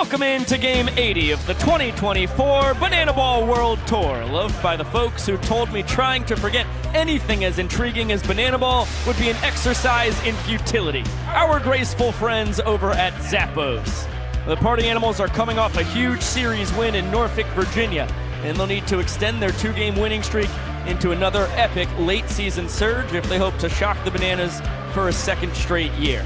Welcome into Game 80 of the 2024 Banana Ball World Tour, loved by the folks who told me trying to forget anything as intriguing as Banana Ball would be an exercise in futility. Our graceful friends over at Zappos. The Party Animals are coming off a huge series win in Norfolk, Virginia, and they'll need to extend their two-game winning streak into another epic late-season surge if they hope to shock the Bananas for a second straight year.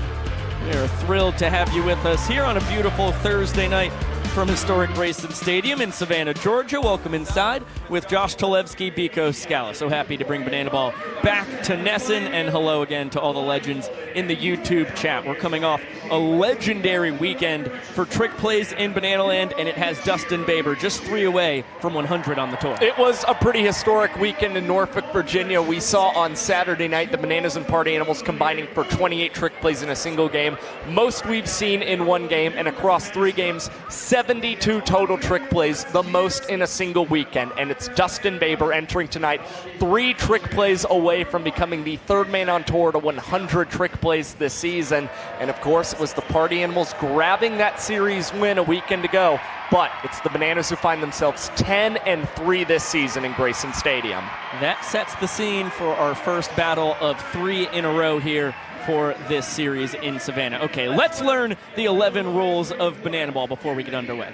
We're thrilled to have you with us here on a beautiful Thursday night from historic Grayson Stadium in Savannah, Georgia. Welcome inside with Josh Talevsky, Biko Scala. So happy to bring Banana Ball back to NESN, and hello again to all the legends in the YouTube chat. We're coming off a legendary weekend for trick plays in Banana Land, and it has Dustin Baber just 3 away from 100 on the tour. It was a pretty historic weekend in Norfolk, Virginia. We saw on Saturday night the Bananas and Party Animals combining for 28 trick plays in a single game. Most we've seen in one game, and across 3 games, 72 total trick plays, the most in a single weekend. And it's Dustin Baber entering tonight, 3 trick plays away from becoming the 3rd man on tour to 100 trick plays this season. And of course, it was the Party Animals grabbing that series win a weekend ago. But it's the Bananas who find themselves 10-3 this season in Grayson Stadium. That sets the scene for our first battle of 3 in a row here for this series in Savannah. Okay, let's learn the 11 rules of Banana Ball before we get underway.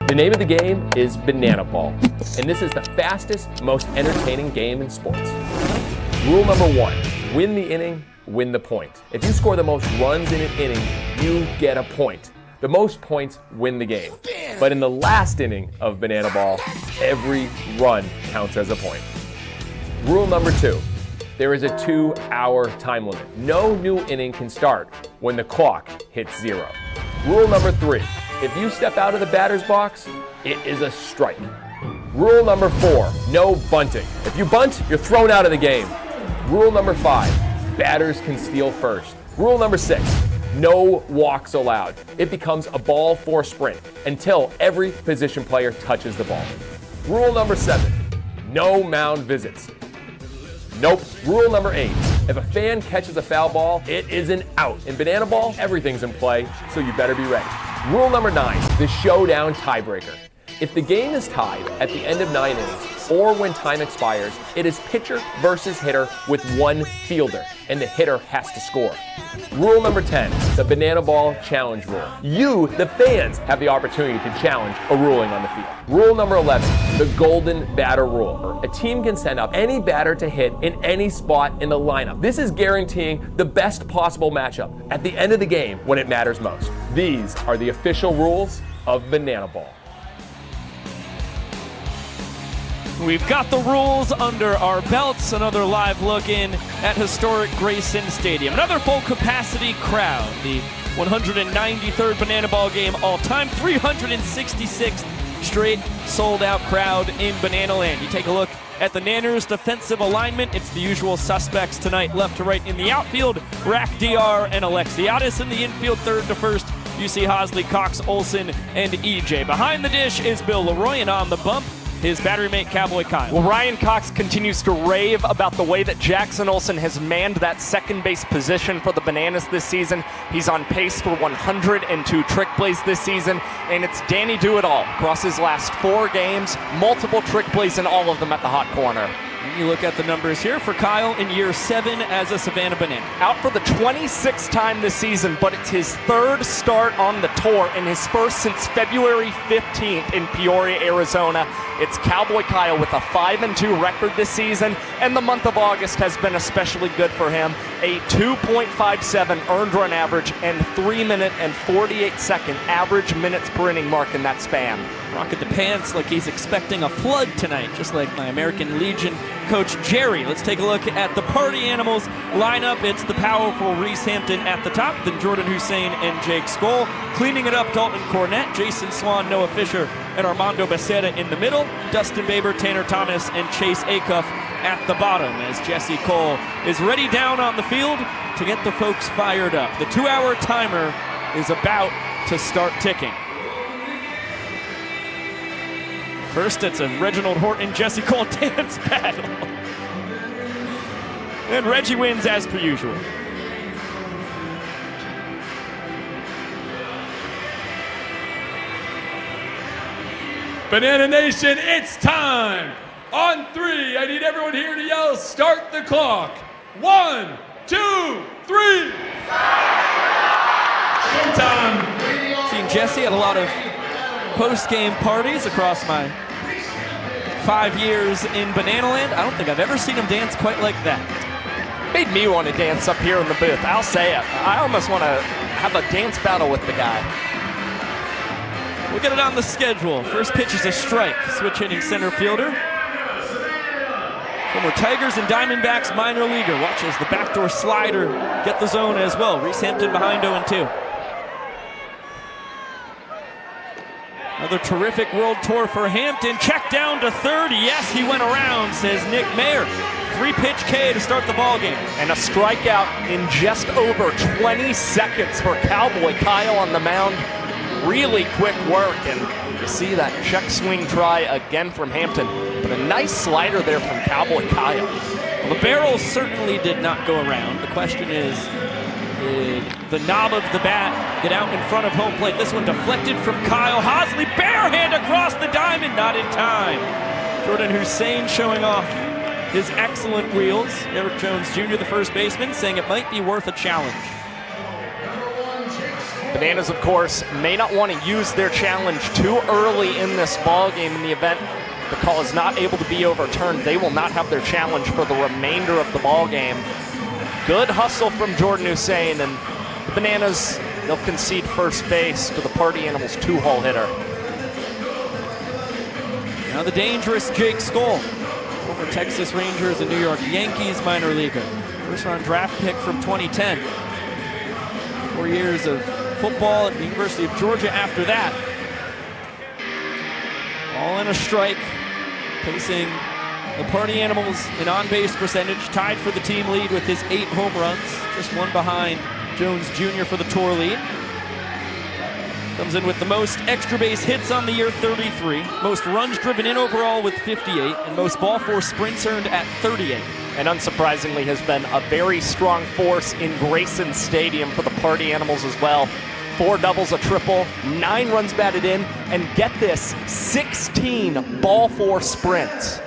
The name of the game is Banana Ball, and this is the fastest, most entertaining game in sports. Rule number 1, win the inning, win the point. If you score the most runs in an inning, you get a point. The most points win the game. But in the last inning of Banana Ball, every run counts as a point. Rule number 2, there is a 2-hour time limit. No new inning can start when the clock hits 0. Rule number 3, if you step out of the batter's box, it is a strike. Rule number 4, no bunting. If you bunt, you're thrown out of the game. Rule number 5, batters can steal first. Rule number 6, no walks allowed. It becomes a ball 4 sprint until every position player touches the ball. Rule number 7, no mound visits. Nope. Rule number 8, if a fan catches a foul ball, it is an out. In Banana Ball, everything's in play, so you better be ready. Rule number 9, the showdown tiebreaker. If the game is tied at the end of 9 innings, or when time expires, it is pitcher versus hitter with 1 fielder, and the hitter has to score. Rule number 10, the Banana Ball challenge rule. You, the fans, have the opportunity to challenge a ruling on the field. Rule number 11, the golden batter rule. A team can send up any batter to hit in any spot in the lineup. This is guaranteeing the best possible matchup at the end of the game when it matters most. These are the official rules of Banana Ball. We've got the rules under our belts. Another live look in at historic Grayson Stadium. Another full capacity crowd. The 193rd Banana Ball game all time. 366th straight sold out crowd in Banana Land. You take a look at the Nanners' defensive alignment. It's the usual suspects tonight, left to right in the outfield. Rack DR and Alexiadis in the infield, third to first. You see Hosley, Cox, Olson, and EJ. Behind the dish is Bill Leroy, and on the bump, his battery mate, Cowboy Kyle. Well, Ryan Cox continues to rave about the way that Jackson Olson has manned that second base position for the Bananas this season. He's on pace for 102 trick plays this season, and it's Danny Do-It-All across his last 4 games, multiple trick plays in all of them at the hot corner. You look at the numbers here for Kyle in year 7 as a Savannah Banana. Out for the 26th time this season, but it's his 3rd start on the tour and his first since February 15th in Peoria, Arizona. It's Cowboy Kyle with a 5-2 record this season, and the month of August has been especially good for him. A 2.57 earned run average and 3-minute and 48-second average minutes per inning mark in that span. Rocket the pants like he's expecting a flood tonight, just like my American Legion coach Jerry. Let's take a look at the Party Animals lineup. It's the powerful Reese Hampton at the top, then Jordan Hussein and Jake Skoll. Cleaning it up, Dalton Cornett, Jason Swan, Noah Fisher, and Armando Becerra in the middle. Dustin Baber, Tanner Thomas, and Chase Acuff at the bottom as Jesse Cole is ready down on the field to get the folks fired up. The 2-hour timer is about to start ticking. First, it's a Reginald Horton, Jesse Cole dance battle. And Reggie wins as per usual. Banana Nation, it's time. On 3, I need everyone here to yell, start the clock. 1, 2, 3. Showtime. Seen Jesse at a lot of post-game parties across my 5 years in Banana Land. I don't think I've ever seen him dance quite like that. Made me want to dance up here in the booth. I'll say it. I almost want to have a dance battle with the guy. We'll get it on the schedule. First pitch is a strike. Switch hitting center fielder. Former Tigers and Diamondbacks minor leaguer. Watch as the backdoor slider get the zone as well. Reese Hampton behind 0-2. Another terrific World Tour for Hampton. Check down to third. Yes, he went around, says Nick Mayer. 3-pitch K to start the ball game. And a strikeout in just over 20 seconds for Cowboy Kyle on the mound. Really quick work, and you see that check swing try again from Hampton. But a nice slider there from Cowboy Kyle. Well, the barrel certainly did not go around. The question is, did the knob of the bat get out in front of home plate? This one deflected from Kyle Hosley. Bare hand across the diamond, not in time. Jordan Hussein showing off his excellent wheels. Eric Jones Jr., the first baseman, saying it might be worth a challenge. Bananas, of course, may not want to use their challenge too early in this ball game. In the event the call is not able to be overturned, they will not have their challenge for the remainder of the ball game. Good hustle from Jordan Hussein, and the Bananas, they'll concede first base to the Party Animals 2-hole hitter. Now the dangerous Jake Skoll, former Texas Rangers and New York Yankees minor leaguer. First round draft pick from 2010. 4 years of football at the University of Georgia after that. All in a strike, pacing the Party Animals in on-base percentage, tied for the team lead with his 8 home runs, just one behind Jones Jr. for the tour lead. Comes in with the most extra base hits on the year, 33, most runs driven in overall with 58, and most ball force sprints earned at 38. And unsurprisingly has been a very strong force in Grayson Stadium for the Party Animals as well. 4 doubles, a triple, 9 runs batted in, and get this, 16 ball force sprints.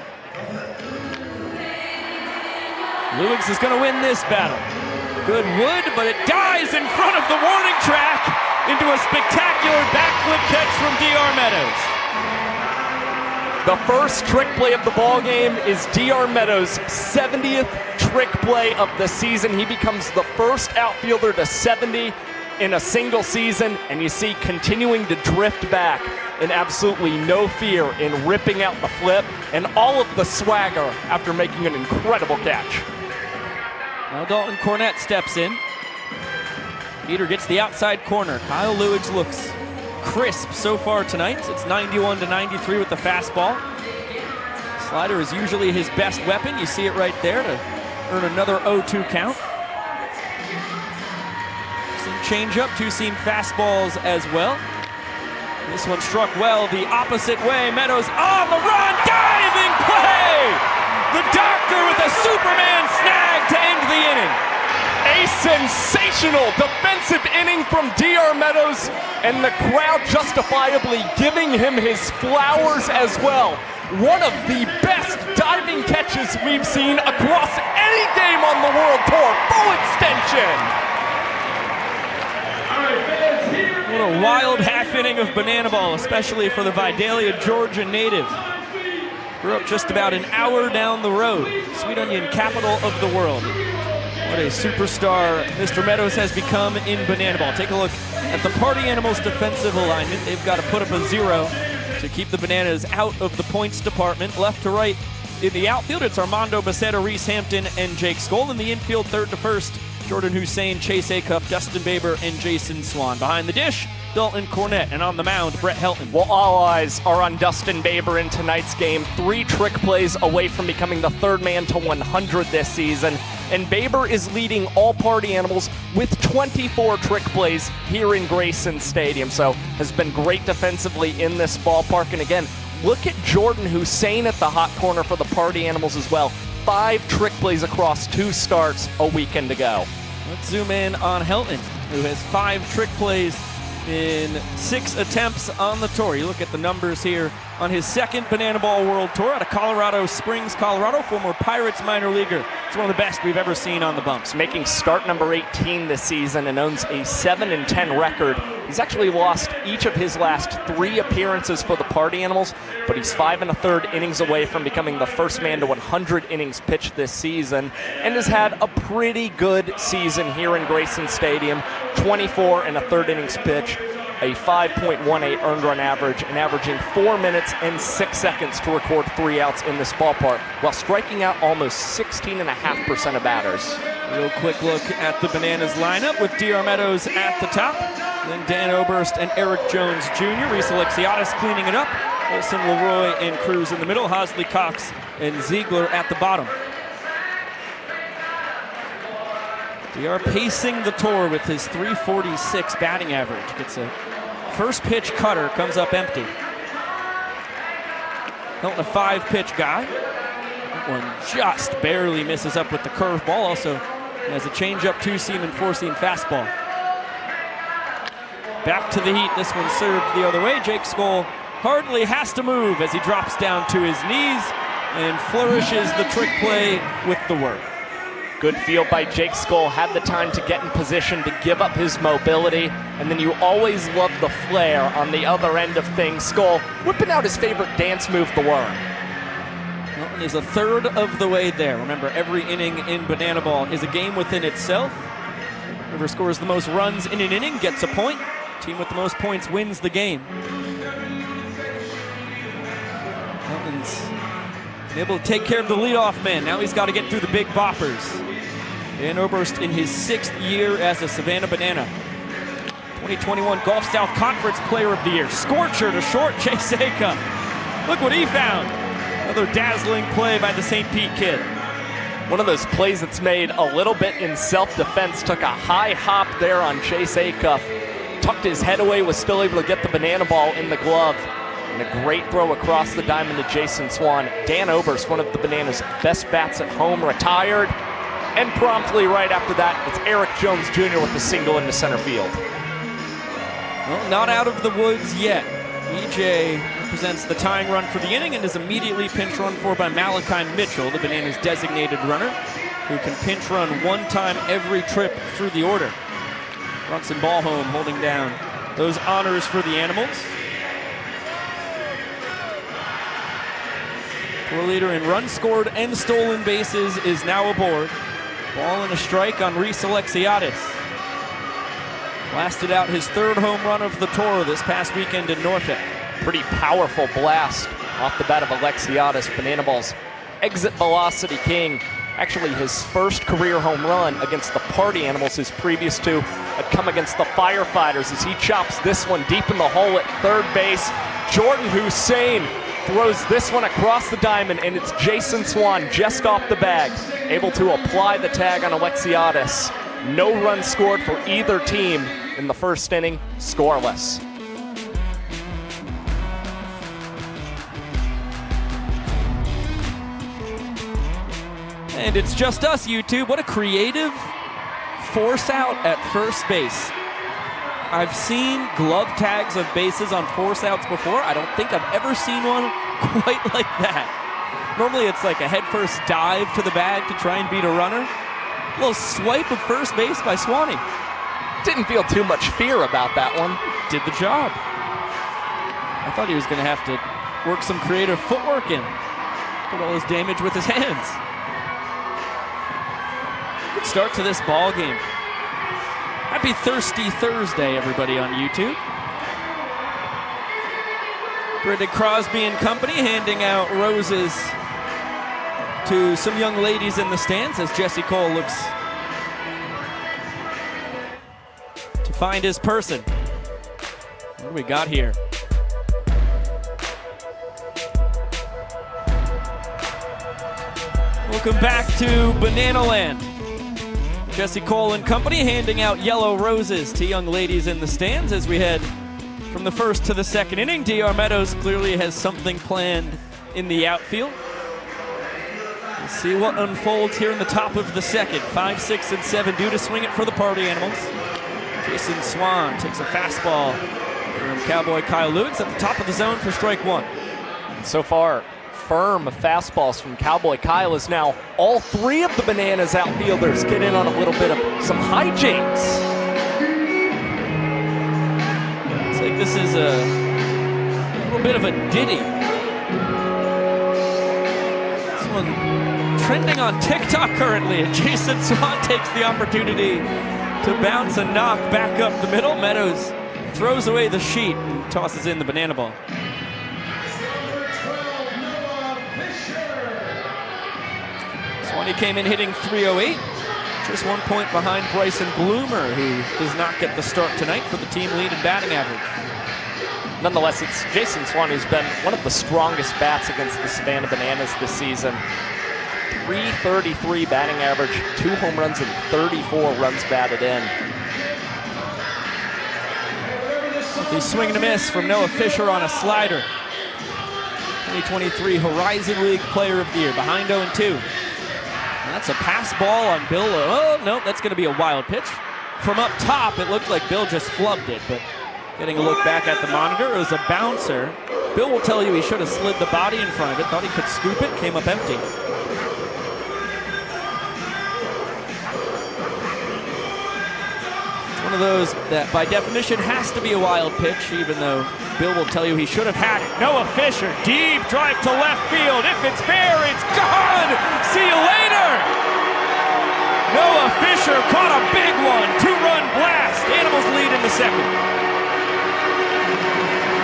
Lewis is going to win this battle. Good wood, but it dies in front of the warning track into a spectacular backflip catch from D.R. Meadows. The first trick play of the ball game is D.R. Meadows' 70th trick play of the season. He becomes the first outfielder to 70 in a single season, and you see continuing to drift back in absolutely no fear in ripping out the flip and all of the swagger after making an incredible catch. Now Dalton Cornett steps in. Peter gets the outside corner. Kyle Lewis looks crisp so far tonight. It's 91-93 with the fastball. Slider is usually his best weapon. You see it right there to earn another 0-2 count. Some changeup, 2-seam fastballs as well. This one struck well the opposite way. Meadows on the run, diving play! The doctor with a Superman snag to end the inning. A sensational defensive inning from D.R. Meadows, and the crowd justifiably giving him his flowers as well. One of the best diving catches we've seen across any game on the World Tour. Full extension. What a wild half inning of banana ball, especially for the Vidalia, Georgia native. Grew up just about an hour down the road. Sweet Onion, capital of the world. What a superstar Mr. Meadows has become in banana ball. Take a look at the Party Animals defensive alignment. They've got to put up a 0 to keep the Bananas out of the points department. Left to right in the outfield, it's Armando Becerra, Reese Hampton, and Jake Skoll. In the infield, third to first, Jordan Hussein, Chase Acuff, Dustin Baber, and Jason Swan. Behind the dish, Dalton Cornett, and on the mound, Brett Helton. Well, all eyes are on Dustin Baber in tonight's game. 3 trick plays away from becoming the 3rd man to 100 this season. And Baber is leading all Party Animals with 24 trick plays here in Grayson Stadium. So has been great defensively in this ballpark. And again, look at Jordan Hussein at the hot corner for the Party Animals as well. 5 trick plays across 2 starts a weekend ago. Let's zoom in on Helton, who has 5 trick plays in 6 attempts on the tour. You look at the numbers here on his second Banana Ball World Tour out of Colorado Springs, Colorado, former Pirates minor leaguer. It's one of the best we've ever seen on the bumps. Making start number 18 this season and owns a 7-10 record. He's actually lost each of his last 3 appearances for the Party Animals, but he's 5 1/3 innings away from becoming the first man to 100 innings pitched this season, and has had a pretty good season here in Grayson Stadium. 24 1/3 innings pitched, a 5.18 earned run average, and averaging 4 minutes and 6 seconds to record 3 outs in this ballpark, while striking out almost 16.5% of batters. Real quick look at the Bananas lineup with DR Meadows at the top, then Dan Oberst and Eric Jones Jr., Reese Alexiadis cleaning it up, Olson, Leroy, and Cruz in the middle, Hosley, Cox, and Ziegler at the bottom. DR pacing the tour with his .346 batting average. Gets a first pitch cutter, comes up empty. Hilton, a 5-pitch guy. That one just barely misses up with the curveball. Also has a changeup, 2-seam, and 4-seam fastball. Back to the heat. This one served the other way. Jake Skoll hardly has to move as he drops down to his knees and flourishes the trick play with the work. Good field by Jake Skoll, had the time to get in position to give up his mobility, and then you always love the flair on the other end of things. Skoll whipping out his favorite dance move, the worm. Hilton is a third of the way there. Remember, every inning in Banana Ball is a game within itself. Whoever scores the most runs in an inning gets a point. Team with the most points wins the game. Hilton's been able to take care of the leadoff man. Now he's got to get through the big boppers. Dan Oberst in his 6th year as a Savannah Banana. 2021 Gulf South Conference Player of the Year. Scorcher to short, Chase Acuff. Look what he found. Another dazzling play by the St. Pete kid. One of those plays that's made a little bit in self-defense. Took a high hop there on Chase Acuff. Tucked his head away, was still able to get the banana ball in the glove. And a great throw across the diamond to Jason Swan. Dan Oberst, one of the Bananas' best bats at home, retired. And promptly right after that, it's Eric Jones Jr. with the single into center field. Well, not out of the woods yet. EJ represents the tying run for the inning and is immediately pinch run for by Malachi Mitchell, the Bananas' designated runner, who can pinch run 1 time every trip through the order. Brunson Ballholm holding down those honors for the Animals. Tour leader in runs scored and stolen bases is now aboard. Ball and a strike on Reese Alexiadis. Blasted out his 3rd home run of the tour this past weekend in Norfolk. Pretty powerful blast off the bat of Alexiadis, Banana Ball's exit velocity king. Actually his first career home run against the Party Animals. His previous 2 had come against the Firefighters as he chops this one deep in the hole at 3rd base. Jordan Hussein throws this one across the diamond, and it's Jason Swan just off the bag, able to apply the tag on Alexiadis. No runs scored for either team in the first inning, scoreless. And it's just us, YouTube. What a creative force out at first base. I've seen glove tags of bases on force outs before. I don't think I've ever seen one quite like that. Normally it's like a headfirst dive to the bag to try and beat a runner. A little swipe of first base by Swanee. Didn't feel too much fear about that one. Did the job. I thought he was going to have to work some creative footwork in. Put all his damage with his hands. Good start to this ball game. Happy Thirsty Thursday, everybody on YouTube. Brendan Crosby and company handing out roses to some young ladies in the stands as Jesse Cole looks to find his person. What do we got here? Welcome back to Banana Land. Jesse Cole and company handing out yellow roses to young ladies in the stands as we head from the first to the second inning. DR Meadows clearly has something planned in the outfield. Let's see what unfolds here in the top of the second. 5, 6, and 7 due to swing it for the Party Animals. Jason Swan takes a fastball from Cowboy Kyle Lewis at the top of the zone for strike 1. So far, firm fastballs from Cowboy Kyle as now all three of the Bananas outfielders get in on a little bit of some hijinks. It's like this is a little bit of a ditty. This one trending on TikTok currently, and Jason Swan takes the opportunity to bounce and knock back up the middle. Meadows throws away the sheet and tosses in the banana ball. Swanee came in hitting .308, just 1 point behind Bryson Bloomer, who does not get the start tonight for the team lead in batting average. Nonetheless, it's Jason Swan who's been one of the strongest bats against the Savannah Bananas this season. .333 batting average, 2 home runs and 34 runs batted in. The swing and a miss from Noah Fisher on a slider. 2023 Horizon League Player of the Year, behind 0-2. That's a pass ball on Bill. Oh, no, that's going to be a wild pitch. From up top, it looked like Bill just flubbed it, but getting a look back at the monitor, it was a bouncer. Bill will tell you he should have slid the body in front of it, thought he could scoop it, came up empty. It's one of those that by definition has to be a wild pitch, even though Bill will tell you he should have had it. Noah Fisher, deep drive to left field. If it's fair, it's gone. See you later. Noah Fisher caught a big one. 2-run blast. Animals lead in the second.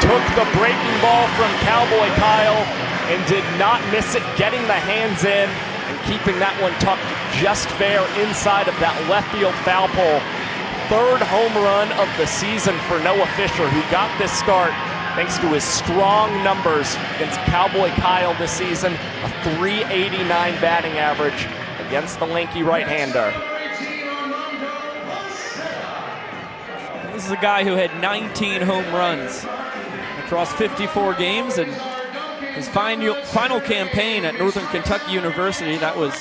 Took the breaking ball from Cowboy Kyle and did not miss it, getting the hands in and keeping that one tucked just fair inside of that left field foul pole. Third home run of the season for Noah Fisher, who got this start thanks to his strong numbers against Cowboy Kyle this season. A .389 batting average against the lanky right-hander. This is a guy who had 19 home runs across 54 games, and his final campaign at Northern Kentucky University, that was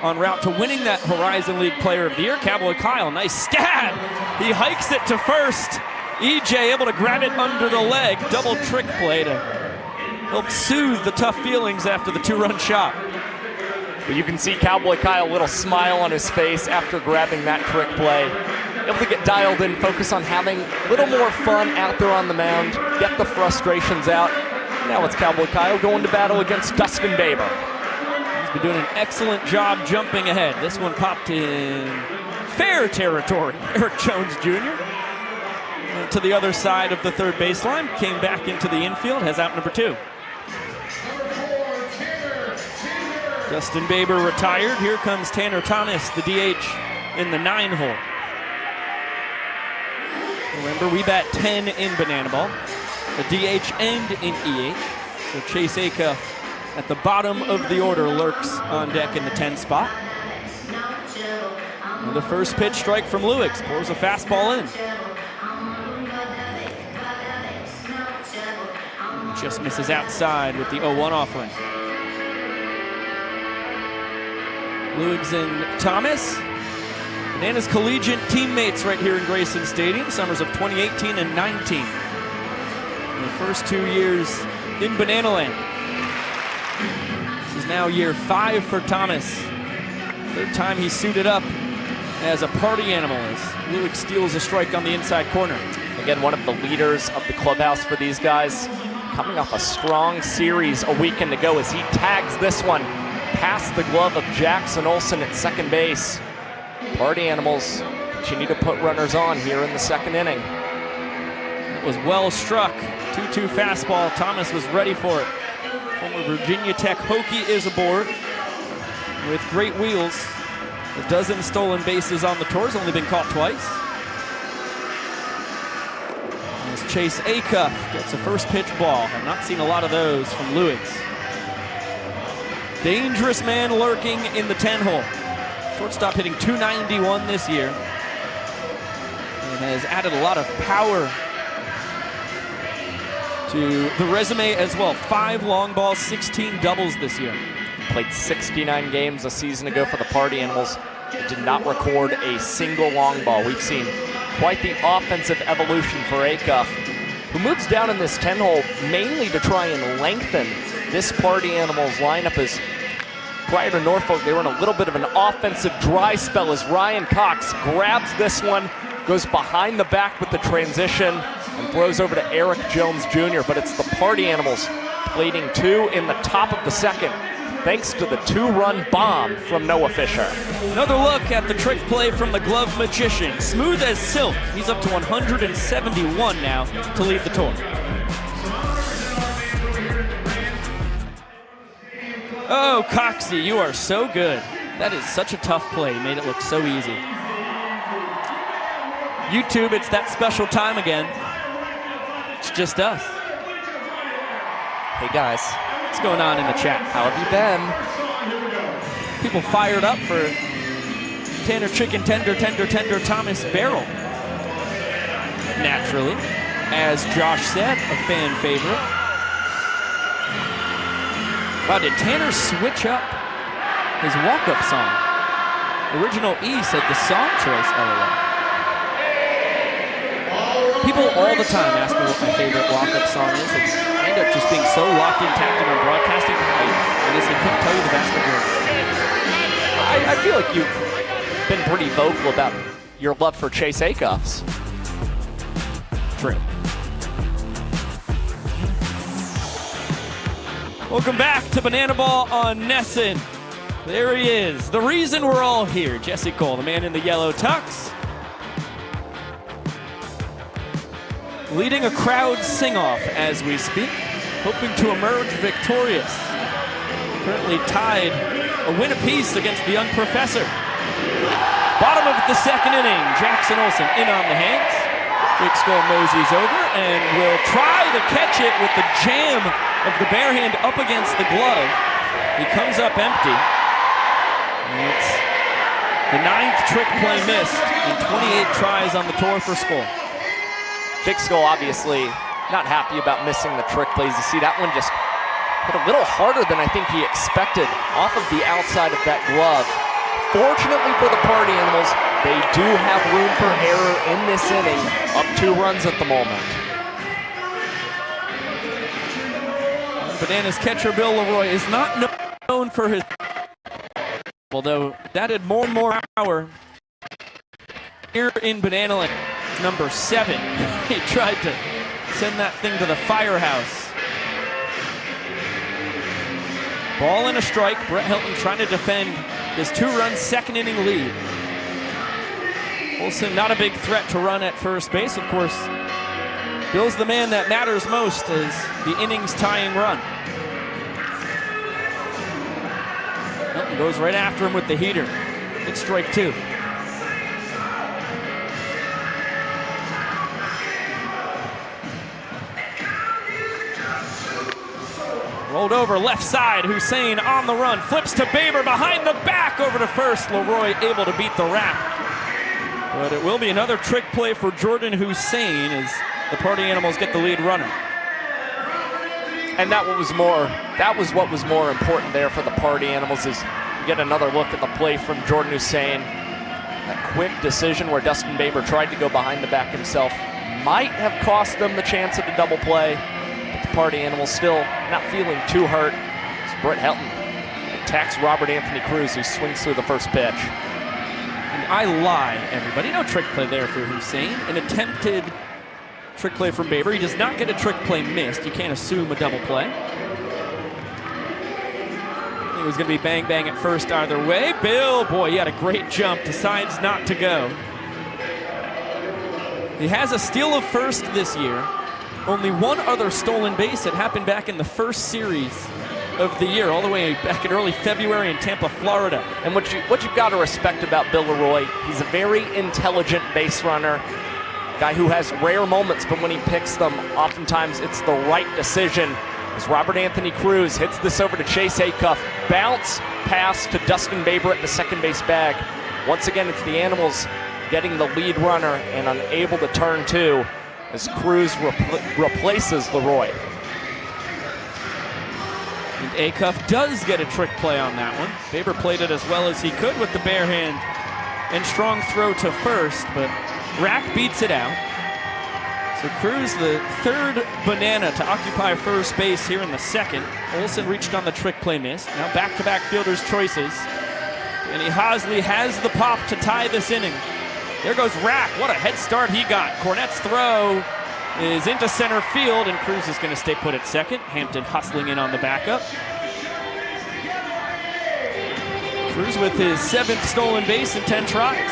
en route to winning that Horizon League Player of the Year. Cowboy Kyle, nice stab. He hikes it to first. EJ able to grab it under the leg. Double trick play to help soothe the tough feelings after the 2-run shot. But you can see Cowboy Kyle, a little smile on his face after grabbing that trick play. Able to get dialed in, focus on having a little more fun out there on the mound, get the frustrations out. Now it's Cowboy Kyle going to battle against Dustin Baber. He's been doing an excellent job jumping ahead. This one popped in fair territory. Eric Jones Jr. to the other side of the third baseline, came back into the infield, has out number 2. Dustin Baber retired. Here comes Tanner Thomas, the DH, in the 9-hole. Remember, we bat 10 in banana ball, the DH and in EH. So Chase Acuff at the bottom of the order lurks on deck in the 10 spot. And the first pitch strike from Lewis, pours a fastball in. Just misses outside with the 0-1 offering. Lewis and Thomas, Bananas collegiate teammates right here in Grayson Stadium, summers of 2018 and 19. In the first 2 years in Banana Land. This is now year 5 for Thomas. Third time he suited up as a party animal as Lewis steals a strike on the inside corner. Again, one of the leaders of the clubhouse for these guys, coming off a strong series a weekend ago as he tags this one past the glove of Jackson Olsen at second base. Party animals continue to put runners on here in the second inning. It was well struck. 2-2 fastball. Thomas was ready for it. Former Virginia Tech Hokie is aboard with great wheels. A dozen stolen bases on the tour, has only been caught twice. As Chase Acuff gets a first pitch ball. I've not seen a lot of those from Lewis. Dangerous man lurking in the 10-hole. Shortstop hitting .291 this year. And has added a lot of power to the resume as well. 5 long balls, 16 doubles this year. Played 69 games a season ago for the Party Animals. Did not record a single long ball. We've seen quite the offensive evolution for Acuff, who moves down in this 10-hole mainly to try and lengthen this Party Animals lineup is, prior to Norfolk, they were in a little bit of an offensive dry spell as Ryan Cox grabs this one, goes behind the back with the transition, and throws over to Eric Jones Jr., but it's the Party Animals leading 2 in the top of the second, thanks to the 2-run bomb from Noah Fisher. Another look at the trick play from the glove magician. Smooth as silk. He's up to 171 now to lead the tour. Oh, Coxie, you are so good. That is such a tough play. You made it look so easy. YouTube, it's that special time again. It's just us. Hey guys, What's going on in the chat? how have you been? People fired up for Tanner Chicken Tender Thomas Barrel. Naturally, as Josh said, a fan favorite. Wow, did Tanner switch up his walk-up song? Original E said the song choice, LOL. People all the time ask me what my favorite walk-up song is. I end up just being so locked in, tapped in on broadcasting, I guess I couldn't tell you the vast majority. I feel like you've been pretty vocal about your love for Chase Acuffs. True. Welcome back to Banana Ball on NESN. There he is, the reason we're all here. Jesse Cole, the man in the yellow tux, leading a crowd sing-off as we speak, hoping to emerge victorious. Currently tied a win apiece against the young professor. Bottom of the second inning, Jackson Olsen in on the hands. Jake Skull moseys over and will try to catch it with the jam of the bare hand up against the glove. He comes up empty. And it's the 9th trick play missed in 28 tries on the tour for Skull. Jake Skull obviously not happy about missing the trick plays. You see that one just hit a little harder than I think he expected off of the outside of that glove. Fortunately for the Party Animals, they do have room for error in this inning, up 2 runs at the moment. Bananas catcher Bill Leroy is not known for his, although that had more and more power here in Banana Land. Number 7, he tried to send that thing to the firehouse. Ball and a strike. Brett Hilton trying to defend his 2-run second inning lead. Olsen not a big threat to run at first base, of course. Bill's the man that matters most as the innings tying run. Hilton goes right after him with the heater. It's strike 2. Rolled over left side, Hussein on the run, flips to Baber behind the back over to first. Leroy able to beat the wrap. But it will be another trick play for Jordan Hussein as the Party Animals get the lead runner. And that was what was more important there for the Party Animals, is get another look at the play from Jordan Hussein. That quick decision where Dustin Baber tried to go behind the back himself might have cost them the chance at a double play. But the Party Animals still not feeling too hurt. As Brett Helton attacks Robert Anthony Cruz, who swings through the first pitch. And I lie, everybody. No trick play there for Hussein. An attempted trick play from Baber. He does not get a trick play missed. You can't assume a double play. It was going to be bang-bang at first either way. Bill, boy, he had a great jump. Decides not to go. He has a steal of first this year. Only one other stolen base. It happened back in the first series of the year, all the way back in early February in Tampa, Florida. And what you've got to respect about Bill Leroy, he's a very intelligent base runner, guy who has rare moments, but when he picks them, oftentimes it's the right decision. As Robert Anthony Cruz hits this over to Chase Acuff, bounce pass to Dustin Baber at the second base bag. Once again, it's the Animals getting the lead runner and unable to turn 2 as Cruz replaces Leroy. And Acuff does get a trick play on that one. Baber played it as well as he could with the bare hand and strong throw to first, but Rack beats it out. So Cruz, the third banana to occupy first base here in the second. Olsen reached on the trick play, missed. Now back-to-back fielders' choices. And Hasley has the pop to tie this inning. There goes Rack. What a head start he got. Cornett's throw is into center field, and Cruz is going to stay put at second. Hampton hustling in on the backup. Cruz with his 7th stolen base in 10 tries.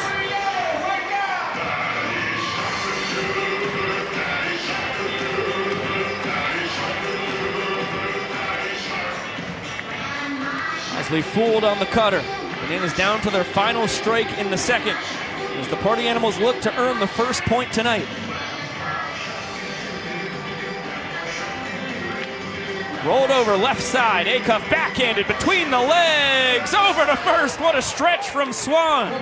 Hasley fooled on the cutter. Bananas down to their final strike in the second, as the Party Animals look to earn the first point tonight. Rolled over left side, Acuff backhanded between the legs, over to first. What a stretch from Swan.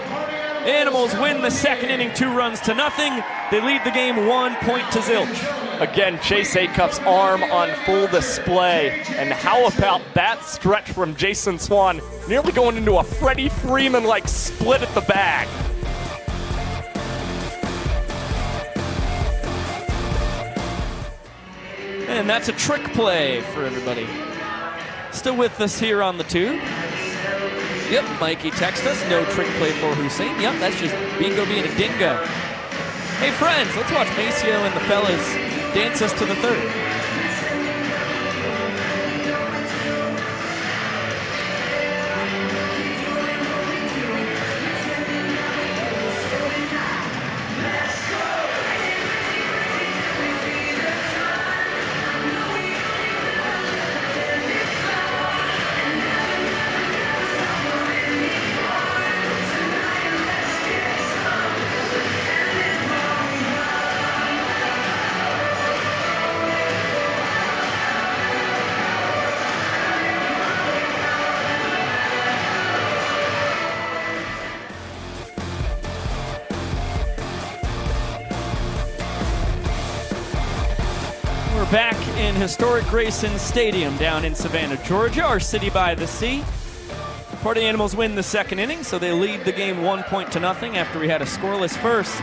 Animals win the second inning 2-0. They lead the game 1 point to zilch. Again, Chase Acuff's arm on full display. And how about that stretch from Jason Swan, nearly going into a Freddie Freeman-like split at the bag. And that's a trick play for everybody. Still with us here on the tube. Yep, Mikey texted us, no trick play for Hussein. Yep, that's just Bingo being a dingo. Hey friends, let's watch Maceo and the fellas dance us to the third. Back in historic Grayson Stadium down in Savannah, Georgia, our city by the sea. The Party Animals win the second inning, so they lead the game 1 point to nothing after we had a scoreless first.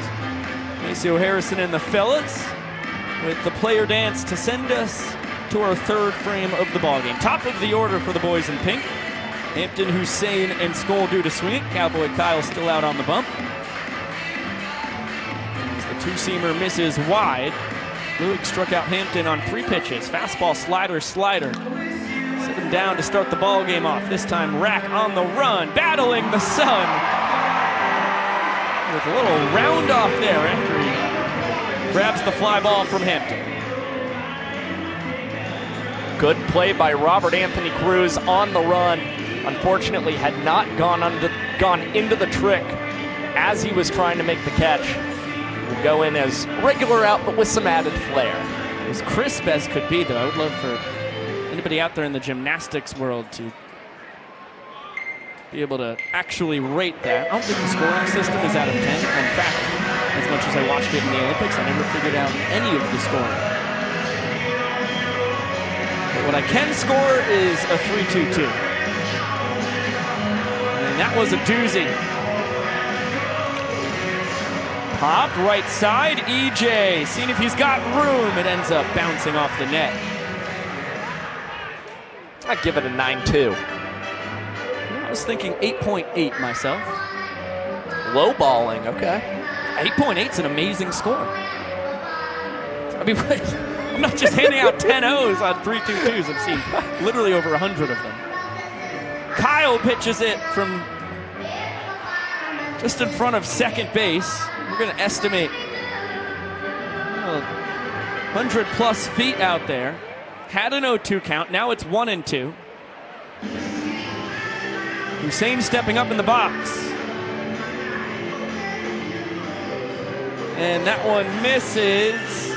Maceo Harrison and the fellas with the player dance to send us to our third frame of the ballgame. Top of the order for the boys in pink. Hampton, Hussein, and Skoll due to swing it. Cowboy Kyle still out on the bump. As the two-seamer misses wide. Luke struck out Hampton on 3 pitches. Fastball, slider, slider. Set him down to start the ball game off. This time Rack on the run, battling the sun. With a little round off there after he grabs the fly ball from Hampton. Good play by Robert Anthony Cruz on the run. Unfortunately, had not gone into the trick as he was trying to make the catch. Will go in as regular out, but with some added flair. As crisp as could be, though. I would love for anybody out there in the gymnastics world to be able to actually rate that. I don't think the scoring system is out of 10. In fact, as much as I watched it in the Olympics, I never figured out any of the scoring. But what I can score is a 3-2-2. And that was a doozy. Pop, right side, EJ, seeing if he's got room. It ends up bouncing off the net. I'd give it a 9-2. I was thinking 8.8 myself. Low balling, okay. 8.8's an amazing score. I mean, I'm not just handing out 10 O's on 3-2-2s. I've seen literally over 100 of them. Kyle pitches it from just in front of second base. We're going to estimate 100+ feet out there. Had an 0-2 count. Now it's 1-2. Hussein stepping up in the box. And that one misses.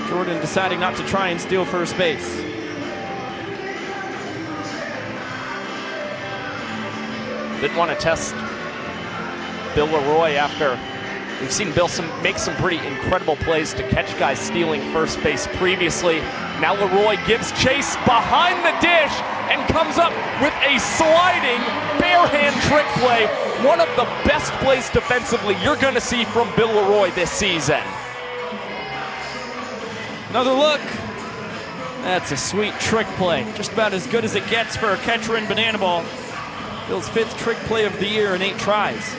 Jordan deciding not to try and steal first base. Didn't want to test Bill Leroy after we've seen Bill make some pretty incredible plays to catch guys stealing first base previously. Now Leroy gives chase behind the dish and comes up with a sliding bare-hand trick play. One of the best plays defensively you're going to see from Bill Leroy this season. Another look. That's a sweet trick play. Just about as good as it gets for a catcher in Banana Ball. Bill's 5th trick play of the year in 8 tries.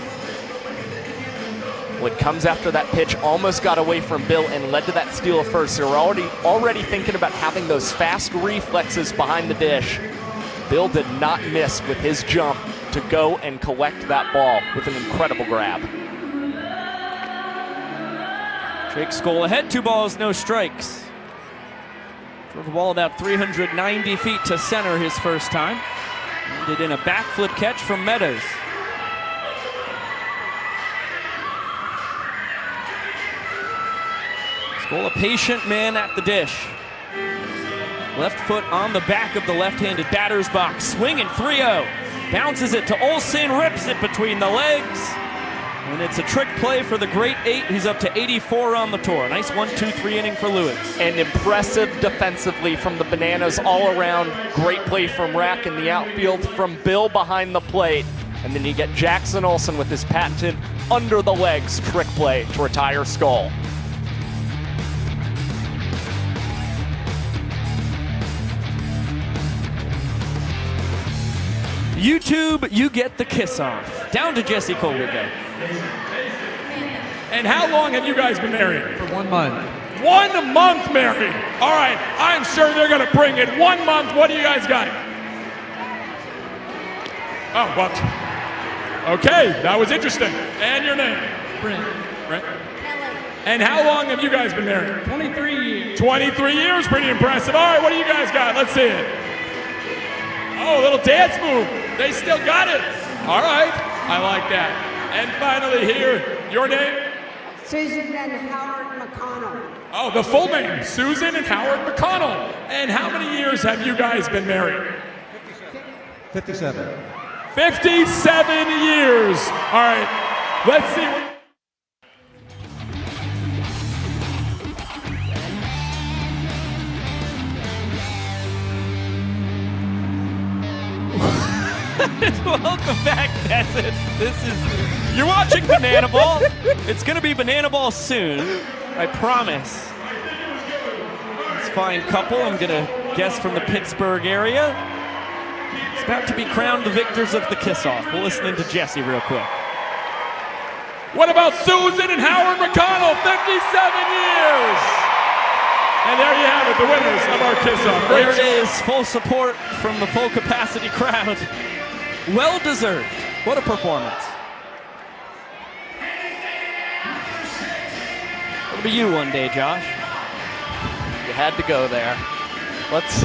What comes after that pitch almost got away from Bill and led to that steal of first. They're already thinking about having those fast reflexes behind the dish. Bill did not miss with his jump to go and collect that ball with an incredible grab. Jake Skoll ahead, 2 balls, no strikes. Drove the ball about 390 feet to center his first time. Ended in a backflip catch from Meadows. Skoll, a patient man at the dish. Left foot on the back of the left-handed batter's box. Swinging 3-0. Bounces it to Olsen, rips it between the legs. And it's a trick play for the great 8. He's up to 84 on the tour. Nice 1-2-3 inning for Lewis. And impressive defensively from the Bananas all around. Great play from Rack in the outfield, from Bill behind the plate. And then you get Jackson Olsen with his patented under the legs trick play to retire Skoll. YouTube, you get the kiss off. Down to Jesse Colwiger. And how long have you guys been married? For 1 month. 1 month married. All right, I'm sure they're going to bring it. 1 month, what do you guys got? Oh, well. Okay, that was interesting. And your name? Brent. Brent. And how long have you guys been married? 23 years. 23 years, pretty impressive. All right, what do you guys got? Let's see it. Oh, a little dance move. They still got it. All right, I like that. And finally here, your name? Susan and Howard McConnell. Oh, the full name, Susan and Howard McConnell. And how many years have you guys been married? 57. 57 years. All right, let's see what... Welcome back, Desmond. You're watching Banana Ball. It's gonna be Banana Ball soon, I promise. This fine couple, I'm gonna guess from the Pittsburgh area, it's about to be crowned the victors of the kiss-off. We'll listen in to Jesse real quick. What about Susan and Howard McConnell, 57 years? And there you have it, the winners of our kiss-off. There it is, full support from the full capacity crowd. Well deserved. What a performance. It'll be you one day, Josh. You had to go there. Let's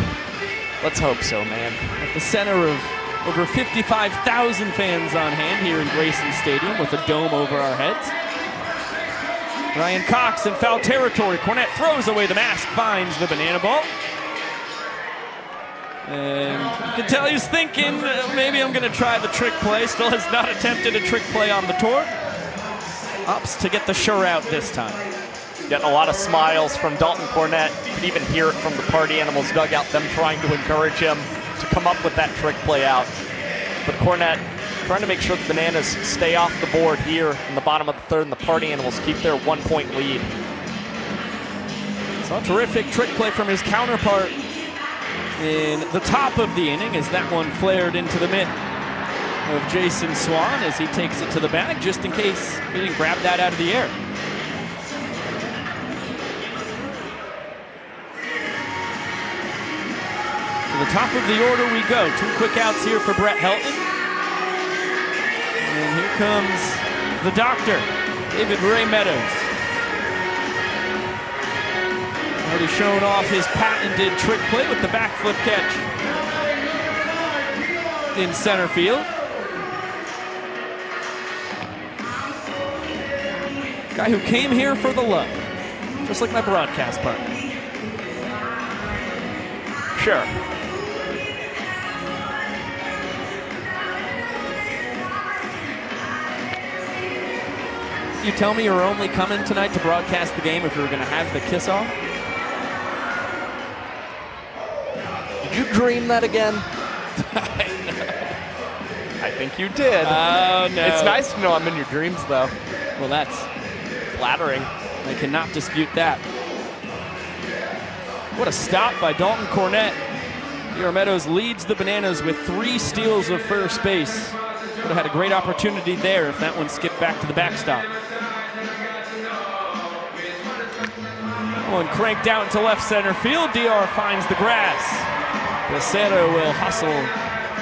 hope so, man. At the center of over 55,000 fans on hand here in Grayson Stadium with a dome over our heads. Ryan Cox in foul territory. Cornette throws away the mask, finds the Banana Ball. And you can tell he's thinking, maybe I'm going to try the trick play. Still has not attempted a trick play on the tour. Opts to get the sure out this time. Getting a lot of smiles from Dalton Cornette. You could even hear it from the Party Animals dugout, them trying to encourage him to come up with that trick play out. But Cornette trying to make sure the Bananas stay off the board here in the bottom of the third, and the Party Animals keep their 1-point lead. So a terrific trick play from his counterpart in the top of the inning as that one flared into the mitt of Jason Swan as he takes it to the bag just in case he didn't grab that out of the air. To the top of the order we go. 2 quick outs here for Brett Helton. And here comes the doctor, David Ray Meadows. Already shown off his patented trick play with the backflip catch in center field. Guy who came here for the love, just like my broadcast partner. Sure. You tell me you were only coming tonight to broadcast the game if you were going to have the kiss-off? Did you dream that again? I think you did. Oh, no. It's nice to know I'm in your dreams, though. Well, that's flattering. I cannot dispute that. What a stop by Dalton Cornett. DR Meadows leads the Bananas with 3 steals of first base. Would have had a great opportunity there if that one skipped back to the backstop. One cranked out into left center field. DR finds the grass. Becerra will hustle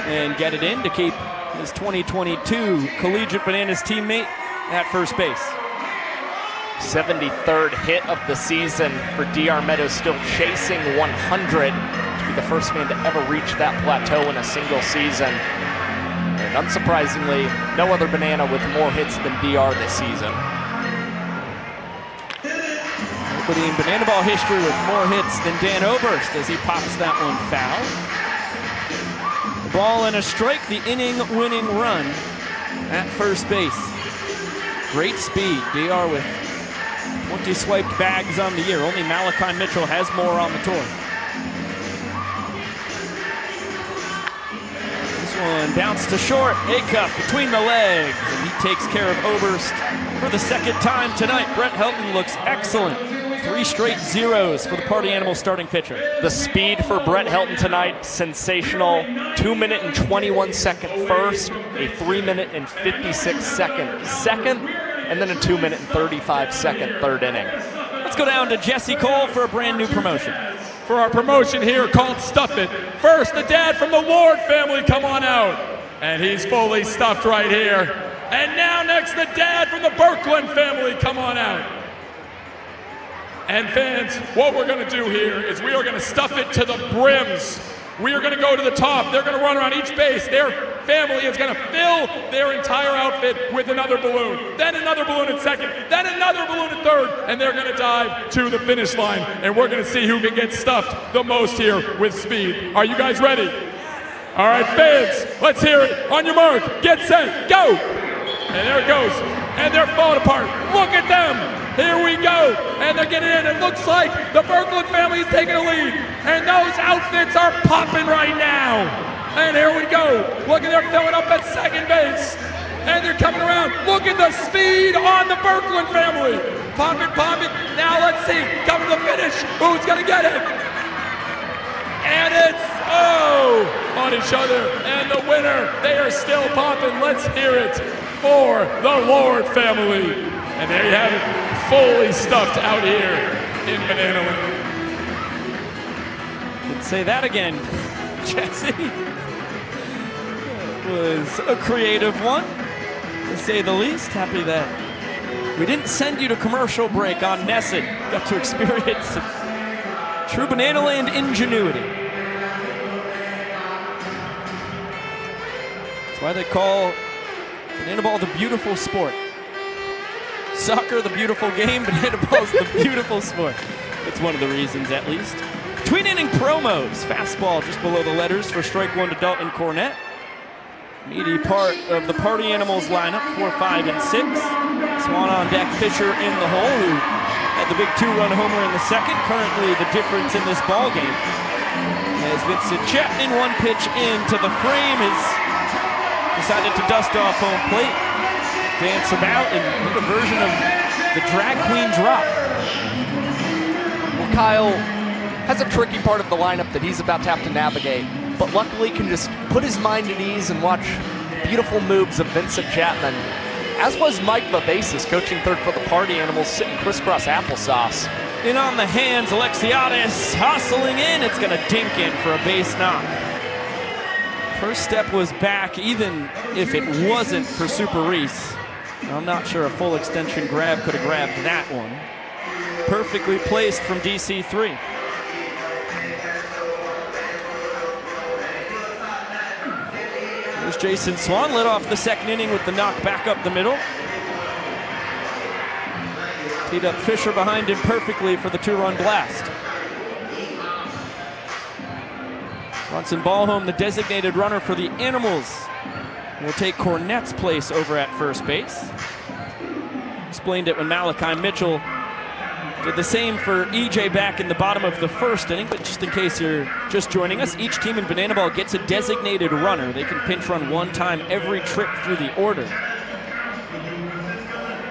and get it in to keep his 2022 Collegiate Bananas teammate at first base. 73rd hit of the season for DR Meadows, still chasing 100 to be the first man to ever reach that plateau in a single season. And unsurprisingly, no other Banana with more hits than DR this season. Nobody in Banana Ball history with more hits than Dan Oberst as he pops that one foul. The ball and a strike, the inning-winning run at first base. Great speed. DR with 20 swiped bags on the year. Only Malachi Mitchell has more on the tour. This one bounced to short. Acuff between the legs, and he takes care of Oberst for the second time tonight. Brett Helton looks excellent. 3 straight zeros for the Party Animals starting pitcher. The speed for Brett Helton tonight, sensational. 2-minute and 21-second first, a 3-minute and 56-second second, and then a 2-minute and 35-second third inning. Let's go down to Jesse Cole for a brand new promotion. For our promotion here called Stuff It. First, the dad from the Lord family, come on out. And he's fully stuffed right here. And now next, the dad from the Birkland family, come on out. And fans, what we're gonna do here is we are gonna stuff it to the brims. We are gonna go to the top. They're gonna run around each base. Their family is gonna fill their entire outfit with another balloon, then another balloon at second, then another balloon at third, and they're gonna dive to the finish line. And we're gonna see who can get stuffed the most here with speed. Are you guys ready? All right, fans, let's hear it. On your mark, get set, go! And there it goes. And they're falling apart. Look at them. Here we go, and they're getting in. It looks like the Birkland family is taking a lead, and those outfits are popping right now. And here we go. Look at, they're filling up at second base, and they're coming around. Look at the speed on the Birkland family. Pop it, pop it. Now let's see, coming to the finish. Who's gonna get it? And it's, on each other, and the winner, they are still popping. Let's hear it for the Lord family. And there you have it, fully stuffed out here in Banana Land. Let's say that again, Jesse. That was a creative one, to say the least. Happy that we didn't send you to commercial break on NESN. Got to experience some true Banana Land ingenuity. That's why they call Banana Ball the beautiful sport. Soccer, the beautiful game, Banana Ball's the beautiful sport. That's one of the reasons, at least. Between inning promos, fastball just below the letters for strike 1 to Dalton Cornett. Meaty part of the Party Animals lineup, 4, 5, and 6. Swan on deck, Fisher in the hole, who had the big 2-run homer in the second. Currently the difference in this ball game. As Vincent Chapman, one pitch into the frame, has decided to dust off home plate. Dance about and make a version of the drag queen drop. Well, Kyle has a tricky part of the lineup that he's about to have to navigate, but luckily can just put his mind at ease and watch beautiful moves of Vincent Chapman, as was Mike Vivacis, coaching third for the Party Animals, sitting crisscross applesauce. In on the hands, Alexiades hustling in. It's going to dink in for a base knock. First step was back, even if it wasn't for Super Reese. I'm not sure a full extension grab could have grabbed that one. Perfectly placed from DC3. There's Jason Swan, lit off the second inning with the knock back up the middle. Teed up Fisher behind him perfectly for the 2-run blast. Bronson Ballholm, the designated runner for the Animals, will take Cornett's place over at first base. Explained it when Malachi Mitchell did the same for EJ back in the bottom of the first inning, but just in case you're just joining us, each team in Banana Ball gets a designated runner. They can pinch run one time every trip through the order.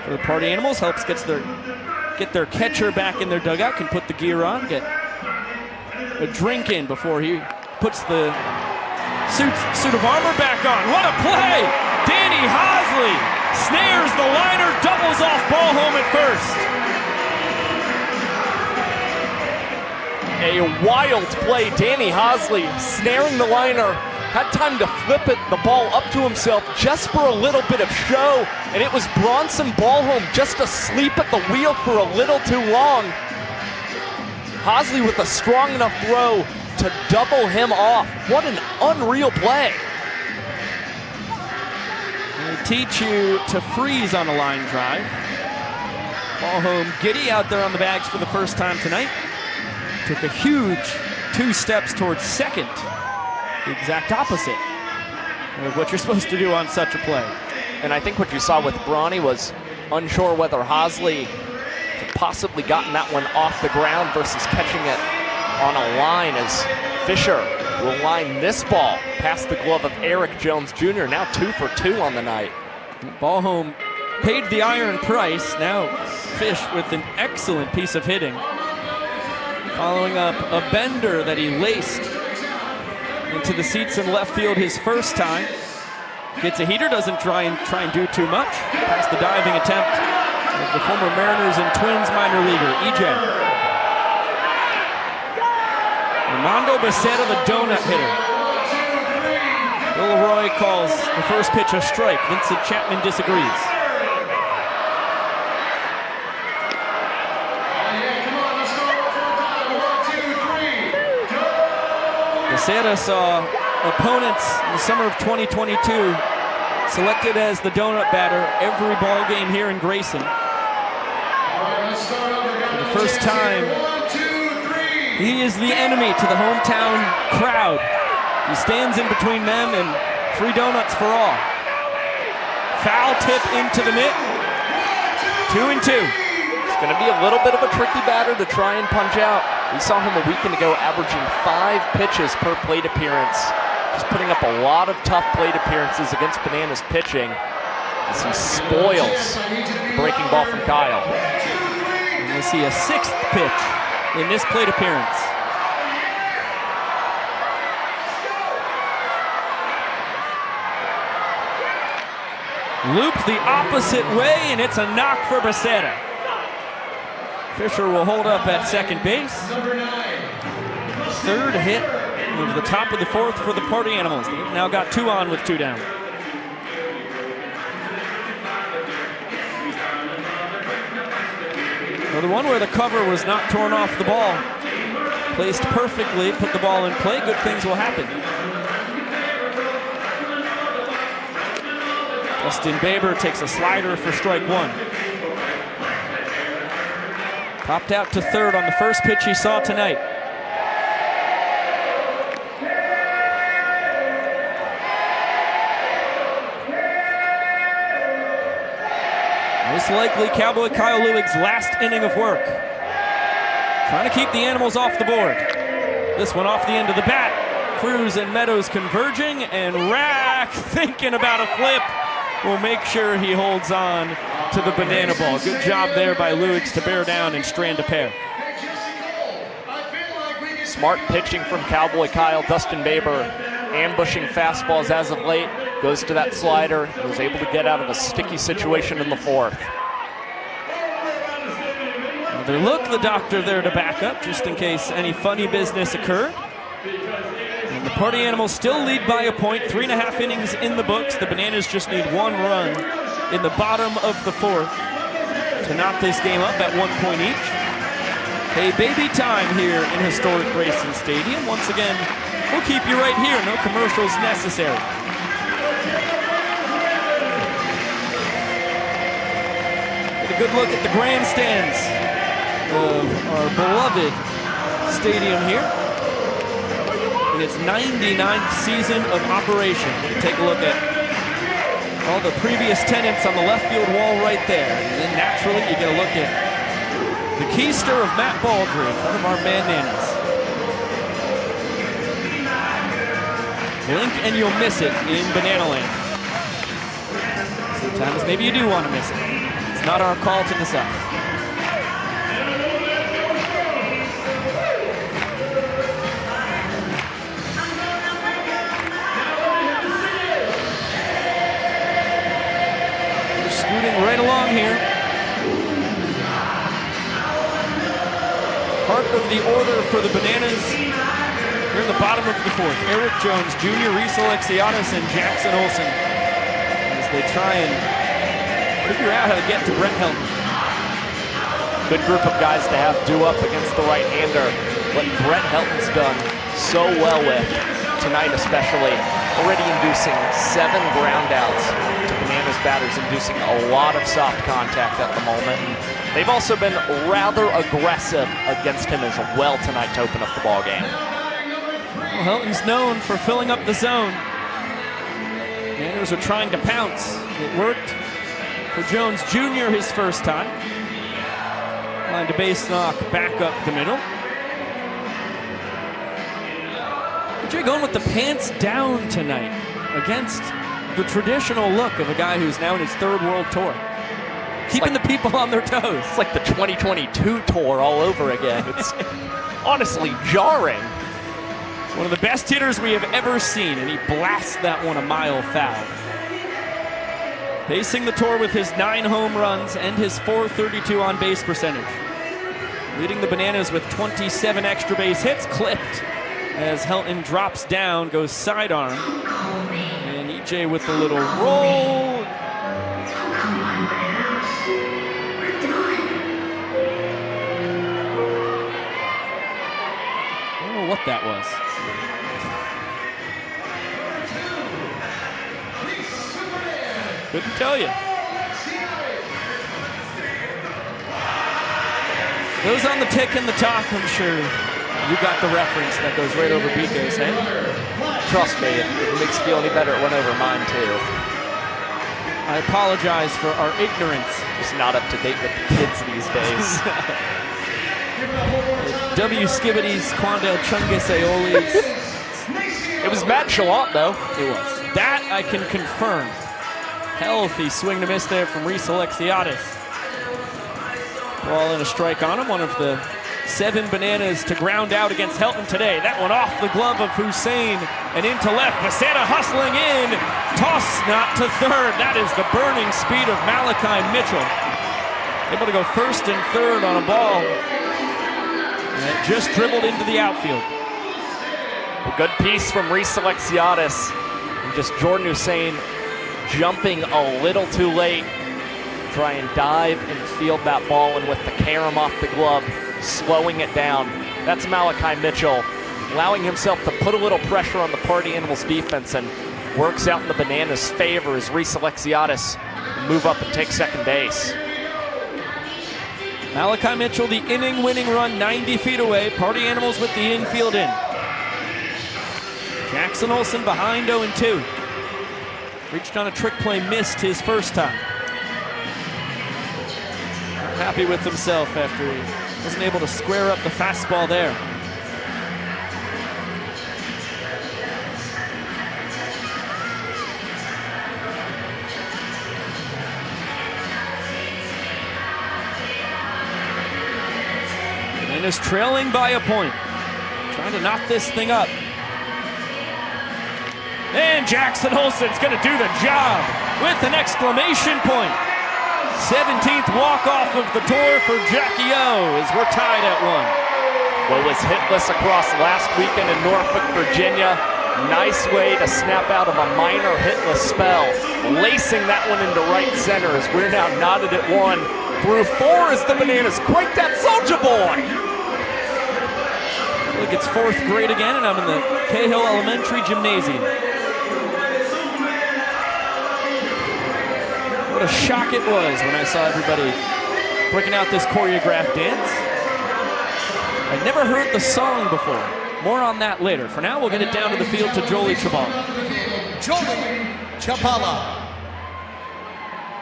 For the Party Animals, helps get their catcher back in their dugout, can put the gear on, get a drink in before he puts the suit of armor back on. What a play! Danny Hosley snares the liner, doubles off ball home at first. A wild play. Danny Hosley snaring the liner. Had time to flip the ball up to himself just for a little bit of show, and it was Bronson Ballholm just asleep at the wheel for a little too long. Hosley with a strong enough throw to double him off. What an unreal play. They teach you to freeze on a line drive. Ballholm giddy out there on the bags for the first time tonight. Took a huge 2 steps towards second. The exact opposite of what you're supposed to do on such a play. And I think what you saw with Bronny was unsure whether Hosley had possibly gotten that one off the ground versus catching it on a line, as Fisher will line this ball past the glove of Eric Jones Jr. Now 2 for 2 on the night. Ballholm paid the iron price. Now Fish with an excellent piece of hitting. Following up a bender that he laced into the seats in left field his first time. Gets a heater, doesn't try and do too much. Past the diving attempt of the former Mariners and Twins minor leaguer, EJ. Armando Becerra, the donut hitter. Bill Leroy calls the first pitch a strike. Vincent Chapman disagrees. Becerra saw opponents in the summer of 2022 selected as the donut batter every ball game here in Grayson. For the first time, he is the enemy to the hometown crowd. He stands in between them and free donuts for all. Foul tip into the mitt. 2-2. It's going to be a little bit of a tricky batter to try and punch out. We saw him a weekend ago averaging 5 pitches per plate appearance. Just putting up a lot of tough plate appearances against Bananas pitching as he spoils the breaking ball from Kyle. And we'll see a 6th pitch in this plate appearance. Looped the opposite way, and it's a knock for Becerra. Fisher will hold up at second base. 3rd hit of the top of the 4th for the Party Animals. They've now got 2 on with 2 down. Well, the one where the cover was not torn off the ball. Placed perfectly, put the ball in play, good things will happen. Dustin Baber takes a slider for strike 1. Popped out to 3rd on the first pitch he saw tonight. Most likely Cowboy Kyle Lewig's last inning of work. Trying to keep the Animals off the board. This one off the end of the bat. Cruz and Meadows converging, and Rack thinking about a flip. Will make sure he holds on to the banana ball. Good job there by Lewis to bear down and strand a pair. Smart pitching from Cowboy Kyle. Dustin Baber ambushing fastballs as of late. Goes to that slider. He was able to get out of a sticky situation in the 4th. Another look, the doctor there to back up just in case any funny business occurred. And the Party Animals still lead by a point. 3.5 innings in the books. The Bananas just need 1 run in the bottom of the 4th to knock this game up at 1 point each. Hey, baby time here in historic Grayson Stadium. Once again, we'll keep you right here. No commercials necessary. Get a good look at the grandstands of our beloved stadium here. In its 99th season of operation. Take a look at all the previous tenants on the left field wall right there. And then naturally you get a look at the keister of Matt Baldry, one of our man-nannies. Blink and you'll miss it in Banana Land. Sometimes maybe you do want to miss it. It's not our call to decide. Moving right along here. Part of the order for the Bananas. Here in the bottom of the fourth. Eric Jones Jr., Reese Alexiadis, and Jackson Olsen. As they try and figure out how to get to Brett Helton. Good group of guys to have due up against the right-hander. What Brett Helton's done so well with tonight especially, already inducing 7 groundouts to Bananas batters, inducing a lot of soft contact at the moment. They've also been rather aggressive against him as well tonight to open up the ball game. Well, Helton's known for filling up the zone. Bananas are trying to pounce. It worked for Jones Jr. his first time. Line to base knock, back up the middle. Jay going with the pants down tonight against the traditional look of a guy who's now in his 3rd World Tour. Keeping the people on their toes. It's like the 2022 tour all over again. It's honestly jarring. It's one of the best hitters we have ever seen, and he blasts that one a mile foul. Pacing the tour with his 9 home runs and his .432 on base percentage. Leading the Bananas with 27 extra base hits, clipped as Helton drops down, goes sidearm. And EJ with a little roll. I don't know what that was. Couldn't tell you. Those on the tick and the talk, I'm sure you got the reference that goes right over Biko's head. Trust me, if it makes you feel any better, it went over mine too. I apologize for our ignorance. Just not up to date with the kids these days. W. Skibbity's, Quandale Chungus Aeoli's. It was Matt Chalant though. It was. That I can confirm. Healthy swing to miss there from Reese Alexiadis. Ball and a strike on him. One of the 7 Bananas to ground out against Helton today. That one off the glove of Hussein and into left. Baseta hustling in. Toss not to third. That is the burning speed of Malachi Mitchell. Able to go first and third on a ball that just dribbled into the outfield. A good piece from Reese Alexiadis. And just Jordan Hussein jumping a little too late. Try and dive and field that ball, and with the carom off the glove, slowing it down. That's Malachi Mitchell, allowing himself to put a little pressure on the Party Animals defense, and works out in the Bananas' favor as Reese Alexiadis move up and take second base. Malachi Mitchell, the inning-winning run 90 feet away. Party Animals with the infield in. Jackson Olsen behind 0-2. Reached on a trick play, missed his first time. Happy with himself after he wasn't able to square up the fastball there. And is trailing by a point. Trying to knock this thing up. And Jackson Olsen's going to do the job with an exclamation point. 17th walk-off of the tour for Jackie O as we're tied at 1. Well, was hitless across last weekend in Norfolk, Virginia. Nice way to snap out of a minor hitless spell. Lacing that one into right center as we're now knotted at 1. Through 4 as the Bananas crank that Soldier Boy. Look, it's 4th grade again, and I'm in the Cahill Elementary Gymnasium. What a shock it was when I saw everybody breaking out this choreographed dance. I'd never heard the song before. More on that later. For now, we'll get it down to the field to Jolie Chabala. Jolie Chabala.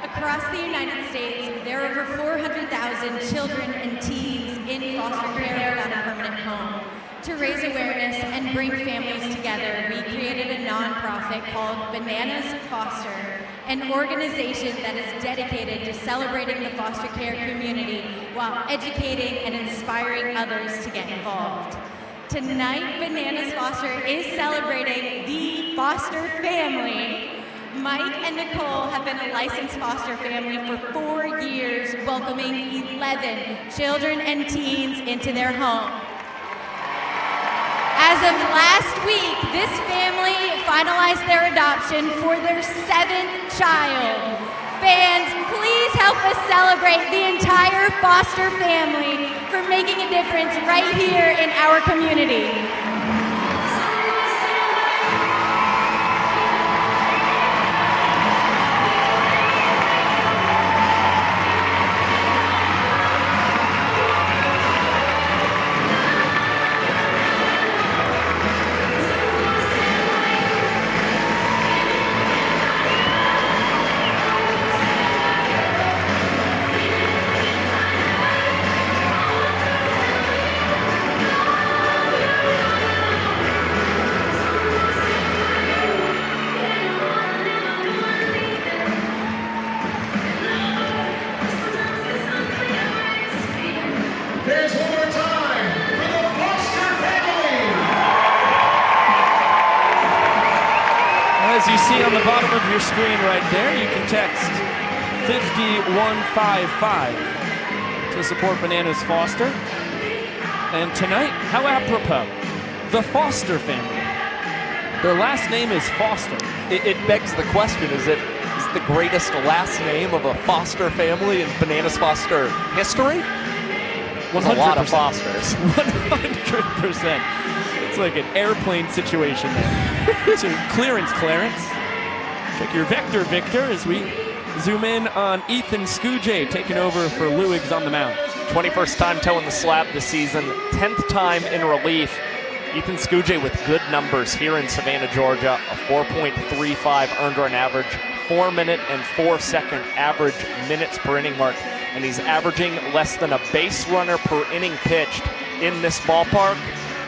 Across the United States, there are over 400,000 children and teens in foster care without a permanent home. To raise awareness and bring families together, we created a nonprofit called Bananas Foster, an organization that is dedicated to celebrating the foster care community while educating and inspiring others to get involved. Tonight, Bananas Foster is celebrating the foster family. Mike and Nicole have been a licensed foster family for 4 years, welcoming 11 children and teens into their home. As of last week, this family finalized their adoption for their 7th child. Fans, please help us celebrate the entire foster family for making a difference right here in our community. There's one more time for the Foster family. As you see on the bottom of your screen right there, you can text 5155 to support Bananas Foster. And tonight, how apropos, the Foster family. Their last name is Foster. It begs the question, is it the greatest last name of a foster family in Bananas Foster history? 100%. A lot of Fosters. 100%. It's like an airplane situation there. So clearance, Clarence. Check your vector, Victor, as we zoom in on Ethan Scujay taking over for Lewiggs on the mound. 21st time toeing the slab this season, 10th time in relief. Ethan Scujay with good numbers here in Savannah, Georgia. A 4.35 earned run average, 4-minute and 4-second average minutes per inning mark. And he's averaging less than a base runner per inning pitched in this ballpark,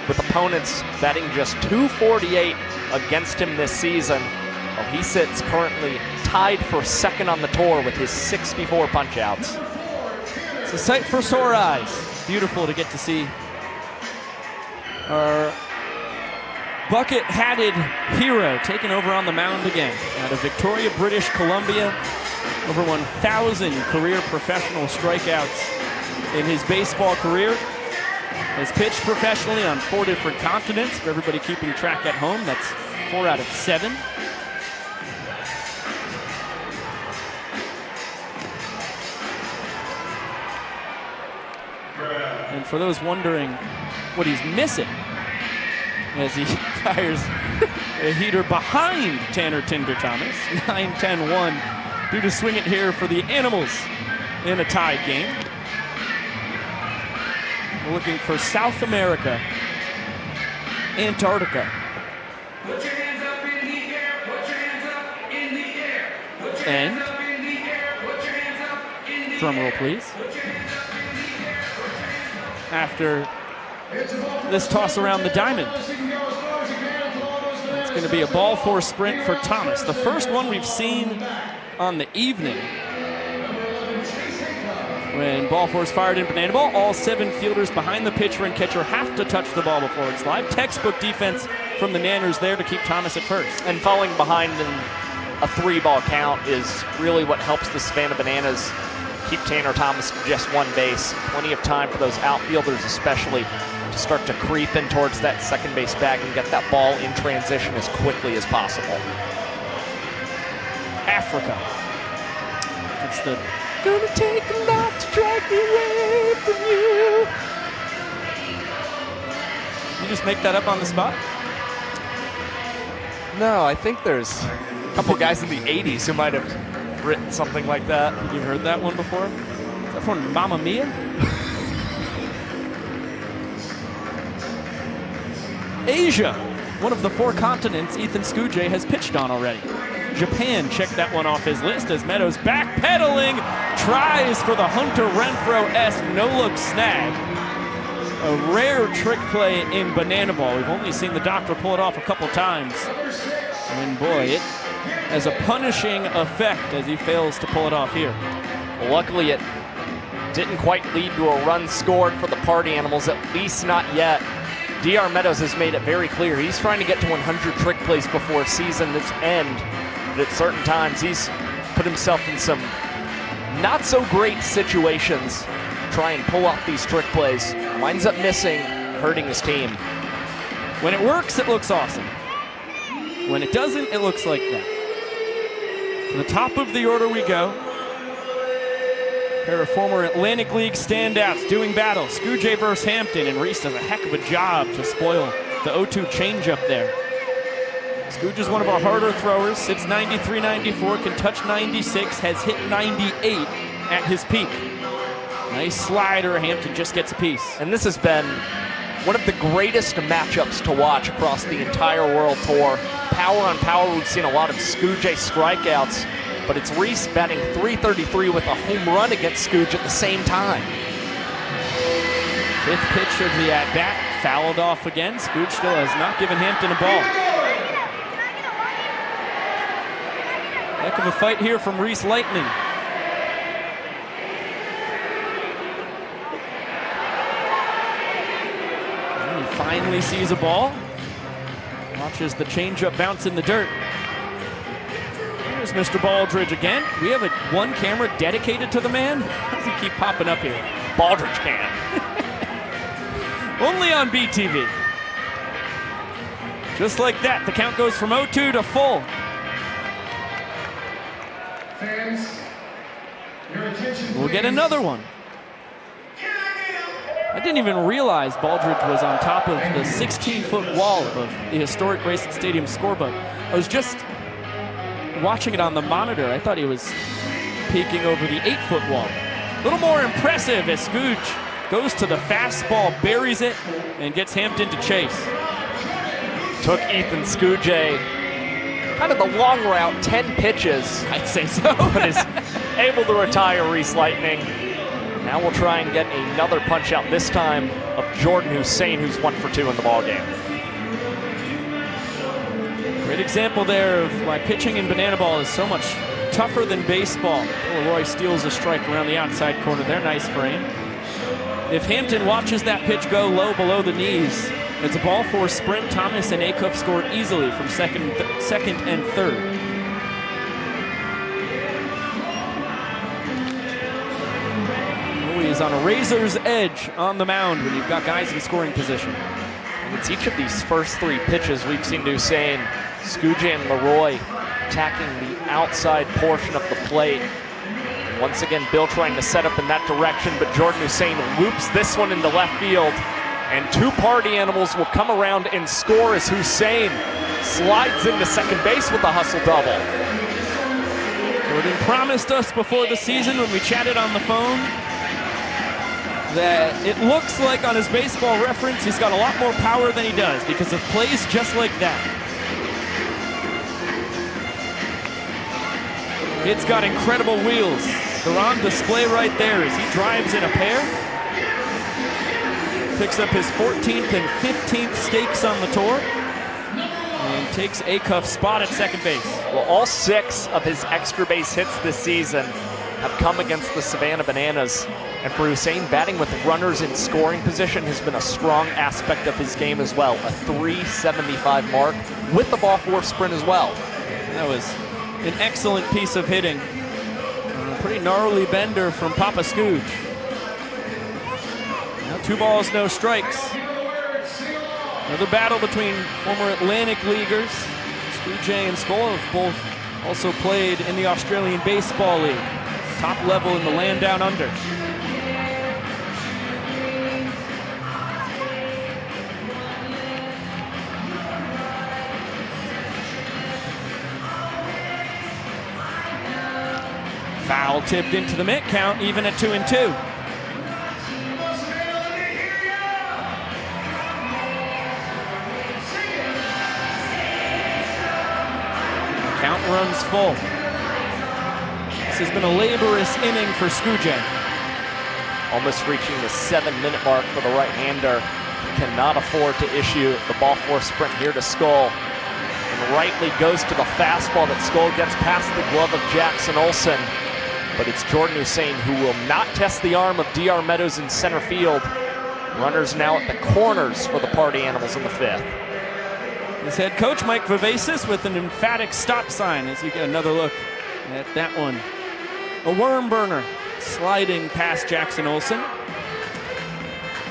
with opponents batting just .248 against him this season. Well, he sits currently tied for second on the tour with his 64 punch-outs. It's a sight for sore eyes. Beautiful to get to see our bucket-hatted hero taking over on the mound again. Out of Victoria, British Columbia, over 1,000 career professional strikeouts in his baseball career. Has pitched professionally on 4 different continents. For everybody keeping track at home, that's 4 out of 7. And for those wondering what he's missing, as he fires a heater behind Tanner Tinder Thomas, 9-10-1, due to swing it here for the Animals in a tied game. We're looking for South America, Antarctica. Put your hands up in the air. Put your hands up in the air. Put your And hands up in the air. Put your hands up in the drum roll, air. please. Put your hands up in the air. Put your hands up. After It's a ball for this toss around the diamond. You can go as far as you can to all those It's going to be a ball four sprint for Thomas. The first one we've seen on the evening. When ball four is fired in Banana Ball, all 7 fielders behind the pitcher and catcher have to touch the ball before it's live. Textbook defense from the Nanners there to keep Thomas at first. And falling behind in a 3-ball count is really what helps the Savannah Bananas keep Tanner Thomas to just 1 base. Plenty of time for those outfielders especially to start to creep in towards that second base bag and get that ball in transition as quickly as possible. Africa. It's the gonna take a lot to drag me away from you. You just make that up on the spot? No, I think there's a couple guys in the 80s who might have written something like that. You've heard that one before? Is that from Mamma Mia? Asia, one of the 4 continents Ethan Scujay has pitched on already. Japan checked that one off his list as Meadows backpedaling, tries for the Hunter Renfroe-esque no-look snag. A rare trick play in Banana Ball. We've only seen the doctor pull it off a couple times. And boy, it has a punishing effect as he fails to pull it off here. Luckily, it didn't quite lead to a run scored for the Party Animals, at least not yet. DR Meadows has made it very clear he's trying to get to 100 trick plays before season's end. but at certain times he's put himself in some not so great situations to try and pull off these trick plays. Winds up missing, hurting his team. When it works, it looks awesome. When it doesn't, it looks like that. To the top of the order we go. A pair of former Atlantic League standouts doing battle. Scooge versus Hampton, and Reese does a heck of a job to spoil the 0-2 changeup there. Scooge is one of our harder throwers, sits 93, 94, can touch 96, has hit 98 at his peak. Nice slider, Hampton just gets a piece. And this has been one of the greatest matchups to watch across the entire World Tour. Power on power, we've seen a lot of Scooge strikeouts, but it's Reese batting .333 with a home run against Scooge at the same time. Fifth pitch of the at-bat, fouled off again. Scooge still has not given Hampton a ball. Heck of a fight here from Reese Lightning. And he finally sees a ball. Watches the changeup bounce in the dirt. There's Mr. Baldridge again. We have one camera dedicated to the man. How does he keep popping up here? Baldridge can. Only on BTV. Just like that, the count goes from 0-2 to full. Fans, your attention, We'll get please. another one. I didn't even realize Baldridge was on top of the 16-foot wall of the historic Grayson Stadium scorebook. I was just watching it on the monitor. I thought he was peeking over the 8-foot wall. A little more impressive as Scooge goes to the fastball, buries it, and gets Hampton to chase. Took Ethan Scooge kind of the long route, 10 pitches. I'd say so. But is able to retire Reese Lightning. Now we'll try and get another punch out, this time of Jordan Hussein, who's 1 for 2 in the ballgame. Great example there of why pitching in banana ball is so much tougher than baseball. Leroy steals a strike around the outside corner there, nice frame. If Hampton watches that pitch go low below the knees, it's a ball for sprint. Thomas and Acuff score easily from second and third. Is on a razor's edge on the mound when you've got guys in scoring position. And it's each of these first 3 pitches we've seen Hussein, Scooge and Leroy attacking the outside portion of the plate. And once again, Bill trying to set up in that direction, but Jordan Hussein loops this one into left field. And 2 party animals will come around and score as Hussein slides into second base with a hustle double. Jordan promised us before the season when we chatted on the phone that it looks like on his baseball reference he's got a lot more power than he does because of plays just like that. It's got incredible wheels. They're on display right there as he drives in a pair. Picks up his 14th and 15th stakes on the tour. And takes Acuff's spot at second base. Well, all 6 of his extra base hits this season have come against the Savannah Bananas. And for Hussein, batting with runners in scoring position has been a strong aspect of his game as well. A .375 mark with the ball 4 sprint as well. That was an excellent piece of hitting. A pretty gnarly bender from Papa Scooge. Now 2 balls, no strikes. Another battle between former Atlantic Leaguers. Scooge and Skoll have both also played in the Australian Baseball League. Top level in the land down under. Foul tipped into the mid count, even at 2-2. Count runs full. This has been a laborious inning for Scooge. Almost reaching the 7-minute mark for the right-hander. Cannot afford to issue the ball 4 sprint here to Skoll. And rightly goes to the fastball that Skoll gets past the glove of Jackson Olsen. But it's Jordan Hussein who will not test the arm of DR Meadows in center field. Runners now at the corners for the party animals in the 5th. His head coach, Mike Vivacis, with an emphatic stop sign as you get another look at that one. A worm burner sliding past Jackson Olsen.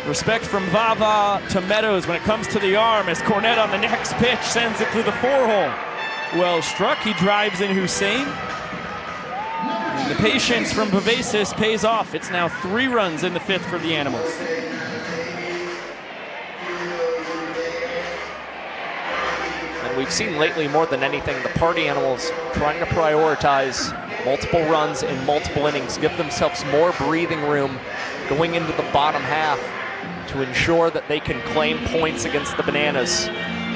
Respect from Vava to Meadows when it comes to the arm as Cornette on the next pitch sends it through the 4-hole. Well struck, he drives in Hussein. And the patience from Vivacis pays off. It's now 3 runs in the 5th for the Animals. And we've seen lately more than anything the Party Animals trying to prioritize multiple runs in multiple innings, give themselves more breathing room going into the bottom half to ensure that they can claim points against the Bananas.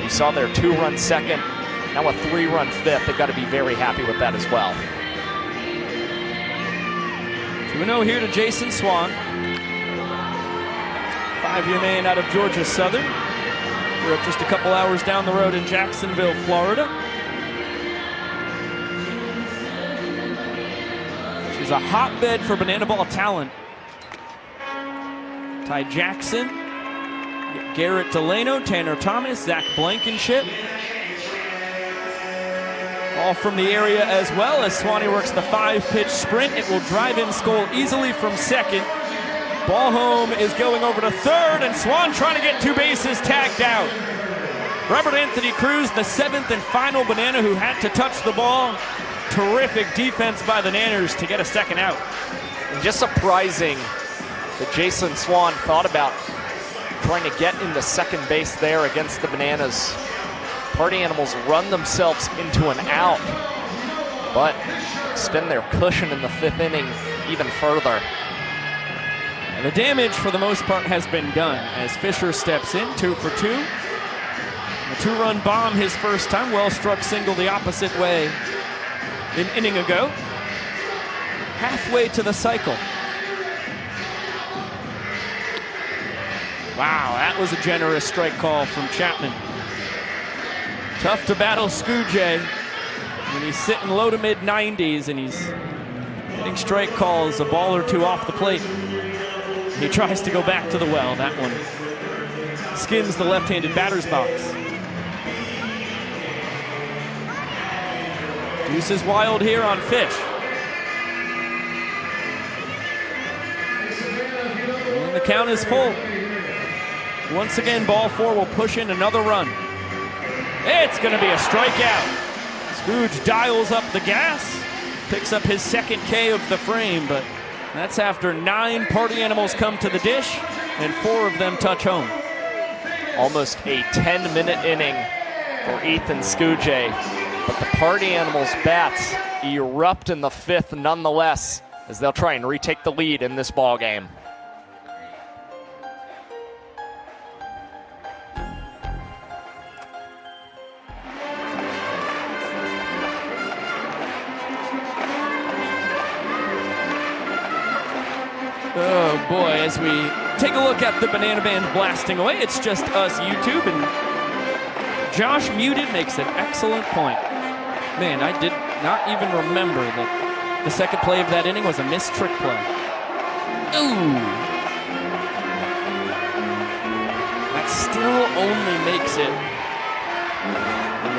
You saw their 2-run second, now a 3-run 5th. They've got to be very happy with that as well. 2-0 here to Jason Swan. 5-year man out of Georgia Southern. Grew up just a couple hours down the road in Jacksonville, Florida. She's a hotbed for banana ball talent. Ty Jackson, Garrett Delano, Tanner Thomas, Zach Blankenship. All from the area as well as Swanee works the 5-pitch sprint. It will drive in Skoll easily from second. Ball home is going over to third, and Swan trying to get 2 bases tagged out. Robert Anthony Cruz, the 7th and final Banana who had to touch the ball. Terrific defense by the Nanners to get a second out. And just surprising that Jason Swan thought about trying to get into second base there against the Bananas. Party Animals run themselves into an out, but extend their cushion in the 5th inning even further. And the damage for the most part has been done as Fisher steps in, 2 for 2. A 2-run bomb his first time, well struck single the opposite way an inning ago. Halfway to the cycle. Wow, that was a generous strike call from Chapman. Tough to battle Scooje when he's sitting low to mid 90s and he's getting strike calls a ball or 2 off the plate. He tries to go back to the well. That one skins the left-handed batter's box. Deuce is wild here on Fish. And the count is full. Once again, ball 4 will push in another run. It's going to be a strikeout. Scooge dials up the gas, picks up his 2nd K of the frame, but that's after 9 Party Animals come to the dish and 4 of them touch home. Almost a 10-minute inning for Ethan Scooje, but the Party Animals bats erupt in the 5th nonetheless as they'll try and retake the lead in this ball game. Oh boy, as we take a look at the Banana Band blasting away, it's just us YouTube, and Josh Muted makes an excellent point. Man, I did not even remember that the second play of that inning was a missed trick play. Ooh. That still only makes it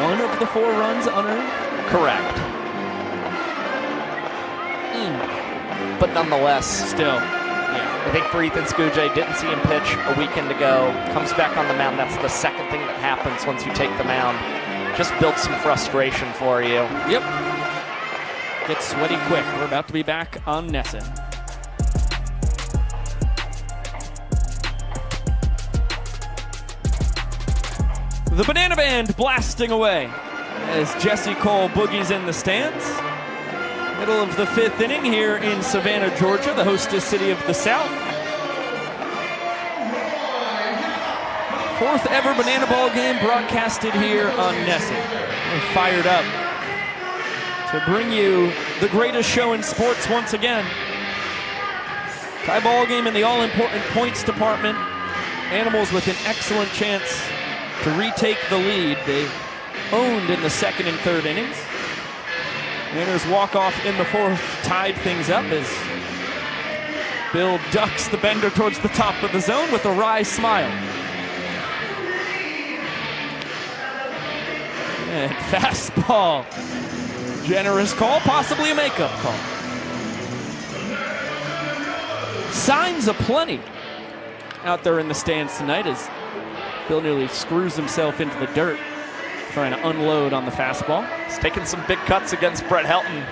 1 of the 4 runs unearned? Correct. But nonetheless, still. I think for Ethan Scooje, didn't see him pitch a weekend ago, comes back on the mound. That's the second thing that happens once you take the mound. Just builds some frustration for you. Yep. Gets sweaty quick. We're about to be back on NESN. The Banana Band blasting away as Jesse Cole boogies in the stands. Middle of the 5th inning here in Savannah, Georgia, the hostess city of the South. 4th ever Banana Ball game broadcasted here on NESN. We're fired up to bring you the greatest show in sports once again. Tie ball game in the all-important points department. Animals with an excellent chance to retake the lead they owned in the 2nd and 3rd innings. Nanners walk off in the 4th, tied things up as Bill ducks the bender towards the top of the zone with a wry smile. And fastball. Generous call, possibly a makeup call. Signs aplenty out there in the stands tonight as Bill nearly screws himself into the dirt trying to unload on the fastball. He's taking some big cuts against Brett Helton,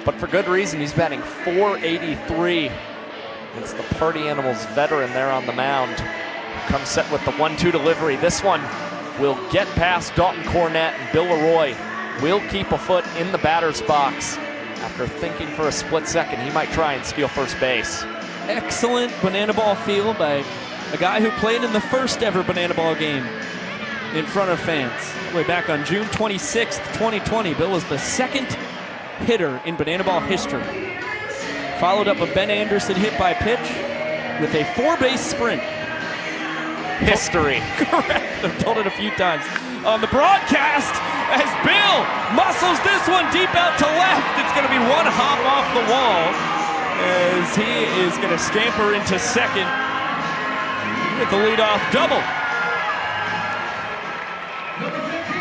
but for good reason. He's batting .483 against the Party Animals veteran there on the mound. Comes set with the 1-2 delivery. This one will get past Dalton Cornett, and Bill Leroy will keep a foot in the batter's box. After thinking for a split second, he might try and steal first base. Excellent banana ball field by a guy who played in the first ever banana ball game in front of fans. Way back on June 26th, 2020, Bill was the second hitter in banana ball history. Followed up a Ben Anderson hit by pitch with a 4-base sprint. History. Correct. I've told it a few times on the broadcast as Bill muscles this one deep out to left. It's going to be one hop off the wall as he is going to scamper into second with the leadoff double.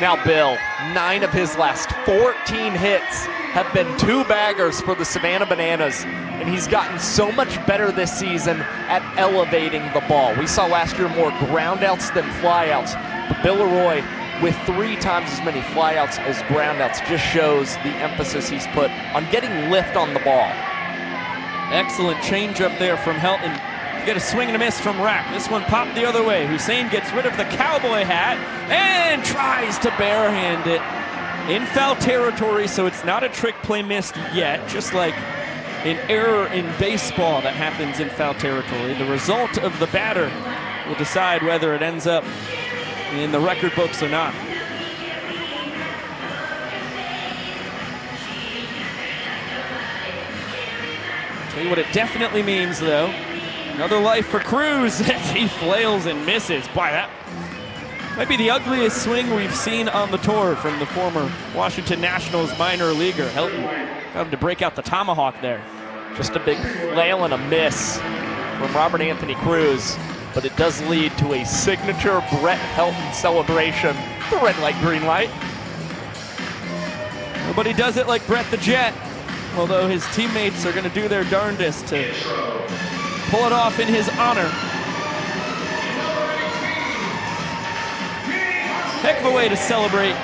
Now Bill, 9 of his last 14 hits have been 2-baggers for the Savannah Bananas, and he's gotten so much better this season at elevating the ball. We saw last year more groundouts than flyouts, but Bill Leroy with 3 times as many flyouts as groundouts just shows the emphasis he's put on getting lift on the ball. Excellent changeup there from Helton. You get a swing and a miss from Rack. This one popped the other way. Hussein gets rid of the cowboy hat and tries to barehand it in foul territory, so it's not a trick play missed yet, just like an error in baseball that happens in foul territory. The result of the batter will decide whether it ends up in the record books or not. Tell you what it definitely means, though. Another life for Cruz as he flails and misses. Boy, that might be the ugliest swing we've seen on the tour from the former Washington Nationals minor leaguer. Helton got him to break out the tomahawk there. Just a big flail and a miss from Robert Anthony Cruz, but it does lead to a signature Brett Helton celebration. The red light, green light. Nobody does it like Brett the Jet, although his teammates are going to do their darndest to pull it off in his honor. Heck of a way to celebrate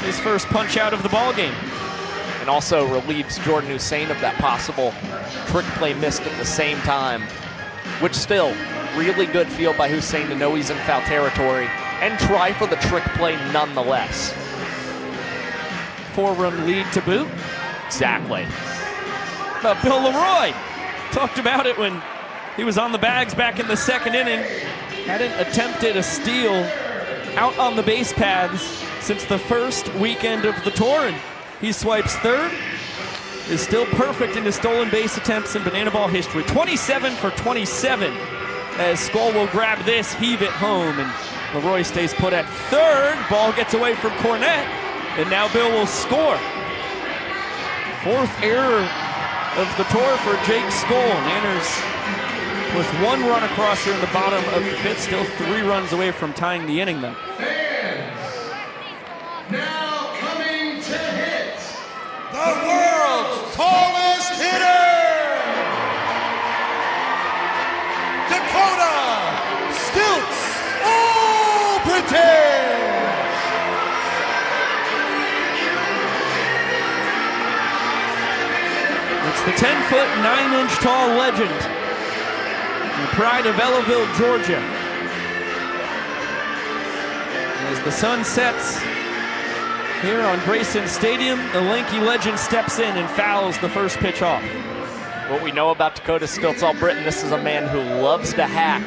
his first punch out of the ball game. And also relieves Jordan Hussein of that possible trick play missed at the same time, which still really good field by Hussein to know he's in foul territory and try for the trick play nonetheless. 4-run lead to boot. Exactly. Bill Leroy talked about it when he was on the bags back in the second inning. Hadn't attempted a steal out on the base paths since the first weekend of the tour, and he swipes third. Is still perfect in his stolen base attempts in banana ball history. 27 for 27 as Skull will grab this, heave it home, and Leroy stays put at third. Ball gets away from Cornett, and now Bill will score. 4th error of the tour for Jake Skull. Nanners with 1 run across here in the bottom of the 5th, still 3 runs away from tying the inning, though. Fans, now coming to hit the world's tallest hitter, Dakota Stilts British. It's the 10-foot, 9-inch tall legend, the pride of Ellaville, Georgia. As the sun sets here on Grayson Stadium, the lanky legend steps in and fouls the first pitch off. What we know about Dakota Stilts All-Britain, this is a man who loves to hack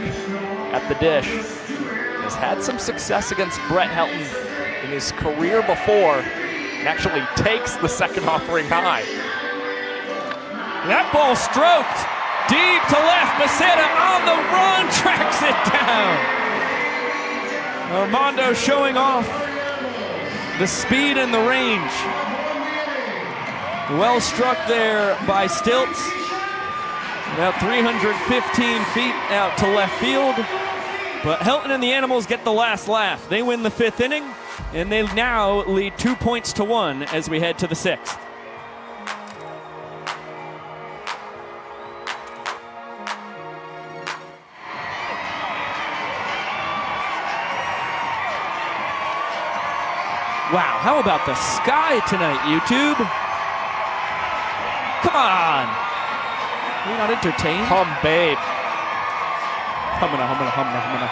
at the dish. Has had some success against Brett Helton in his career before, and actually takes the second offering high. That ball stroked deep to left. Becerra on the run, tracks it down. Armando showing off the speed and the range. Well struck there by Stilts. About 315 feet out to left field. But Helton and the Animals get the last laugh. They win the 5th inning. And they now lead 2 points to 1 as we head to the 6th. Wow, how about the sky tonight, YouTube? Come on. Are you not entertained? Hum, babe. Humana, humana, humana, humana.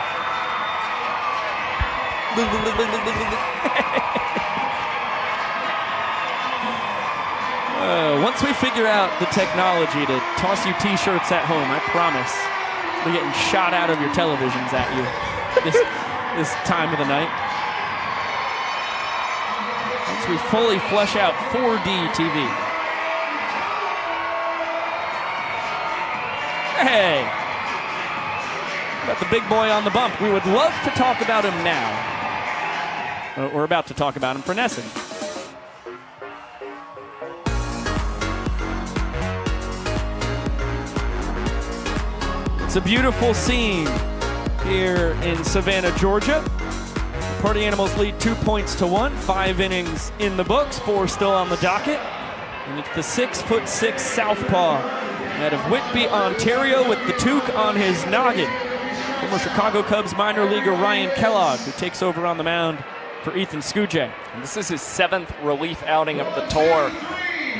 Once we figure out the technology to toss you t-shirts at home, I promise we're getting shot out of your televisions at you this time of the night. Once we fully flesh out 4D TV. Hey! Got the big boy on the bump. We would love to talk about him now. We're about to talk about him for NESN. It's a beautiful scene here in Savannah, Georgia. Party Animals lead 2 points to 1. 5 innings in the books, 4 still on the docket. And it's the 6'6" southpaw out of Whitby, Ontario, with the toque on his noggin. Former Chicago Cubs minor leaguer Ryan Kellogg, who takes over on the mound for Ethan Skujay. And this is his 7th relief outing of the tour.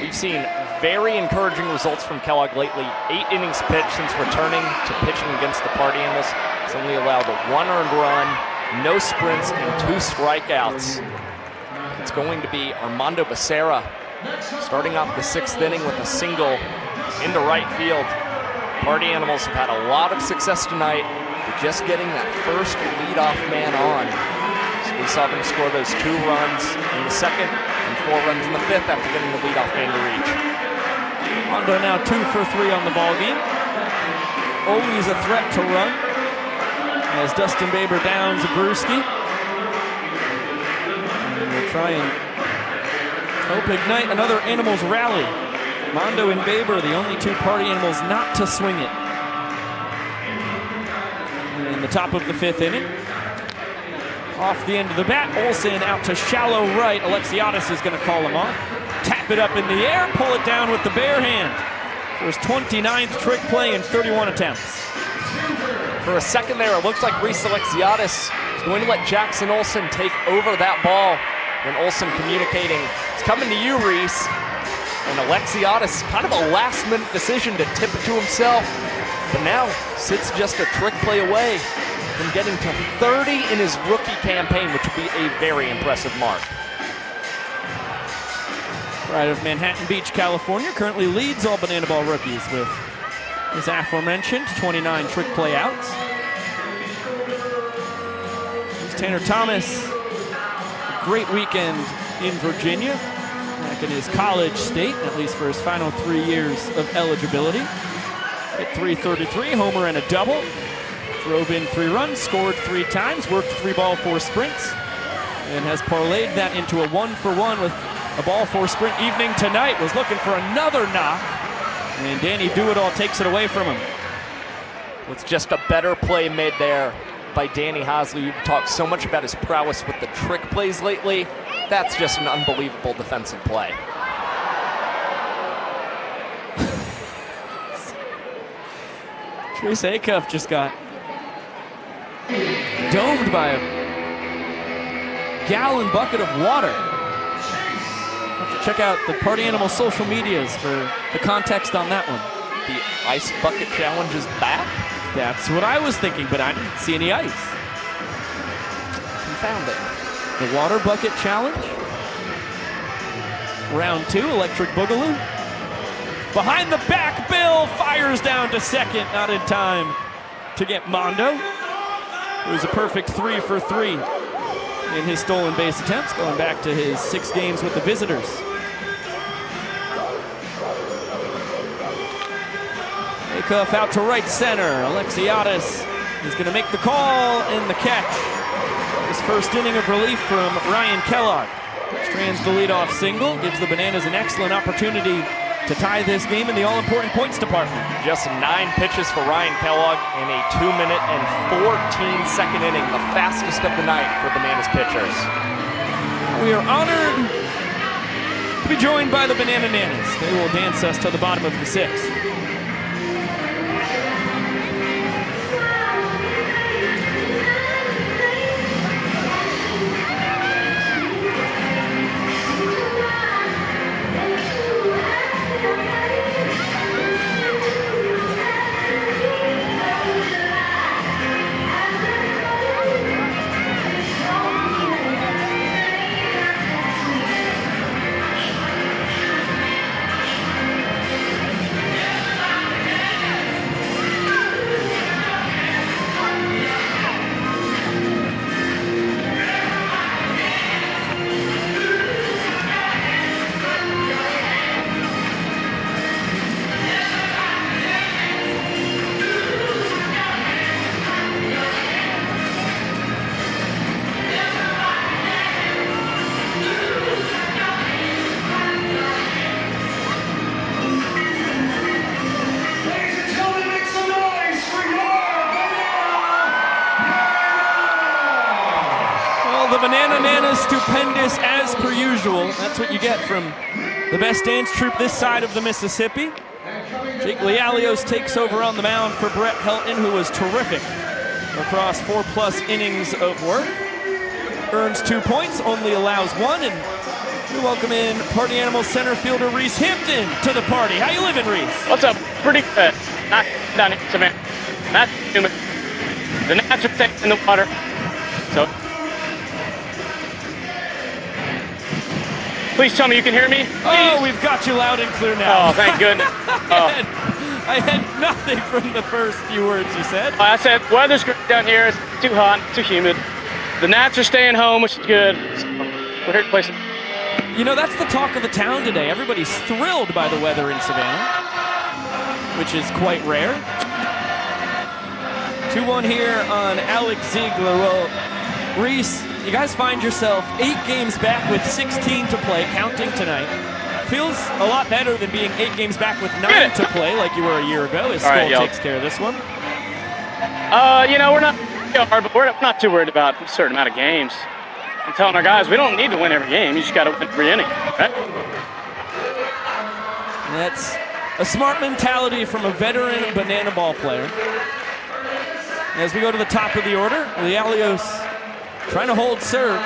We've seen very encouraging results from Kellogg lately. 8 innings pitched since returning to pitching against the Party Animals. He's only allowed 1 earned run, no sprints, and 2 strikeouts. It's going to be Armando Becerra starting off the 6th inning with a single into right field. Party Animals have had a lot of success tonight with just getting that first leadoff man on. So we saw them score those 2 runs in the 2nd and 4 runs in the 5th after getting the leadoff man to reach. Armando now 2 for 3 on the ball game. Always a threat to run as Dustin Baber downs Brewski. And we'll try and help ignite another Animals rally. Mondo and Baber, the only 2 Party Animals not to swing it. In the top of the 5th inning. Off the end of the bat, Olsen out to shallow right. Alexiadis is going to call him off. Tap it up in the air, pull it down with the bare hand. For his 29th trick play in 31 attempts. For a second there, it looked like Reese Alexiadis was going to let Jackson Olsen take over that ball. And Olsen communicating, it's coming to you, Reese. And Alexiadis, kind of a last-minute decision to tip it to himself. But now sits just a trick play away from getting to 30 in his rookie campaign, which would be a very impressive mark. Right of Manhattan Beach, California, currently leads all Banana Ball rookies with his aforementioned 29 trick play outs. Here's Tanner Thomas. A great weekend in Virginia, back in his college state, at least for his final 3 years of eligibility. Hit .333, homer and a double. Drove in 3 runs, scored 3 times, worked 3 ball 4 sprints, and has parlayed that into a 1-for-1 with a ball 4 sprint evening tonight. Was looking for another knock, and Danny Do-It-All takes it away from him. It's just a better play made there by Danny Hosley. You've talked so much about his prowess with the trick plays lately. That's just an unbelievable defensive play. Trace Acuff just got domed by a gallon bucket of water. Have to check out the Party Animal social medias for the context on that one. The ice bucket challenge is back? That's what I was thinking, but I didn't see any ice. Confound it. The water bucket challenge. Round 2, electric boogaloo. Behind the back, Bill fires down to second, not in time to get Mondo. It was a perfect 3 for 3 in his stolen base attempts, going back to his 6 games with the Visitors. Acuff out to right center. Alexiadis is going to make the call and the catch. His first inning of relief from Ryan Kellogg. Strands the leadoff single, gives the Bananas an excellent opportunity to tie this game in the all-important points department. Just 9 pitches for Ryan Kellogg in a 2-minute and 14-second inning, the fastest of the night for Bananas pitchers. We are honored to be joined by the Banana Nanas. They will dance us to the bottom of the 6th. The Banana Nanas stupendous as per usual. That's what you get from the best dance troupe this side of the Mississippi. Jake Lialios takes over on the mound for Brett Helton, who was terrific across 4+ innings of work. Earns 2 points, only allows 1, and we welcome in Party Animals center fielder Reese Hampton to the party. How you living, Reese? What's up? Pretty good. Not down in Savannah. Not humid. The gnats are staying in the water. So. Please tell me you can hear me. Oh, we've got you loud and clear now. Oh, thank goodness. I had nothing from the first few words you said. I said, weather's great down here. It's too hot, too humid. The gnats are staying home, which is good. So we're here to play some. You know, that's the talk of the town today. Everybody's thrilled by the weather in Savannah, which is quite rare. 2-1 here on Alex Ziegler. Well, Reese, you guys find yourself 8 games back with 16 to play, counting tonight. Feels a lot better than being 8 games back with 9 to play like you were a year ago, as Skull takes care of this one. You know, we're not hard, but we're not too worried about a certain amount of games. I'm telling our guys, we don't need to win every game. You just got to win every inning, right? That's a smart mentality from a veteran banana ball player. As we go to the top of the order, Lialios trying to hold serve.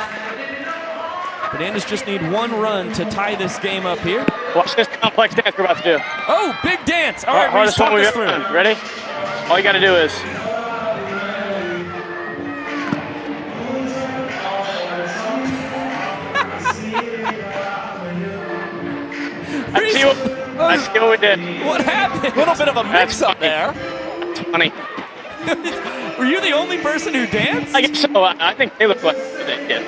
Bananas just need 1 run to tie this game up here. Watch this complex dance we're about to do. Oh, big dance. All right, Reese, talk us through. Ready? All you got to do is. I see what we did. What happened? A little bit of a mix-up there. It's funny. Were you the only person who danced? I guess so. I think they look like they did.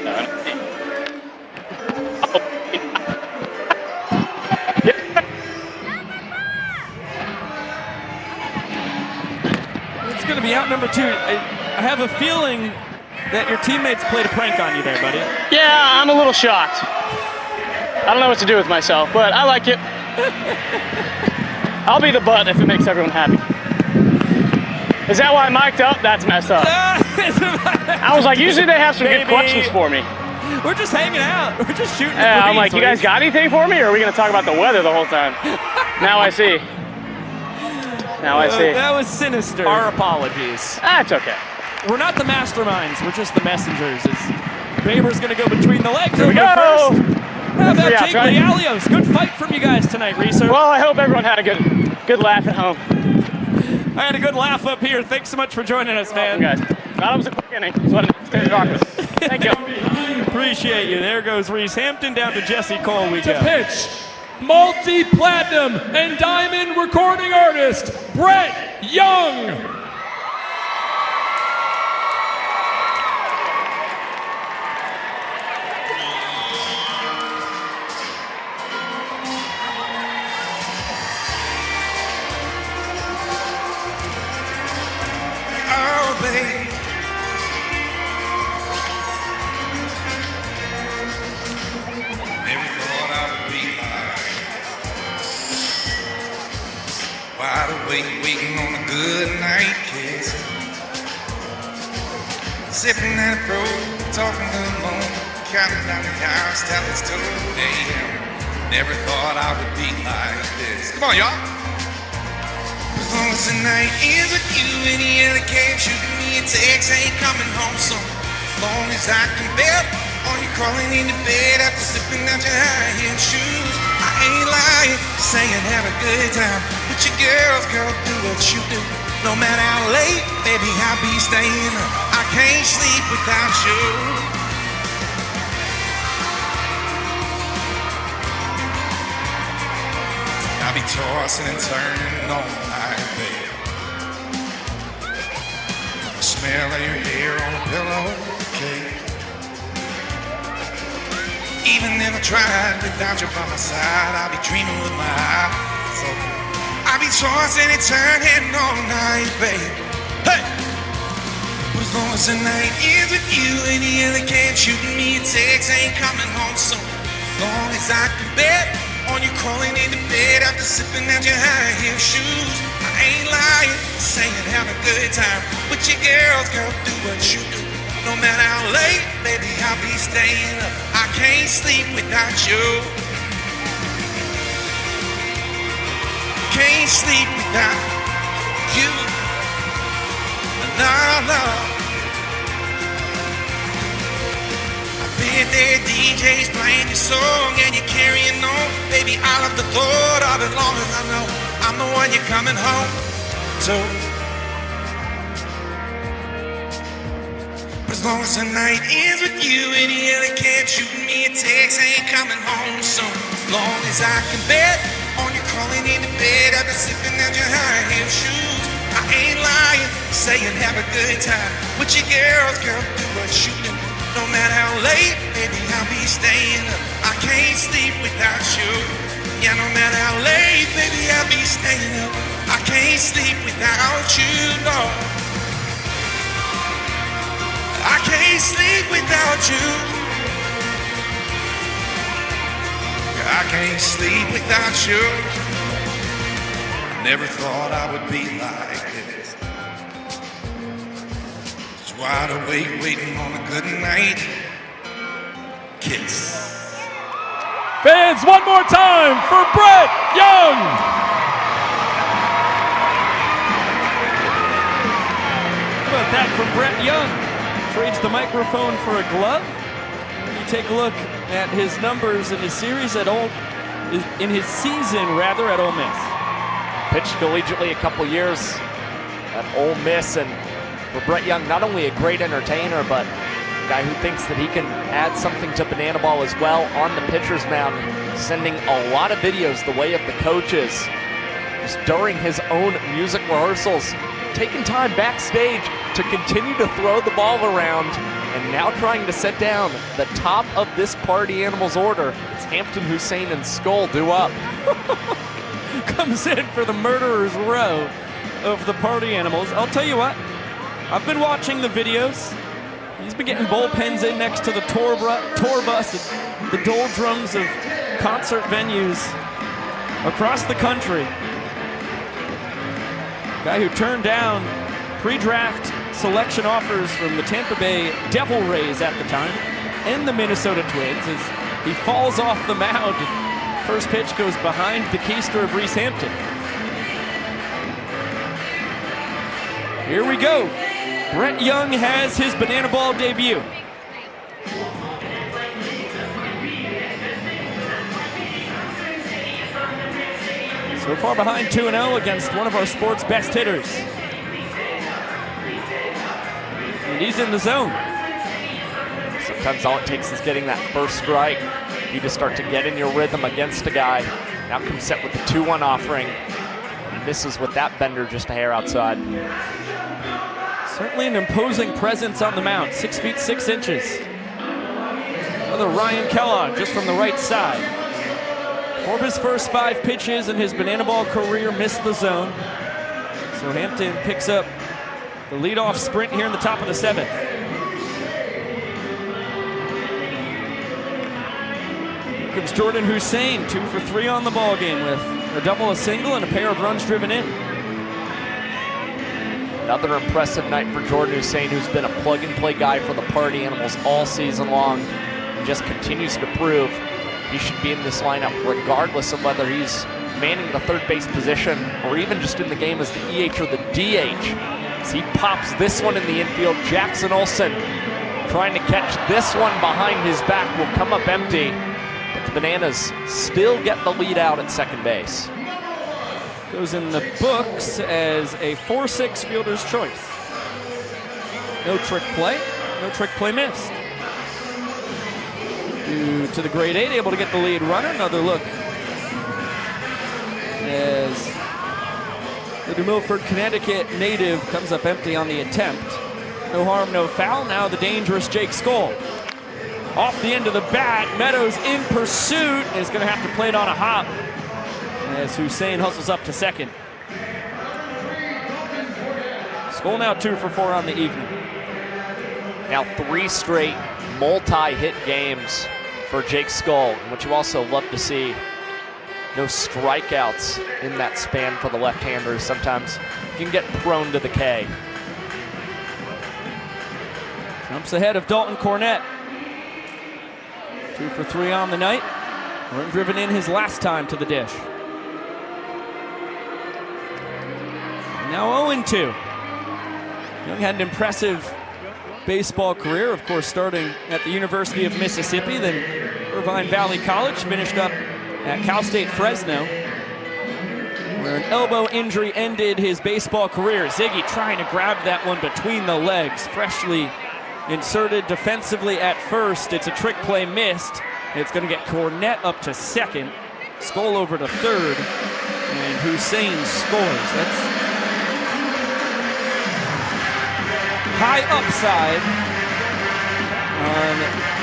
It's going to be out number 2. I have a feeling that your teammates played a prank on you there, buddy. Yeah, I'm a little shocked. I don't know what to do with myself, but I like it. I'll be the butt if it makes everyone happy. Is that why I mic'd up? That's messed up. I was like, usually they have some good questions for me. We're just hanging out. We're just shooting. Yeah, I'm like, you guys got anything for me, or are we going to talk about the weather the whole time? Now I see. Now I see. That was sinister. Our apologies. That's okay. We're not the masterminds. We're just the messengers. Baber's going to go between the legs. Here we go. First. How about Jake Lialios? Good fight from you guys tonight, Reeser. Well, I hope everyone had a good laugh at home. I had a good laugh up here. Thanks so much for joining us, man. Welcome, guys. Thought it was a quick inning. Just wanted to stay in the darkness. Thank you. Appreciate you. There goes Reese Hampton. Down to Jesse Cole. We go. To pitch, multi-platinum and diamond recording artist, Brett Young. Oh, babe. Never thought I would be like wide awake, waiting on a good night kiss. Sipping that road, talking to the moon, counting down the hours till it's 2 a.m. Never thought I would be like this. Come on, y'all. As long as the night is with you, any other cab shooting me a text, ain't coming home soon. As long as I can bet on you crawling into bed after slipping out your high heel shoes. I ain't lying, saying have a good time. But your girls, girl, do what you do. No matter how late, baby, I'll be staying up. I can't sleep without you. I'll be tossing and turning all night, babe. The smell of your hair on a pillowcase. Even if I tried without you by my side, I'll be dreaming with my eyes open. I'll be tossing and turning all night, babe. Hey! But as long as the night is with you, any other cab shooting me a text ain't coming home soon. As long as I can bet on you crawling into bed after sipping out your high heel shoes. I ain't lying, saying have a good time. But your girls, girl, do what you do. No matter how late, baby, I'll be staying up. I can't sleep without you. Can't sleep without you. No, no. I bet there DJs playing your song and you're carrying on. Baby, I love the thought of it long as I know I'm the one you're coming home to. As long as the night is with you, any other cab shooting me a text ain't coming home soon. As long as I can bet on you crawling into bed after slipping out your high heel shoes. I ain't lying, saying have a good time. With your girls, girl, do what you do. No matter how late, baby, I'll be staying up. I can't sleep without you. Yeah, no matter how late, baby, I'll be staying up. I can't sleep without you, no. I can't sleep without you. I can't sleep without you. I never thought I would be like this. Just wide awake, waiting on a good night kiss. Fans, one more time for Brett Young. How about that from Brett Young? Trades the microphone for a glove. You take a look at his numbers in his series at in his season rather at Ole Miss. Pitched collegiately a couple years at Ole Miss, and for Brett Young, not only a great entertainer, but a guy who thinks that he can add something to banana ball as well on the pitcher's mound, sending a lot of videos the way of the coaches, just during his own music rehearsals, taking time backstage to continue to throw the ball around, and now trying to set down the top of this party animals order. It's Hampton, Hussein, and Skull due up. Comes in for the murderer's row of the party animals. I'll tell you what, I've been watching the videos. He's been getting bullpens in next to the tour bus and the doldrums of concert venues across the country. Guy who turned down pre-draft selection offers from the Tampa Bay Devil Rays at the time and the Minnesota Twins as he falls off the mound. First pitch goes behind the keister of Reese Hampton. Here we go. Brett Young has his banana ball debut. So far behind 2-0 against one of our sport's best hitters. And he's in the zone. Sometimes all it takes is getting that first strike. You just start to get in your rhythm against a guy. Now comes set with the 2-1 offering. Misses with that bender just a hair outside. Certainly an imposing presence on the mound, 6 feet 6 inches. Another Ryan Kellogg just from the right side. 4 of his first 5 pitches in his banana ball career missed the zone. So Hampton picks up the leadoff sprint here in the top of the 7th. Here comes Jordan Hussein, 2 for 3 on the ball game with a double, a single, and a pair of runs driven in. Another impressive night for Jordan Hussein, who's been a plug-and-play guy for the Party Animals all season long. and just continues to prove he should be in this lineup regardless of whether he's manning the third base position or even just in the game as the EH or the DH. As he pops this one in the infield, Jackson Olsen trying to catch this one behind his back will come up empty. But the Bananas still get the lead out at second base. Goes in the books as a 4-6 fielder's choice. No trick play, no trick play missed. Due to the grade 8, able to get the lead runner. Another look as the New Milford, Connecticut native comes up empty on the attempt. No harm, no foul. Now the dangerous Jake Skoll. Off the end of the bat, Meadows in pursuit is going to have to play it on a hop as Hussein hustles up to second. Skoll now 2 for 4 on the evening. Now 3 straight multi-hit games for Jake Skoll, which you also love to see. No strikeouts in that span for the left-hander. Sometimes you can get prone to the K. Jumps ahead of Dalton Cornett. 2 for 3 on the night. Run driven in his last time to the dish. Now 0-2. Young had an impressive baseball career, of course, starting at the University of Mississippi, then Irvine Valley College, finished up at Cal State Fresno, where an elbow injury ended his baseball career. Ziggy trying to grab that one between the legs, freshly inserted defensively at first. It's a trick play missed. It's going to get Cornett up to second, Skoll over to third, and Hussein scores. That's high upside on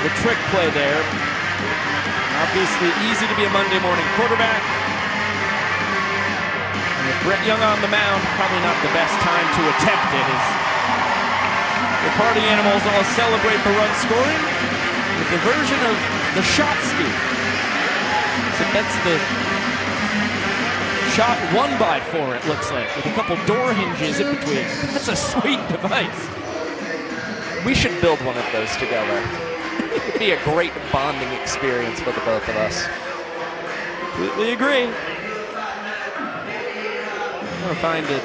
the trick play there. Obviously easy to be a Monday morning quarterback. And with Brett Young on the mound, probably not the best time to attempt it, as the Party Animals all celebrate the run scoring with the version of the shot ski. So that's the shot 1x4, it looks like, with a couple door hinges in between. That's a sweet device. We should build one of those together. It'd be a great bonding experience for the both of us. Completely agree. I'm gonna find a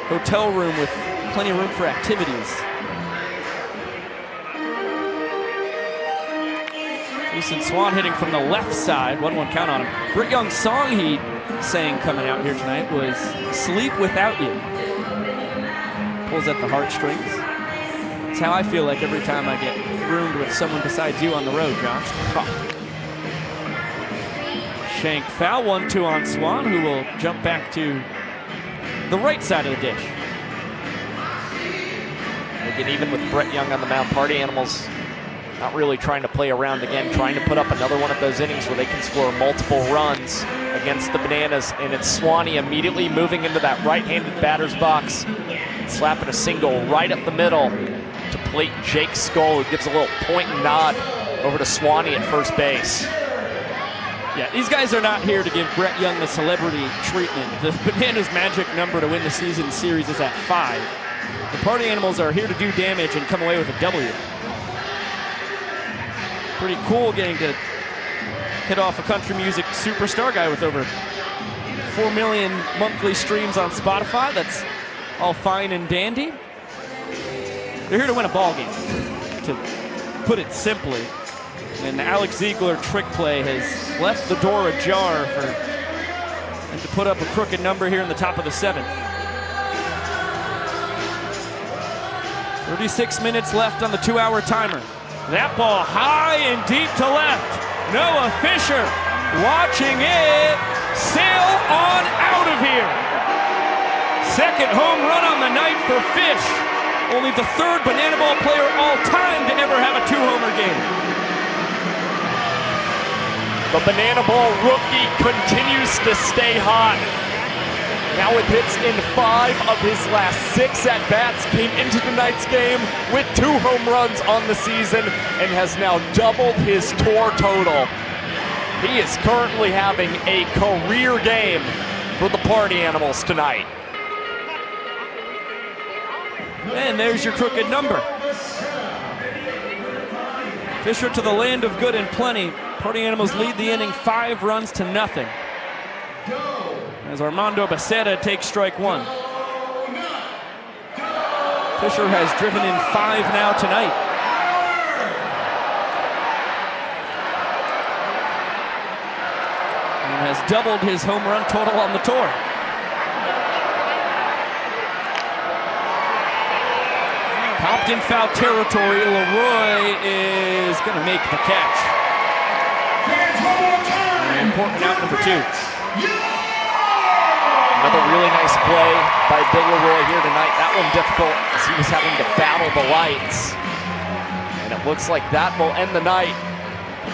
hotel room with plenty of room for activities. Jason Swan hitting from the left side, 1-1 count on him. Britt Young's song he sang coming out here tonight was Sleep Without You. Pulls at the heartstrings. It's how I feel like every time I get roomed with someone besides you on the road, John. Shank foul, 1-2 on Swan, who will jump back to the right side of the dish. Again, even with Brett Young on the mound, Party Animals not really trying to play around again, trying to put up another one of those innings where they can score multiple runs against the Bananas. And it's Swanee immediately moving into that right-handed batter's box, slapping a single right up the middle to plate Jake Skoll, who gives a little point and nod over to Swanee at first base. Yeah, these guys are not here to give Brett Young the celebrity treatment. The Bananas' magic number to win the season series is at 5. The Party Animals are here to do damage and come away with a W. Pretty cool getting to hit off a country music superstar, guy with over 4 million monthly streams on Spotify. That's all fine and dandy. They're here to win a ball game, to put it simply. And the Alex Ziegler trick play has left the door ajar for him to put up a crooked number here in the top of the 7th. 36 minutes left on the 2-hour timer. That ball high and deep to left. Noah Fisher watching it sail on out of here. Second home run on the night for Fish. Only the 3rd Banana Ball player all time to ever have a 2-homer game. The Banana Ball rookie continues to stay hot. Now with hits in 5 of his last 6 at-bats, came into tonight's game with 2 home runs on the season and has now doubled his tour total. He is currently having a career game for the Party Animals tonight. And there's your crooked number. Fisher to the land of good and plenty. Party Animals lead the inning 5 runs to nothing. As Armando Becerra takes strike 1. Fisher has driven in 5 now tonight. And has doubled his home run total on the tour. Popped in foul territory. Leroy is going to make the catch. An important out number 2. Another really nice play by Bill Leroy here tonight. That one difficult as he was having to battle the lights. And it looks like that will end the night.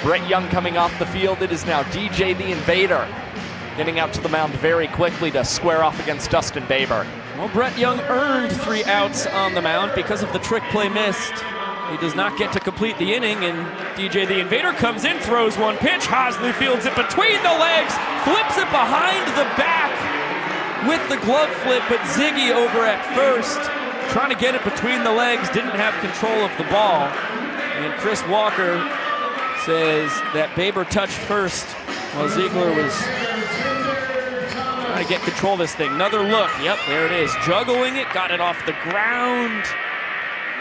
Brett Young coming off the field. It is now DJ the Invader getting out to the mound very quickly to square off against Dustin Baber. Well, Brett Young earned 3 outs on the mound because of the trick play missed. He does not get to complete the inning, and DJ the Invader comes in, throws one pitch. Hosley fields it between the legs, flips it behind the back with the glove flip, but Ziggy over at first, trying to get it between the legs, didn't have control of the ball. And Chris Walker says that Baber touched first while Ziegler was trying to get control of this thing. Another look. Yep, there it is. Juggling it, got it off the ground.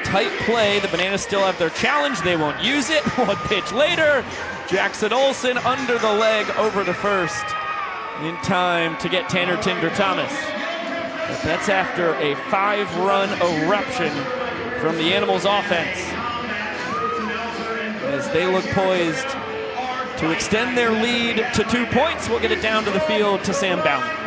Tight play. The Bananas still have their challenge. They won't use it. One pitch later, Jackson Olsen under the leg over to first in time to get Tanner Tinder Thomas. But that's after a 5-run eruption from the Animals offense, as they look poised to extend their lead to 2 points. We'll get it down to the field to Sam Bowman.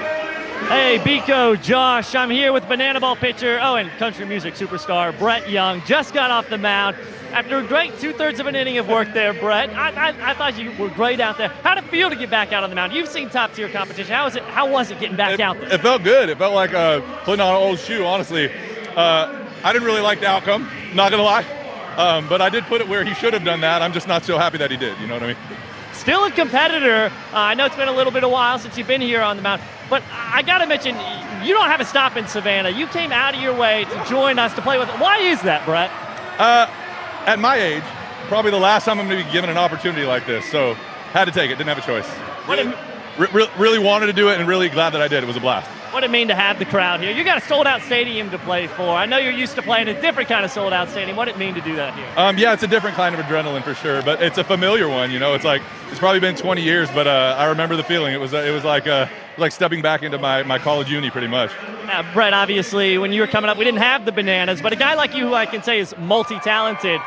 Hey, Biko, Josh, I'm here with Banana Ball pitcher, and country music superstar Brett Young. Just got off the mound. After a great 2/3 of an inning of work there, Brett, I thought you were great out there. How'd it feel to get back out on the mound? You've seen top-tier competition. How was it getting back out there? It felt good. It felt like putting on an old shoe, honestly. I didn't really like the outcome, not going to lie. But I did put it where he should have done that. I'm just not so happy that he did, you know what I mean? Still a competitor. I know it's been a little bit of a while since you've been here on the mound, but I got to mention, you don't have a stop in Savannah. You came out of your way to join us to play with it. Why is that, Brett? At my age, probably the last time I'm going to be given an opportunity like this, so had to take it, didn't have a choice. Really wanted to do it and really glad that I did. It was a blast. What did it mean to have the crowd here? You got a sold-out stadium to play for. I know you're used to playing a different kind of sold-out stadium. What did it mean to do that here? Yeah, it's a different kind of adrenaline for sure, but it's a familiar one. You know, it's probably been 20 years, but I remember the feeling. It was like stepping back into my college uni, pretty much. Now, Brett, obviously, when you were coming up, we didn't have the Bananas, but a guy like you, who I can say is multi-talented,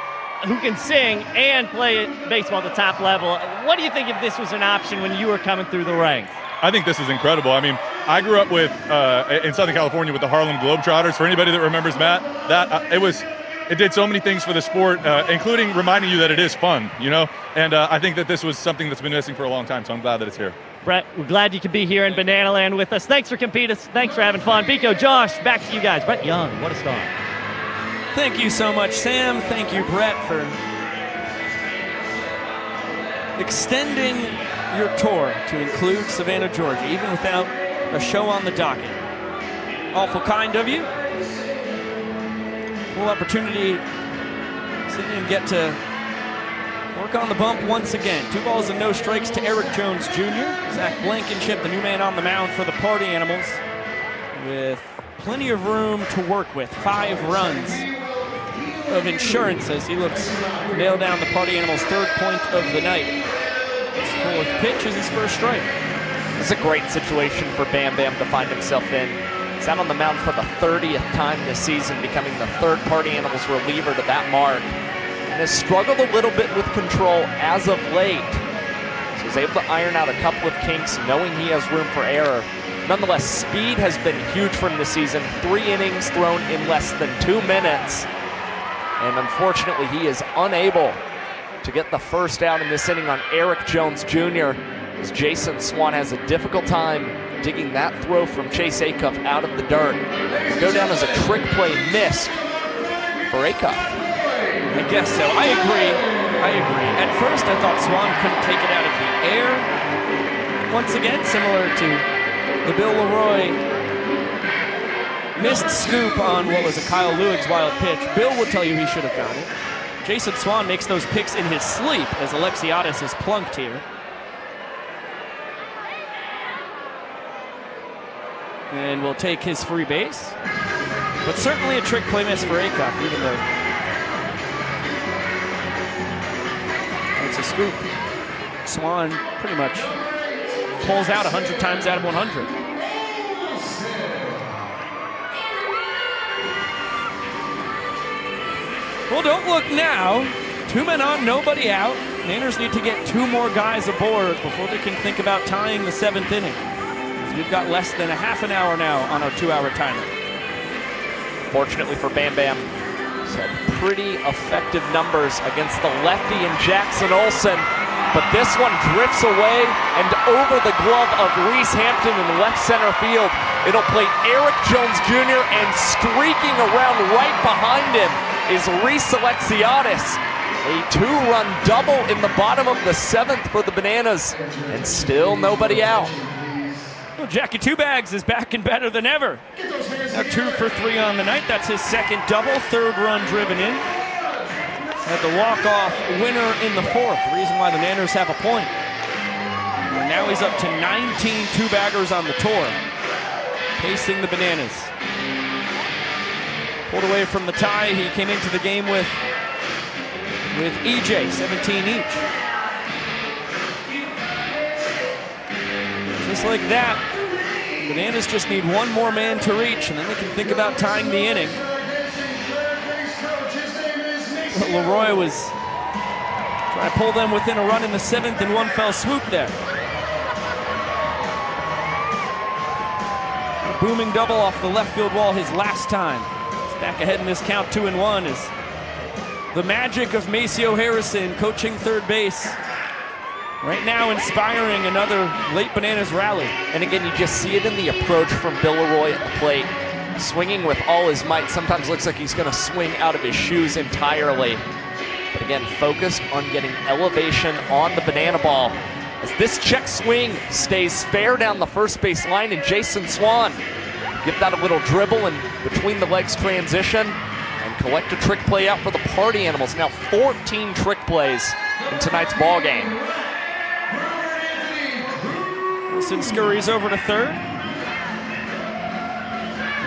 who can sing and play baseball at the top level. What do you think if this was an option when you were coming through the ranks? I think this is incredible. I mean, I grew up with in Southern California with the Harlem Globetrotters. For anybody that remembers Matt, it did so many things for the sport, including reminding you that it is fun, you know. And I think that this was something that's been missing for a long time. So I'm glad that it's here. Brett, we're glad you could be here in Banana Land with us. Thanks for competing. Thanks for having fun. Biko, Josh, back to you guys. Brett Young, what a star. Thank you so much, Sam. Thank you, Brett, for extending your tour to include Savannah, Georgia, even without a show on the docket. Awful kind of you. Full opportunity to sit and get to work on the bump once again. 2 balls and no strikes to Eric Jones Jr. Zach Blankenship, the new man on the mound for the Party Animals, with plenty of room to work with. 5 runs of insurance as he looks to nail down the Party Animals' 3rd point of the night. His 4th pitch is his first strike. This is a great situation for Bam Bam to find himself in. He's out on the mound for the 30th time this season, becoming the 3rd Party Animals reliever to that mark. And has struggled a little bit with control as of late. So he's able to iron out a couple of kinks, knowing he has room for error. Nonetheless, speed has been huge for him this season. 3 innings thrown in less than 2 minutes. And unfortunately, he is unable to get the first out in this inning on Eric Jones Jr. as Jason Swan has a difficult time digging that throw from Chase Acuff out of the dirt. It'll go down as a trick play missed for Acuff. I guess so. I agree. At first, I thought Swan couldn't take it out of the air. Once again, similar to the Bill Leroy missed scoop on what was a Kyle Lewig's wild pitch. Bill would tell you he should have got it. Jason Swan makes those picks in his sleep as Alexiadis is plunked here. And will take his free base. But certainly a trick play miss for Acuff, even though it's a scoop. Swan pretty much pulls out 100 times out of 100. Well, don't look now. 2 men on, nobody out. Niners need to get 2 more guys aboard before they can think about tying the 7th inning. So we've got less than a half an hour now on our 2-hour timer. Fortunately for Bam Bam, he's had pretty effective numbers against the lefty and Jackson Olsen. But this one drifts away and over the glove of Reese Hampton in left center field. It'll play Eric Jones Jr. and streaking around right behind him is Reese Alexiadis. A 2-run double in the bottom of the 7th for the Bananas, and still nobody out. Well, Jackie Two Bags is back and better than ever. Now 2 for 3 on the night. That's his 2nd double, 3rd run driven in. Had the walk-off winner in the 4th, the reason why the Nanners have a point. And now he's up to 19 two-baggers on the tour, pacing the Bananas. Pulled away from the tie. He came into the game with EJ, 17 each. Just like that, the Bananas just need 1 more man to reach, and then they can think about tying the inning. But Leroy was trying to pull them within a run in the 7th in one fell swoop there. A booming double off the left field wall his last time. Back ahead in this count, 2-1, is the magic of Maceo Harrison coaching third base. Right now inspiring another late Bananas rally. And again, you just see it in the approach from Bill Leroy at the plate. Swinging with all his might. Sometimes looks like he's going to swing out of his shoes entirely. But again, focused on getting elevation on the banana ball. As this check swing stays fair down the first base line, and Jason Swan give that a little dribble and between the legs transition and collect a trick play out for the Party Animals. Now 14 trick plays in tonight's ball game. Wilson scurries over to 3rd.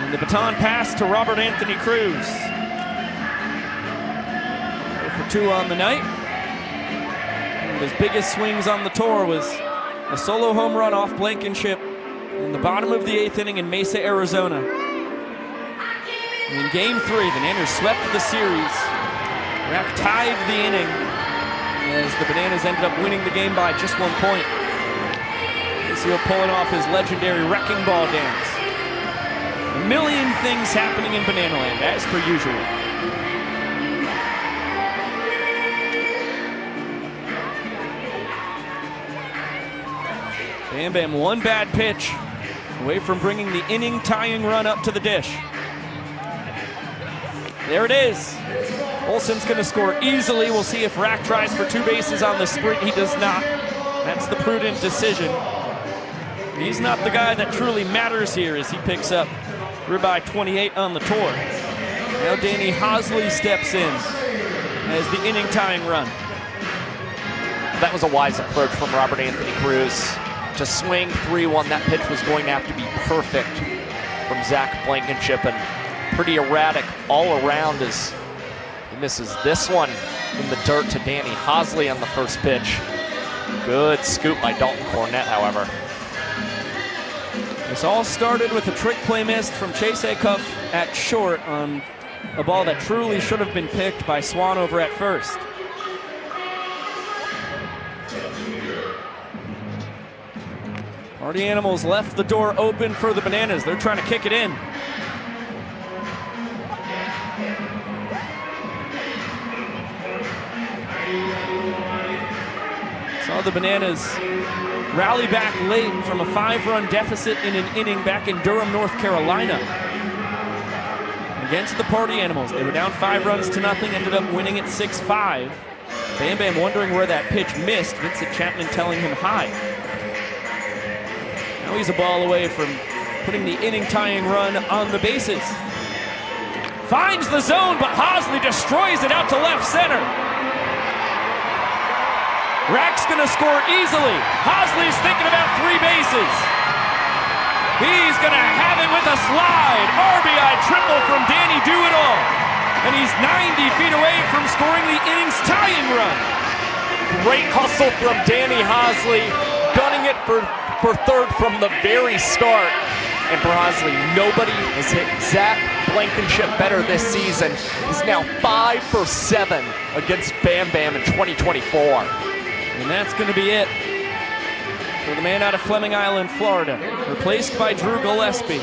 And the baton pass to Robert Anthony Cruz. 0 for 2 on the night. One of his biggest swings on the tour was a solo home run off Blankenship in the bottom of the 8th inning in Mesa, Arizona. And in Game 3, the Nanners swept the series. Rack tied the inning as the Bananas ended up winning the game by just 1 point. Maceo pulling off his legendary wrecking ball dance. A million things happening in Banana Land, as per usual. Bam Bam, 1 bad pitch away from bringing the inning-tying run up to the dish. There it is. Olsen's going to score easily. We'll see if Rack tries for 2 bases on the sprint. He does not. That's the prudent decision. He's not the guy that truly matters here as he picks up ribeye 28 on the tour. Now Danny Hosley steps in as the inning-tying run. That was a wise approach from Robert Anthony Cruz. To swing 3-1, that pitch was going to have to be perfect from Zach Blankenship, and pretty erratic all around as he misses this one in the dirt to Danny Hosley on the first pitch. Good scoop by Dalton Cornett, however. This all started with a trick play missed from Chase Acuff at short on a ball that truly should have been picked by Swan over at first. Party Animals left the door open for the Bananas. They're trying to kick it in. Saw the Bananas rally back late from a 5-run deficit in an inning back in Durham, North Carolina. Against the Party Animals. They were down 5-0, ended up winning it 6-5. Bam Bam wondering where that pitch missed. Vincent Chapman telling him hi. Now he's a ball away from putting the inning-tying run on the bases. Finds the zone, but Hosley destroys it out to left center. Rack's gonna score easily. Hosley's thinking about 3 bases. He's gonna have it with a slide. RBI triple from Danny Do-It-All. And he's 90 feet away from scoring the inning's tying run. Great hustle from Danny Hosley, gunning it for third from the very start. And for Hosley, nobody has hit Zach Blankenship better this season. He's now 5 for 7 against Bam Bam in 2024. And that's going to be it for the man out of Fleming Island, Florida, replaced by Drew Gillespie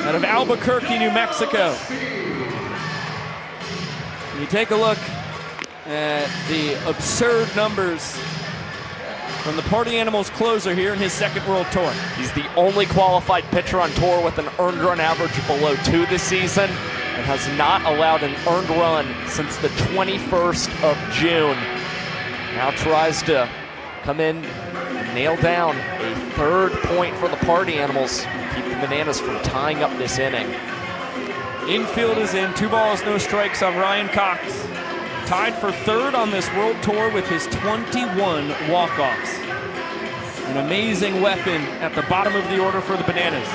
out of Albuquerque, New Mexico. You take a look at the absurd numbers from the Party Animals closer here in his second World Tour. He's the only qualified pitcher on tour with an earned run average below 2 this season and has not allowed an earned run since the 21st of June. Now tries to come in and nail down a 3rd point for the Party Animals, keep the Bananas from tying up this inning. Infield is in, 2 balls, no strikes on Ryan Cox. Tied for 3rd on this World Tour with his 21 walk-offs. An amazing weapon at the bottom of the order for the Bananas.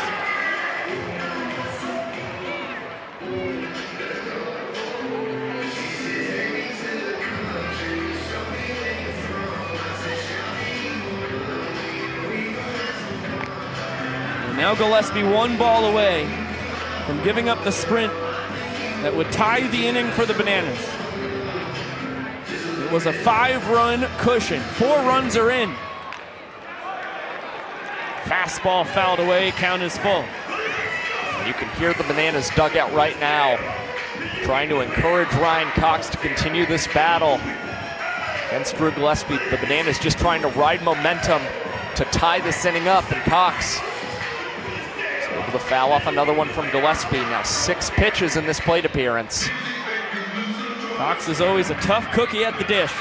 And now Gillespie 1 ball away from giving up the sprint that would tie the inning for the Bananas. It was a 5-run cushion. 4 runs are in. Fastball fouled away, count is full. You can hear the Bananas dugout right now, trying to encourage Ryan Cox to continue this battle against Drew Gillespie. The Bananas just trying to ride momentum to tie this inning up, and Cox is able to foul off another one from Gillespie. Now 6 pitches in this plate appearance. Cox is always a tough cookie at the dish.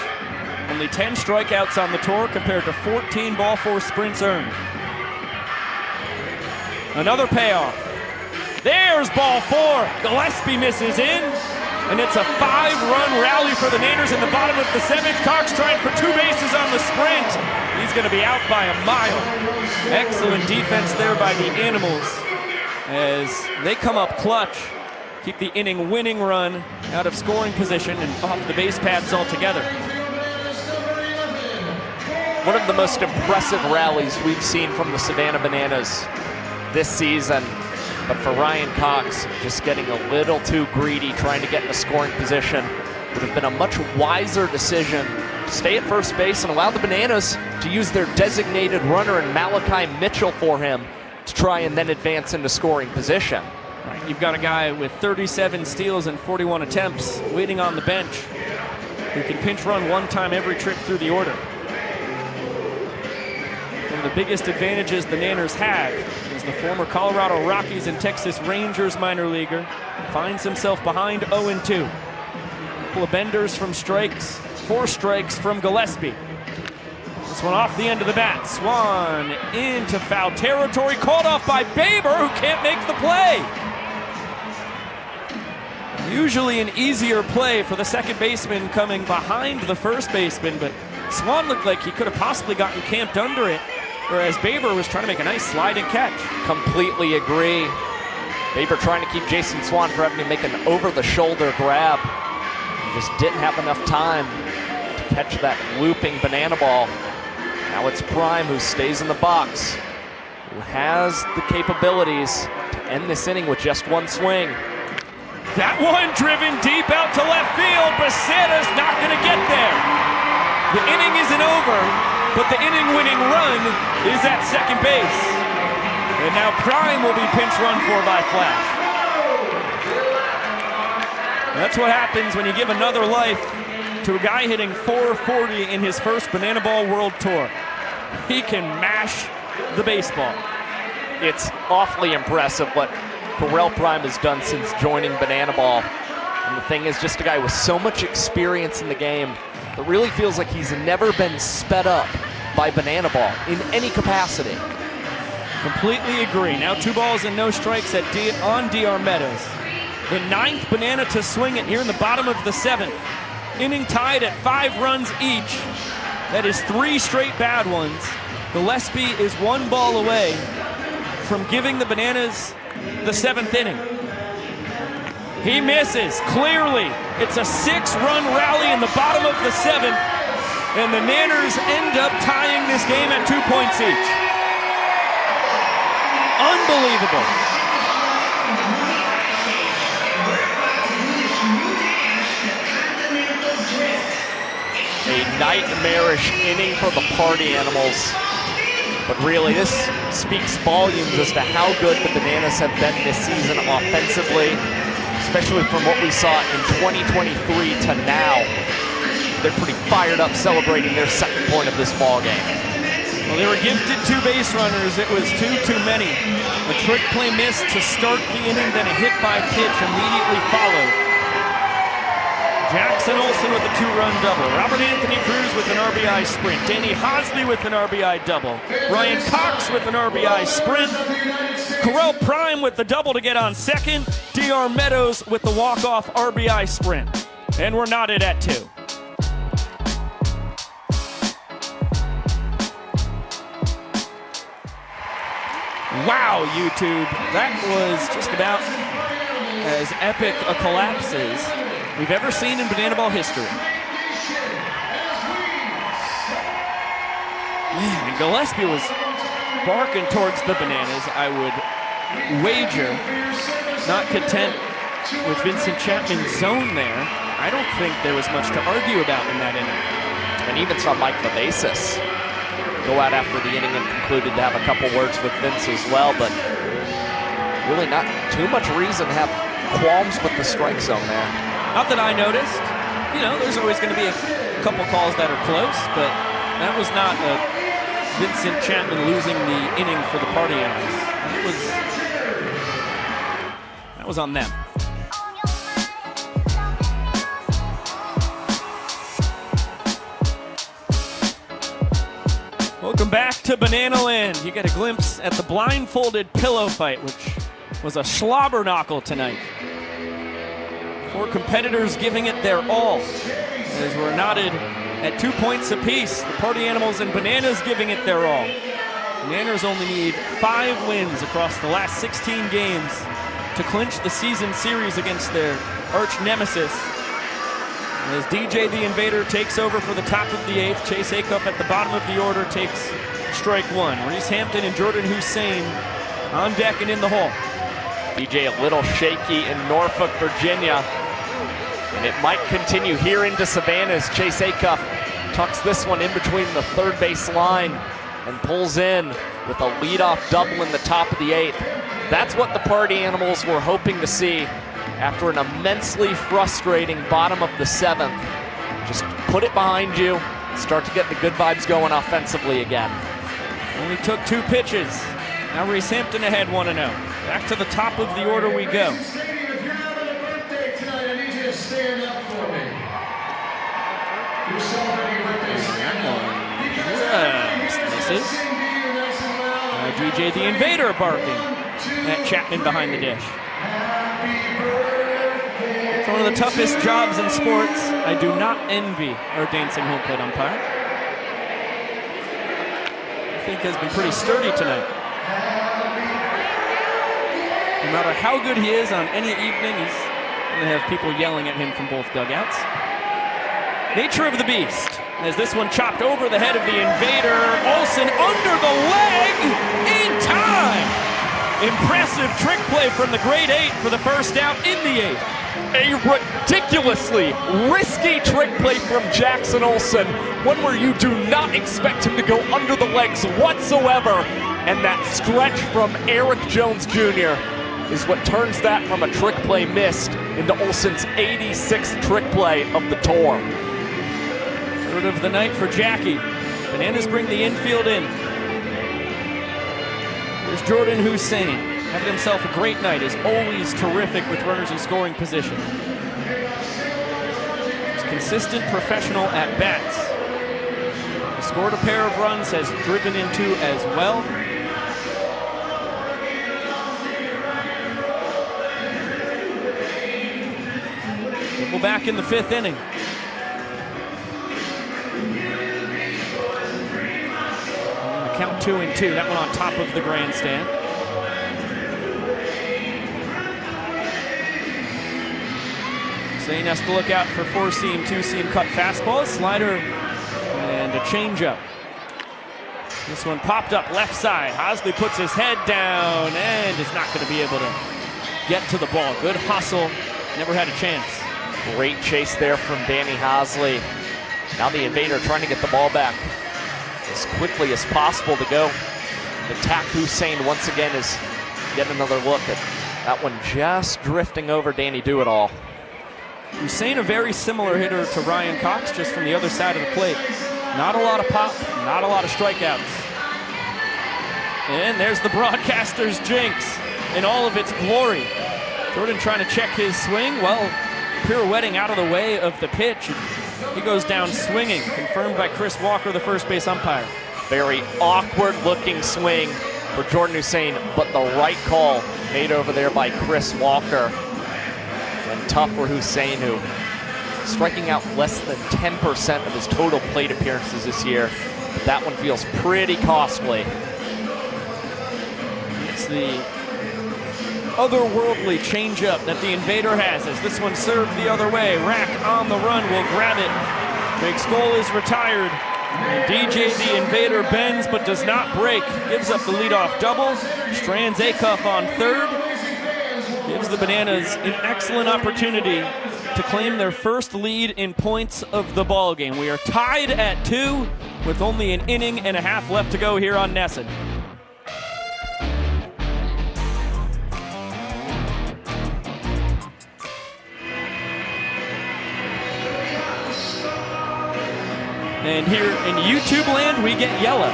Only 10 strikeouts on the tour compared to 14 ball 4 sprints earned. Another payoff. There's ball 4. Gillespie misses in, and it's a 5-run rally for the Nanners in the bottom of the 7th. Cox trying for 2 bases on the sprint. He's going to be out by a mile. Excellent defense there by the Animals as they come up clutch. Keep the inning winning run out of scoring position and off the base paths altogether. One of the most impressive rallies we've seen from the Savannah Bananas this season. But for Ryan Cox, just getting a little too greedy, trying to get in a scoring position. Would have been a much wiser decision to stay at first base and allow the Bananas to use their designated runner in Malachi Mitchell for him to try and then advance into scoring position. Right, you've got a guy with 37 steals and 41 attempts waiting on the bench who can pinch run 1 time every trip through the order. One of the biggest advantages the Nanners have is the former Colorado Rockies and Texas Rangers minor leaguer finds himself behind 0-2. A couple of benders from strikes, 4 strikes from Gillespie. This one off the end of the bat. Swan into foul territory, called off by Baber, who can't make the play. Usually an easier play for the second baseman coming behind the first baseman, but Swan looked like he could have possibly gotten camped under it, whereas Baber was trying to make a nice slide and catch. Completely agree. Baber trying to keep Jason Swan from having to make an over-the-shoulder grab. He just didn't have enough time to catch that looping banana ball. Now it's Prime who stays in the box, who has the capabilities to end this inning with just 1 swing. That one driven deep out to left field. Becerra's not going to get there. The inning isn't over, but the inning-winning run is at second base. And now Prime will be pinch run for by Flash. That's what happens when you give another life to a guy hitting .440 in his first Banana Ball World Tour. He can mash the baseball. It's awfully impressive what Pharrell Prime has done since joining Banana Ball. And the thing is, just a guy with so much experience in the game that really feels like he's never been sped up by Banana Ball in any capacity. Completely agree. Now 2 balls and no strikes on DR Meadows. The 9th banana to swing it here in the bottom of the 7th. Inning tied at 5 runs each. That is 3 straight bad ones. Gillespie is 1 ball away from giving the Bananas the 7th inning. He misses, clearly. It's a 6-run rally in the bottom of the 7th, and the Nanners end up tying this game at 2 points each. Unbelievable. A nightmarish inning for the Party Animals. But really, this speaks volumes as to how good the Bananas have been this season offensively, especially from what we saw in 2023 to now. They're pretty fired up celebrating their 2nd point of this ball game. Well, they were gifted 2 base runners. It was 2 too many. A trick play miss to start the inning, then a hit by pitch immediately followed. Jackson Olsen with a 2-run double. Robert Anthony Cruz with an RBI sprint. Danny Hosley with an RBI double. Ryan Cox with an RBI sprint. Correll Prime with the double to get on second. DR Meadows with the walk-off RBI sprint. And we're knotted at 2. Wow, YouTube. That was just about as epic a collapse as we've ever seen in Banana Ball history. Man, and Gillespie was barking towards the Bananas, I would wager. Not content with Vincent Chapman's zone there. I don't think there was much to argue about in that inning. And even saw Mike Levasis go out after the inning and concluded to have a couple words with Vince as well, but really not too much reason to have qualms with the strike zone there. Not that I noticed. You know, there's always going to be a couple calls that are close, but that was not a Vincent Chapman losing the inning for the Party Animals. That was on them. Welcome back to Banana Land. You get a glimpse at the blindfolded pillow fight, which was a slobber knockle tonight. 4 competitors giving it their all, as we're knotted at 2 points apiece. The Party Animals and Bananas giving it their all. The Nanners only need 5 wins across the last 16 games to clinch the season series against their arch nemesis. As DJ the Invader takes over for the top of the 8th, Chase Acuff at the bottom of the order takes strike 1. Reese Hampton and Jordan Hussein on deck and in the hole. DJ a little shaky in Norfolk, Virginia. And it might continue here into Savannah as Chase Acuff tucks this one in between the 3rd base line and pulls in with a leadoff double in the top of the 8th. That's what the Party Animals were hoping to see after an immensely frustrating bottom of the 7th. Just put it behind you, start to get the good vibes going offensively again. Only took 2 pitches. Now Reese Hampton ahead 1-0. Back to the top of the order we go. Misses. DJ the Invader barking at Chapman behind the dish. It's one of the toughest jobs in sports. I do not envy our dancing home plate umpire. I think has been pretty sturdy tonight. No matter how good he is on any evening, he's going to have people yelling at him from both dugouts. Nature of the beast. As this one chopped over the head of the Invader. Olsen under the leg in time. Impressive trick play from the grade 8 for the first out in the 8th. A ridiculously risky trick play from Jackson Olsen. One where you do not expect him to go under the legs whatsoever. And that stretch from Eric Jones Jr. is what turns that from a trick play missed into Olsen's 86th trick play of the tour. Third of the night for Jackie. Bananas bring the infield in. There's Jordan Hussein, having himself a great night, is always terrific with runners in scoring position. He's consistent professional at bats. He scored a pair of runs, has driven in 2 as well. Well, back in the 5th inning. Count 2-2. That one on top of the grandstand. Zane has to look out for 4-seam, 2-seam cut fastballs, slider, and a changeup. This one popped up left side. Hosley puts his head down and is not going to be able to get to the ball. Good hustle. Never had a chance. Great chase there from Danny Hosley. Now the invader trying to get the ball back as quickly as possible to go. Attack Hussein once again is getting another look at that one, just drifting over Danny Do-It-All. Hussein, a very similar hitter to Ryan Cox, just from the other side of the plate. Not a lot of pop, not a lot of strikeouts. And there's the broadcaster's jinx in all of its glory. Jordan trying to check his swing, well, pirouetting out of the way of the pitch. He goes down swinging, confirmed by Chris Walker, the first base umpire. Very awkward looking swing for Jordan Hussein, but the right call made over there by Chris Walker. And tough for Hussein, who striking out less than 10% of his total plate appearances this year. But that one feels pretty costly. It's the otherworldly changeup that the invader has, as this one served the other way. Rack on the run will grab it. Big Skull is retired. And DJ the invader bends but does not break. Gives up the leadoff double. Strands Acuff on third. Gives the Bananas an excellent opportunity to claim their first lead in points of the ball game. We are tied at 2 with only an inning and a half left to go here on NESN. And here in YouTube land, we get yellow.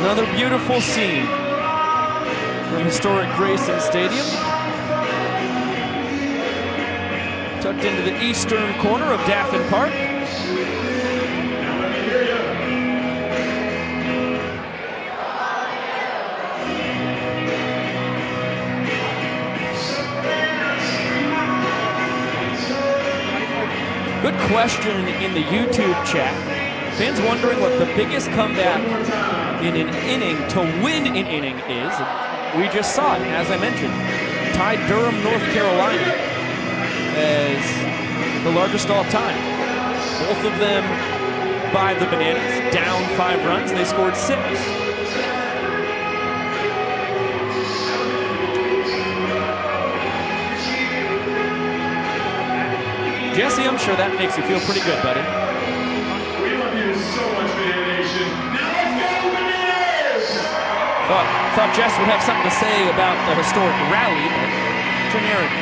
Another beautiful scene from historic Grayson Stadium. Tucked into the eastern corner of Daffin Park. Good question in the YouTube chat. Fans wondering what the biggest comeback in an inning to win an inning is. We just saw it, as I mentioned. Tied Durham, North Carolina as the largest all time. Both of them by the Bananas, down 5 runs. They scored 6. Jesse, I'm sure that makes you feel pretty good, buddy. We love you so much, Banana Nation. Now let's go, Bananas! Thought Jess would have something to say about the historic rally, but generic.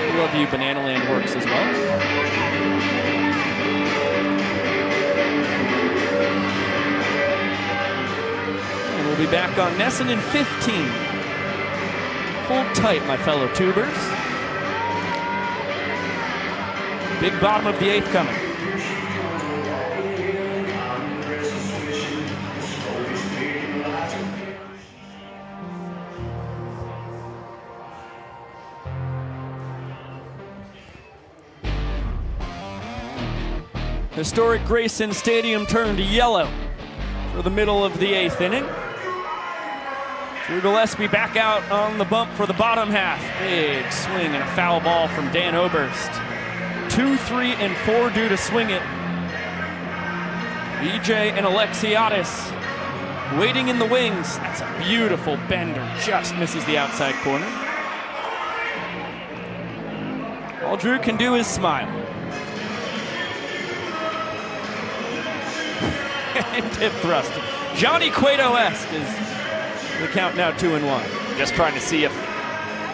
We love you, Banana Land works as well. And we'll be back on NESN in 15. Hold tight, my fellow tubers. Big bottom of the 8th coming. Historic Grayson Stadium turned yellow for the middle of the 8th inning. Drew Gillespie back out on the bump for the bottom half. Big swing and a foul ball from Dan Oberst. 2, 3, and 4 due to swing it. EJ and Alexiadis waiting in the wings. That's a beautiful bender. Just misses the outside corner. All Drew can do is smile. And tip thrust. Johnny Cueto-esque is the count now 2-1. Just trying to see if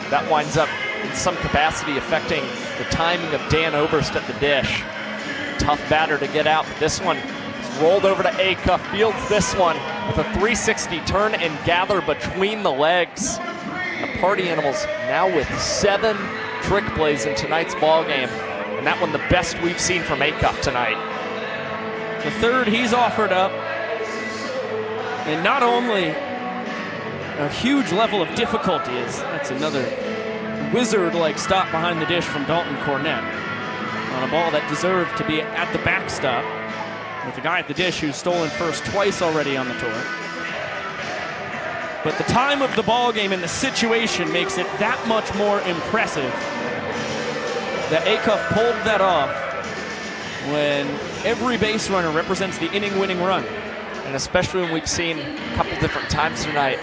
that winds up in some capacity affecting the timing of Dan Oberst at the dish. Tough batter to get out, but this one is rolled over to Acuff, fields this one with a 360 turn and gather between the legs. The Party Animals now with 7 trick plays in tonight's ball game, and that one the best we've seen from Acuff tonight. The third he's offered up. And not only a huge level of difficulty, that's another wizard-like stop behind the dish from Dalton Cornett on a ball that deserved to be at the backstop with a guy at the dish who's stolen first twice already on the tour. But the time of the ball game and the situation makes it that much more impressive that Acuff pulled that off when every base runner represents the inning-winning run. And especially when we've seen a couple different times tonight,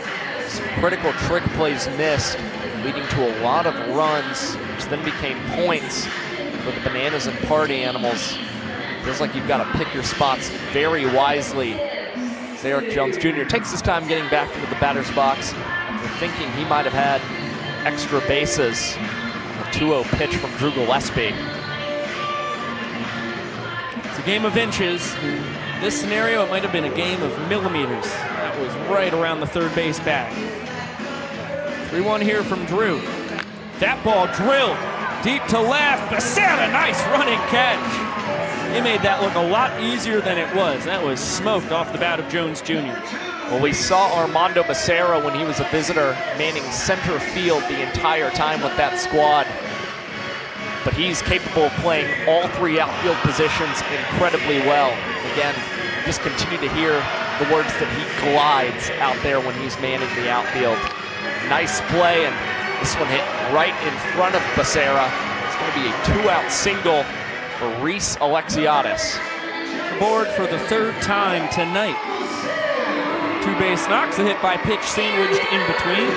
some critical trick plays missed, leading to a lot of runs, which then became points for the Bananas and Party Animals. Feels like you've got to pick your spots very wisely. As Eric Jones Jr. takes his time getting back into the batter's box after thinking he might have had extra bases. A 2-0 pitch from Drew Gillespie. It's a game of inches. In this scenario, it might have been a game of millimeters. That was right around the third base bag. 3-1 here from Drew. That ball drilled deep to left. Becerra, nice running catch. He made that look a lot easier than it was. That was smoked off the bat of Jones Jr. Well, we saw Armando Becerra when he was a visitor manning center field the entire time with that squad. But he's capable of playing all three outfield positions incredibly well. Again, just continue to hear the words that he glides out there when he's manning the outfield. Nice play, and this one hit right in front of Becerra. It's going to be a 2-out single for Reese Alexiadis. Board for the third time tonight. 2 base knocks, a hit by pitch sandwiched in between.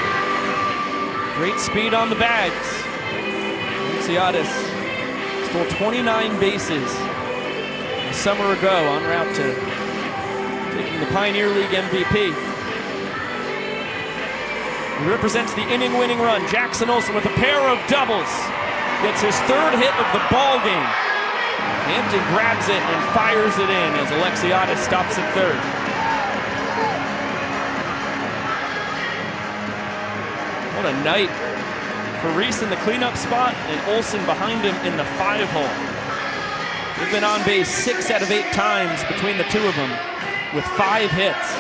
Great speed on the bags. Alexiadis stole 29 bases a summer ago en route to taking the Pioneer League MVP. He represents the inning-winning run. Jackson Olsen with a pair of doubles. Gets his third hit of the ball game. Hampton grabs it and fires it in as Alexiadis stops at third. What a night for Reese in the cleanup spot and Olsen behind him in the 5-hole. They've been on base 6 out of 8 times between the two of them with 5 hits.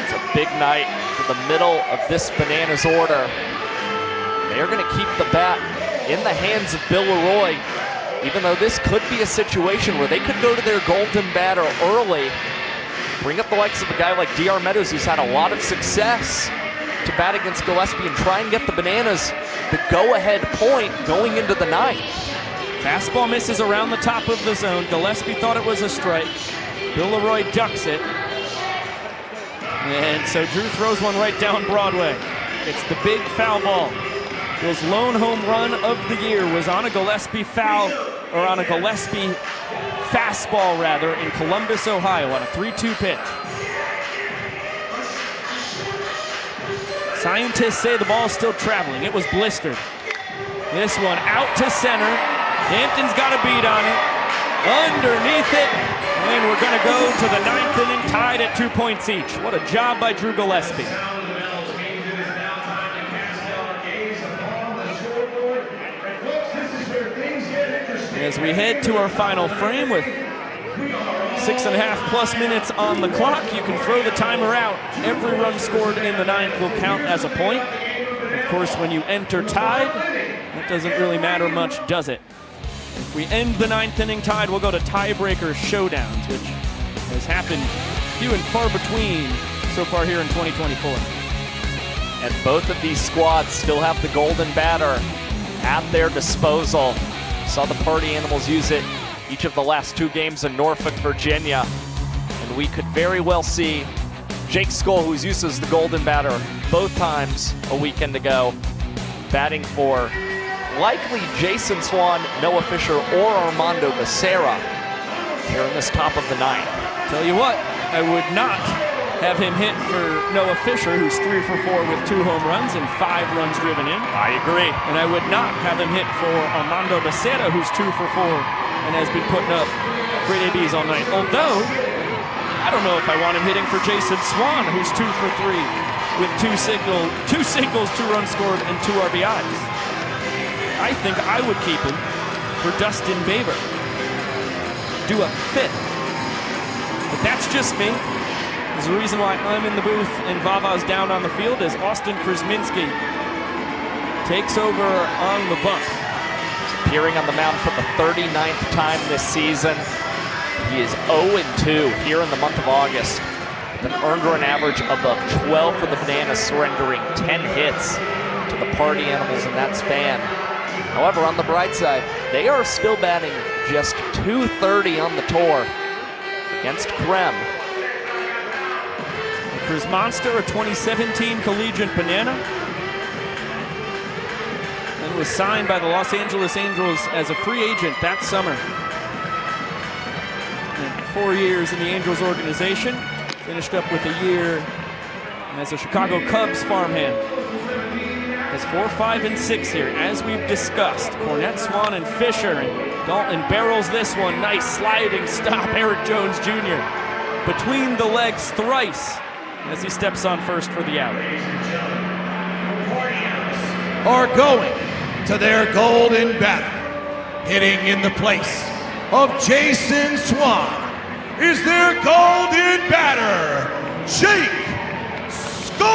It's a big night for the middle of this Bananas order. They're going to keep the bat in the hands of Bill Leroy, even though this could be a situation where they could go to their golden batter early, bring up the likes of a guy like D.R. Meadows, who's had a lot of success to bat against Gillespie, and try and get the Bananas the go-ahead point going into the ninth. Fastball misses around the top of the zone. Gillespie thought it was a strike. Bill Leroy ducks it. And so Drew throws one right down Broadway. It's the big foul ball. Bill's lone home run of the year was on a Gillespie foul, or on a Gillespie fastball rather, in Columbus, Ohio on a 3-2 pitch. Scientists say the ball's still traveling. It was blistered. This one out to center. Hampton's got a beat on it. Underneath it. And we're going to go to the 9th inning, tied at 2 points each. What a job by Drew Gillespie. As we head to our final frame with 6.5+ minutes on the clock, you can throw the timer out. Every run scored in the 9th will count as a point. Of course, when you enter tied, that doesn't really matter much, does it? If we end the 9th inning tied, we'll go to tiebreaker showdowns, which has happened few and far between so far here in 2024. And both of these squads still have the golden batter at their disposal. Saw the Party Animals use it each of the last 2 games in Norfolk, Virginia. And we could very well see Jake Skoll, who's used as the golden batter both times a weekend ago, batting for likely Jason Swan, Noah Fisher, or Armando Becerra here in this top of the 9th. Tell you what, I would not have him hit for Noah Fisher, who's 3 for 4 with 2 home runs and 5 runs driven in. I agree. And I would not have him hit for Armando Becerra, who's 2 for 4 and has been putting up great ABs all night. Although, I don't know if I want him hitting for Jason Swan, who's 2 for 3 with 2 singles, 2 runs scored, and 2 RBIs. I think I would keep him for Dustin Baber. do a fifth. But that's just me. There's a reason why I'm in the booth and Vava's down on the field as Austin Krasminski takes over on the bump. Appearing on the mound for the 39th time this season. He is 0-2 here in the month of August, with an earned run average above 12 for the Bananas, surrendering 10 hits to the Party Animals in that span. However, on the bright side, they are still batting just .230 on the tour against Krem. Cruz Monster, a 2017 collegiate Banana, and was signed by the Los Angeles Angels as a free agent that summer. And 4 years in the Angels organization, finished up with a year as a Chicago Cubs farmhand. Has 4, 5, and 6 here, as we've discussed. Cornette, Swan, and Fisher, and Dalton barrels this one. Nice sliding stop, Eric Jones Jr. Between the legs thrice as he steps on first for the out. Are going to their golden battle. Hitting in the place of Jason Swan is their golden batter, Jake Skull!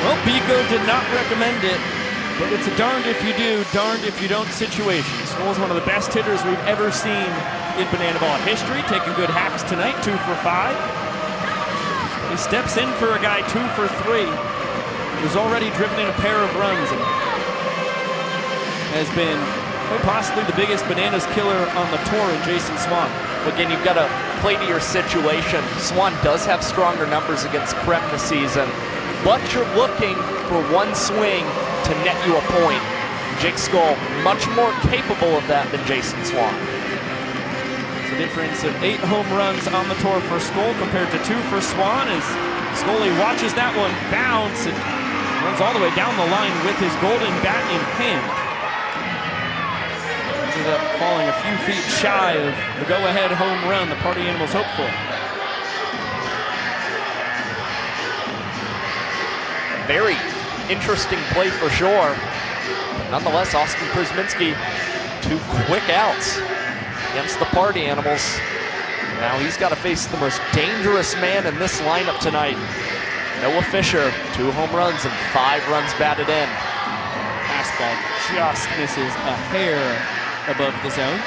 Well, Biko did not recommend it, but it's a darned if you do, darned if you don't situation. Skull's one of the best hitters we've ever seen in Banana Ball history, taking good hacks tonight, 2 for 5. He steps in for a guy 2 for 3. Who's already driven in a pair of runs and has been quite possibly the biggest Bananas killer on the tour in Jason Swan. Again, you've got to play to your situation. Swan does have stronger numbers against Krem this season, but you're looking for one swing to net you a point. Jake Skull, much more capable of that than Jason Swan. It's a difference of 8 home runs on the tour for Skull compared to 2 for Swan as Scully watches that one bounce and runs all the way down the line with his golden bat in hand. Ended up falling a few feet shy of the go-ahead home run the Party Animals hoped for. Very interesting play for sure. But nonetheless, Austin Krasminski, 2 quick outs against the Party Animals. Now he's got to face the most dangerous man in this lineup tonight. Noah Fisher, 2 home runs and 5 runs batted in. Fastball just misses a hair above the zone.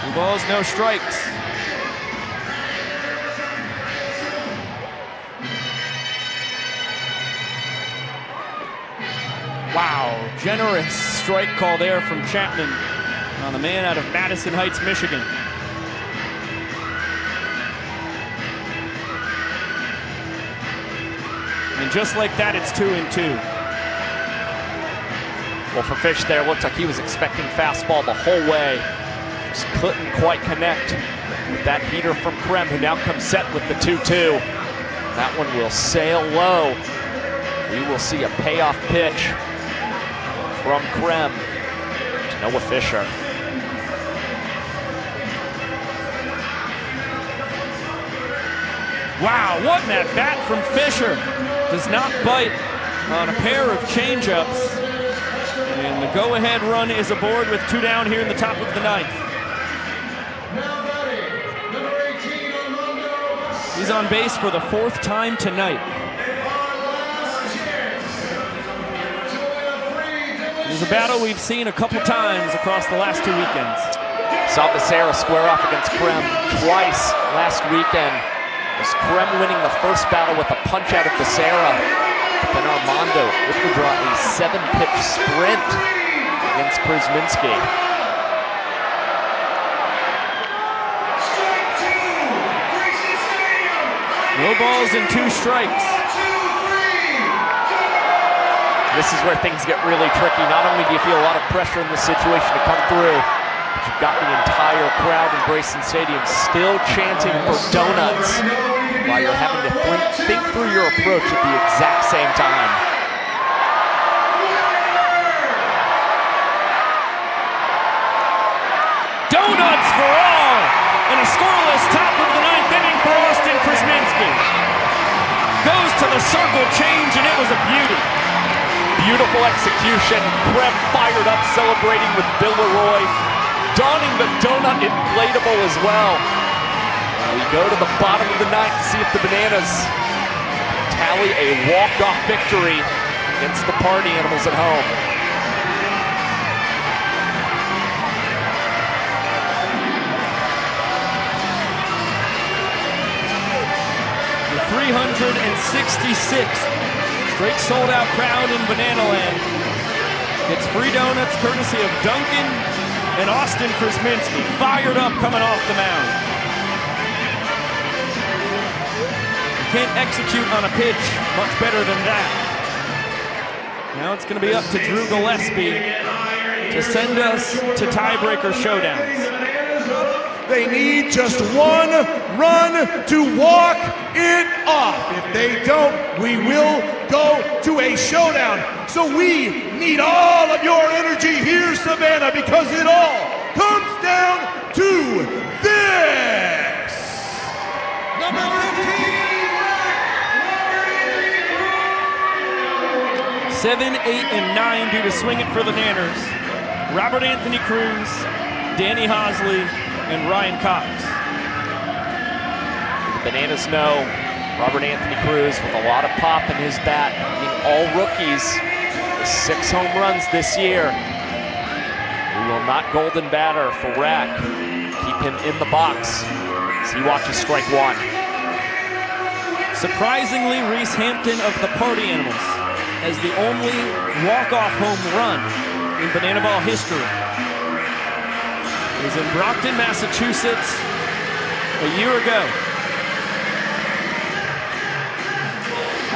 Two balls, no strikes. Wow, generous strike call there from Chapman on the man out of Madison Heights, Michigan. And just like that, it's 2-2. Well, for Fish there, looked like he was expecting fastball the whole way. Just couldn't quite connect with that heater from Krem, who now comes set with the 2-2. That one will sail low. We will see a payoff pitch from Krem to Noah Fisher. Wow, what an at-bat from Fisher. Does not bite on a pair of changeups. And the go-ahead run is aboard with 2 down here in the top of the 9th. He's on base for the 4th time tonight. It was a battle we've seen a couple times across the last 2 weekends. Saw Becerra square off against Krem twice last weekend. Was Krem winning the first battle with a punch out of Becerra. Then Armando would draw a 7-pitch sprint against Krasminski. No balls and 2 strikes. This is where things get really tricky. Not only do you feel a lot of pressure in this situation to come through, but you've got the entire crowd in Grayson Stadium still chanting for donuts while you're having to think through your approach at the exact same time. Donuts for all! And a scoreless top of the 9th inning for Austin Krasminski. Goes to the circle change, and it was a beauty. Beautiful execution. Kreb fired up, celebrating with Bill Leroy, donning the donut inflatable as well. We go to the bottom of the ninth to see if the Bananas tally a walk-off victory against the Party Animals at home. The 366th straight sold-out crowd in Banana Land gets free donuts courtesy of Duncan and Austin Krasminski, fired up coming off the mound. Can't execute on a pitch much better than that. Now it's going to be up to Drew Gillespie to send us to tiebreaker showdowns. They need just one run to walk it off. If they don't, we will go to a showdown. So we need all of your energy here, Savannah, because it all comes down to this. Number 15. 7, 8, and 9 due to swing it for the Nanners. Robert Anthony Cruz, Danny Hosley, and Ryan Cox. The Bananas know Robert Anthony Cruz with a lot of pop in his bat, being all rookies with 6 home runs this year. We will not golden batter for Rack. Keep him in the box as he watches strike one. Surprisingly, Reese Hampton of the Party Animals as the only walk-off home run in Banana Ball history. He was in Brockton, Massachusetts a year ago.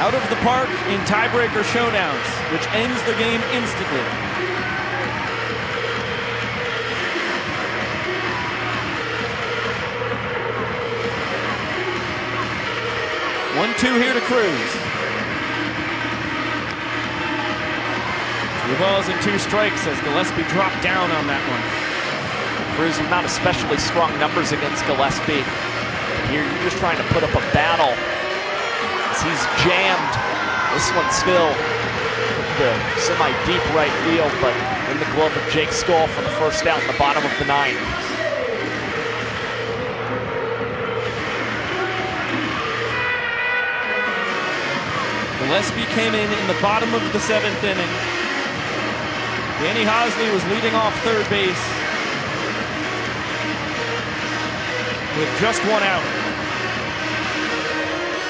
Out of the park in tiebreaker showdowns, which ends the game instantly. One-two here to Cruz. 2 balls and 2 strikes as Gillespie dropped down on that one. Cruz with not especially strong numbers against Gillespie. Here you're just trying to put up a battle as he's jammed. This one still the semi-deep right field, but in the glove of Jake Skull for the first out in the bottom of the ninth. Gillespie came in the bottom of the 7th inning. Danny Hosley was leading off third base with just 1 out.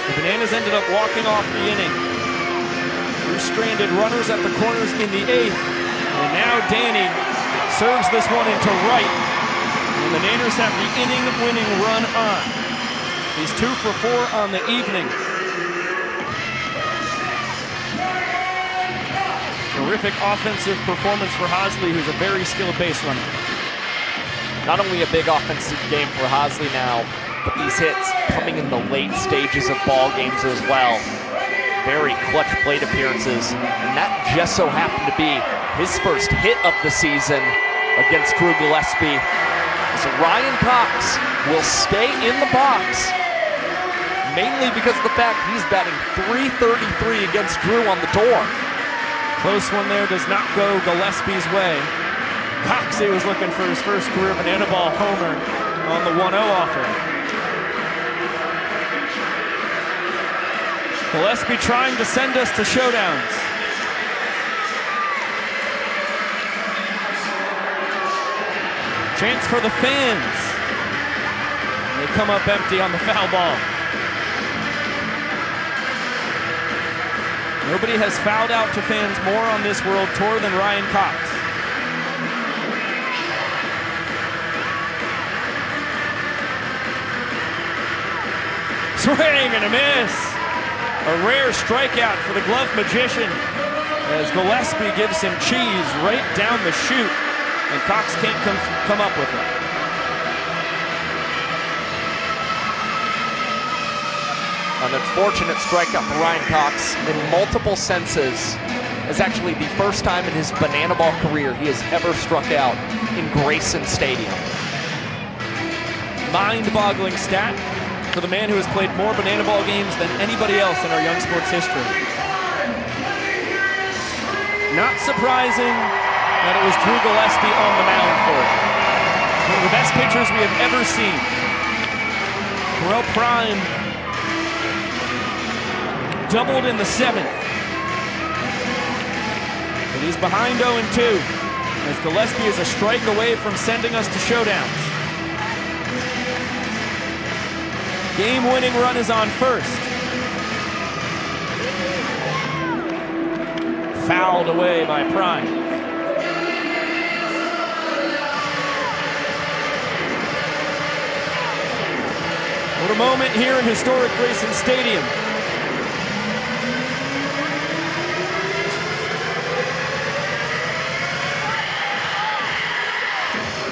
The Bananas ended up walking off the inning. 2 stranded runners at the corners in the 8th. And now Danny serves this one into right. And the Nanners have the inning-winning run on. He's 2 for 4 on the evening. Terrific offensive performance for Hosley, who's a very skilled base runner. Not only a big offensive game for Hosley now, but these hits coming in the late stages of ball games as well. Very clutch plate appearances, and that just so happened to be his first hit of the season against Drew Gillespie. As Ryan Cox will stay in the box, mainly because of the fact he's batting .333 against Drew on the door. Close one there, does not go Gillespie's way. Coxey was looking for his first career Banana Ball homer on the 1-0 offer. Gillespie trying to send us to showdowns. Chance for the fans. They come up empty on the foul ball. Nobody has fouled out to fans more on this World Tour than Ryan Cox. Swing and a miss. A rare strikeout for the glove magician as Gillespie gives him cheese right down the chute, and Cox can't come up with it. An unfortunate strikeout for Ryan Cox in multiple senses. It's actually the first time in his Banana Ball career he has ever struck out in Grayson Stadium. Mind-boggling stat for the man who has played more banana ball games than anybody else in our young sports history. Not surprising that it was Drew Gillespie on the mound for it. One of the best pitchers we have ever seen. Terrell Prime doubled in the 7th. But he's behind 0-2 as Gillespie is a strike away from sending us to showdowns. Game-winning run is on first. Fouled away by Prime. What a moment here in historic Grayson Stadium.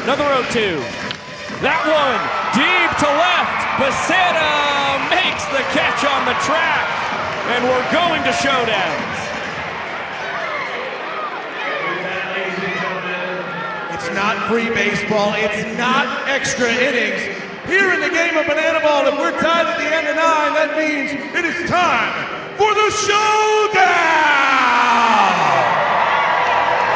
Another 0-2. That one deep to left. Becerra makes the catch on the track. And we're going to showdowns. It's not free baseball. It's not extra innings. Here in the game of banana ball, if we're tied at the end of 9, that means it is time for the showdown!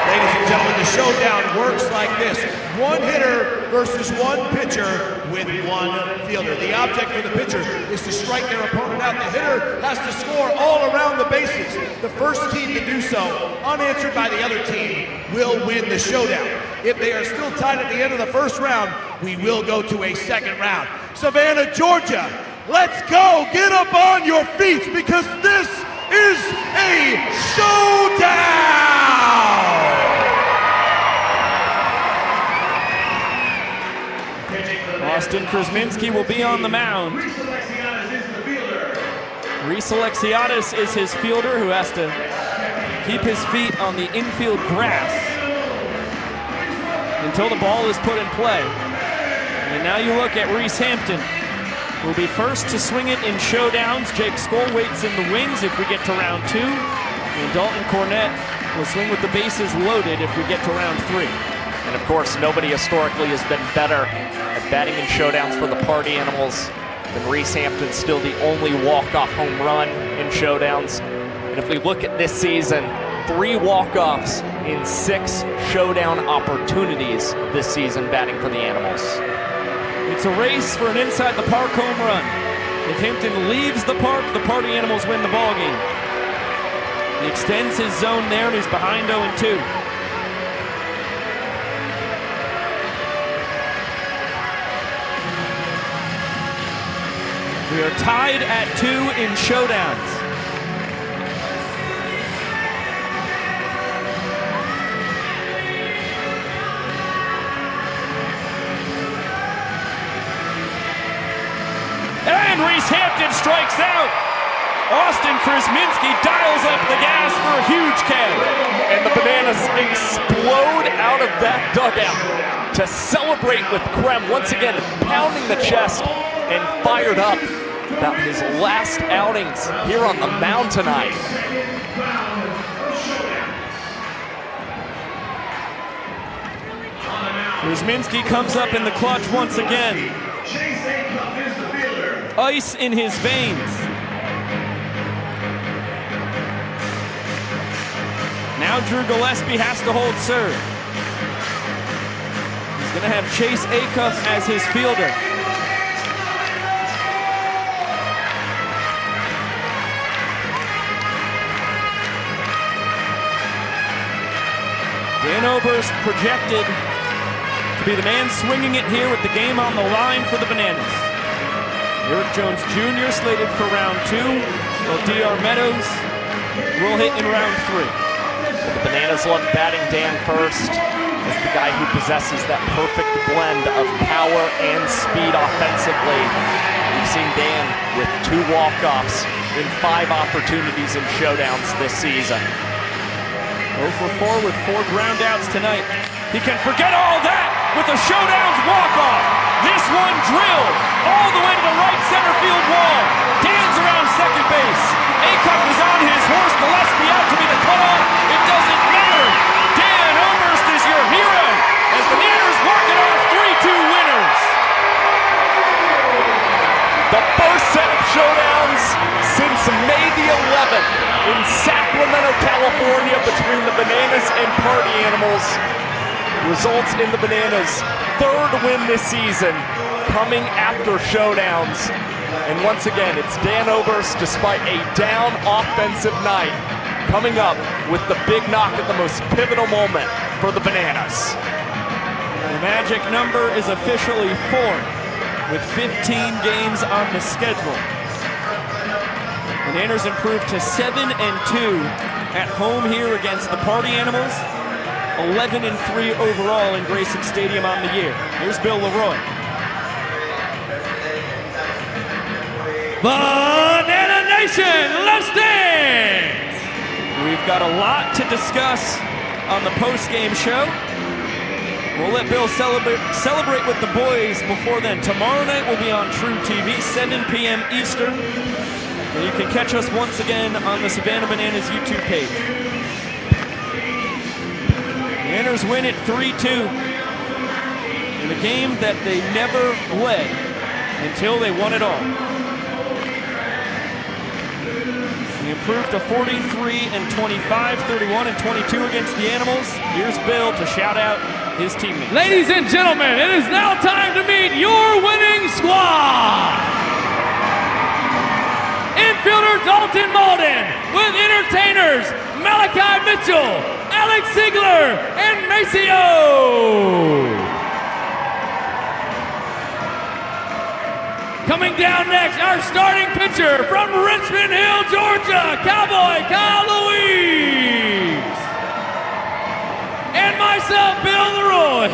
Ladies and gentlemen, the showdown works like this. One hitter versus one pitcher with one fielder. The object for the pitcher is to strike their opponent out. The hitter has to score all around the bases. The first team to do so, unanswered by the other team, will win the showdown. If they are still tied at the end of the first round, we will go to a second round. Savannah, Georgia, let's go. Get up on your feet because this is a showdown! Austin Krasminski will be on the mound. Reese Alexiadis is his fielder who has to keep his feet on the infield grass until the ball is put in play. And now you look at Reese Hampton, who will be first to swing it in showdowns. Jake Skoll waits in the wings if we get to round 2. And Dalton Cornett will swing with the bases loaded if we get to round 3. And of course, nobody historically has been better at batting in showdowns for the Party Animals than Reese Hampton, still the only walk-off home run in showdowns. And if we look at this season, 3 walk-offs in 6 showdown opportunities this season batting for the Animals. It's a race for an inside the park home run. If Hampton leaves the park, the Party Animals win the ball game. He extends his zone there and he's behind 0-2. We are tied at 2 in showdowns. And Reese Hampton strikes out. Austin Krasminski dials up the gas for a huge K. And the Bananas explode out of that dugout to celebrate with Krem once again pounding the chest and fired up about his last outings here on the mound tonight. Krasminski comes up in the clutch once again. Ice in his veins. Now Drew Gillespie has to hold serve. He's going to have Chase Acuff as his fielder. Dan Oberst projected to be the man swinging it here with the game on the line for the Bananas. Eric Jones Jr. slated for round 2, while D.R. Meadows will hit in round 3. The Bananas love batting Dan first as the guy who possesses that perfect blend of power and speed offensively. We've seen Dan with 2 walk-offs in 5 opportunities in showdowns this season. 0 for 4 with 4 ground outs tonight. He can forget all that with a showdowns walk-off. This one drilled all the way to the right center field wall. Dan's around second base. Acuff is on his horse. Gillespie out to be the cutoff. It doesn't matter. Dan Oberst is your hero as the Bananas walk it off 3-2 winners. The in Sacramento, California, between the Bananas and Party Animals results in the Bananas' third win this season, coming after showdowns. And once again, it's Dan Oberst, despite a down offensive night, coming up with the big knock at the most pivotal moment for the Bananas. The magic number is officially 4, with 15 games on the schedule. Bananas improved to 7-2 at home here against the Party Animals. 11-3 overall in Grayson Stadium on the year. Here's Bill Leroy. Banana Nation, let's dance! We've got a lot to discuss on the post-game show. We'll let Bill celebrate with the boys before then. Tomorrow night we'll be on True TV, 7 p.m. Eastern. And you can catch us once again on the Savannah Bananas YouTube page. Bananas win it 3-2 in a game that they never led until they won it all. We improved to 43-25, 31-22 against the Animals. Here's Bill to shout out his teammates. Ladies and gentlemen, it is now time to meet your winning squad. Infielder Dalton Malden with entertainers Malachi Mitchell, Alex Ziegler, and Maceo. Coming down next, our starting pitcher from Richmond Hill, Georgia, Cowboy Kyle Louise. And myself, Bill Leroy.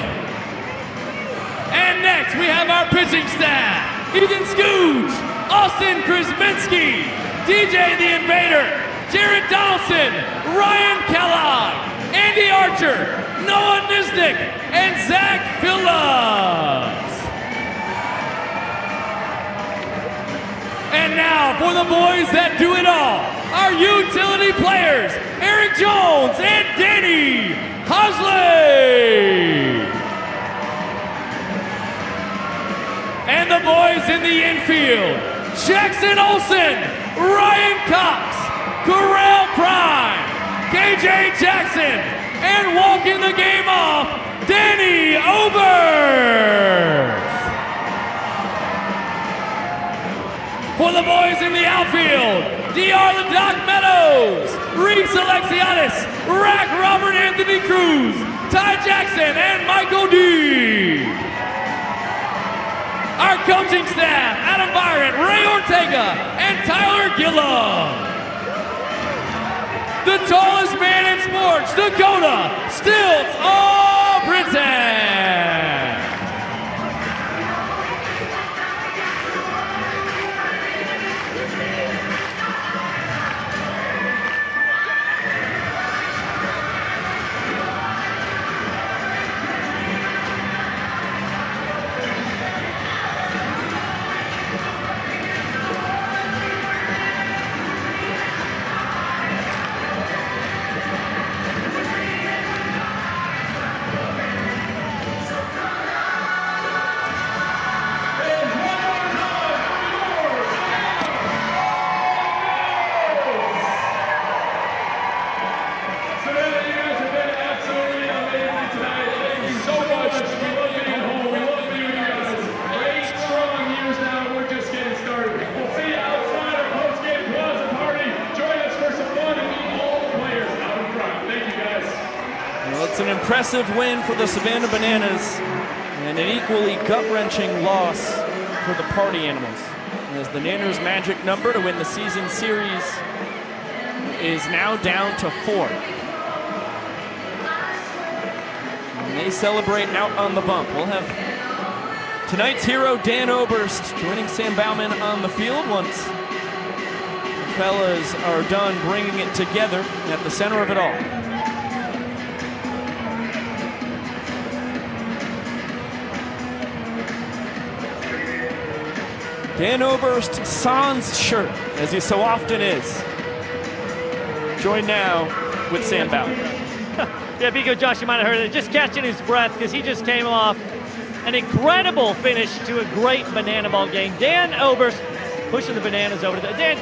And next, we have our pitching staff. Ethan Scooge, Austin Krasminski, DJ the Invader, Jared Donaldson, Ryan Kellogg, Andy Archer, Noah Nisnik, and Zach Phillips. And now for the boys that do it all, our utility players, Eric Jones and Danny Hosley. And the boys in the infield, Jackson Olsen, Ryan Cox, Corral Prime, KJ Jackson, and walking the game off, Danny Oberst. For the boys in the outfield, DR the Doc Meadows, Reese Alexiadis, Rack Robert Anthony Cruz, Ty Jackson, and Michael D. Our coaching staff, Adam Byron, Ray Ortega, and Tyler Gillum. The tallest man in sports, Dakota Stilts Britton. It's an impressive win for the Savannah Bananas and an equally gut-wrenching loss for the Party Animals, as the Nanners' magic number to win the season series is now down to 4. And they celebrate out on the bump. We'll have tonight's hero, Dan Oberst, joining Sam Bauman on the field once the fellas are done bringing it together at the center of it all. Dan Oberst sans shirt, as he so often is. Joined now with Sam Bauman. Yeah, Biko Josh, you might have heard it, just catching his breath because he just came off an incredible finish to a great banana ball game. Dan Oberst pushing the Bananas over to the... Dan,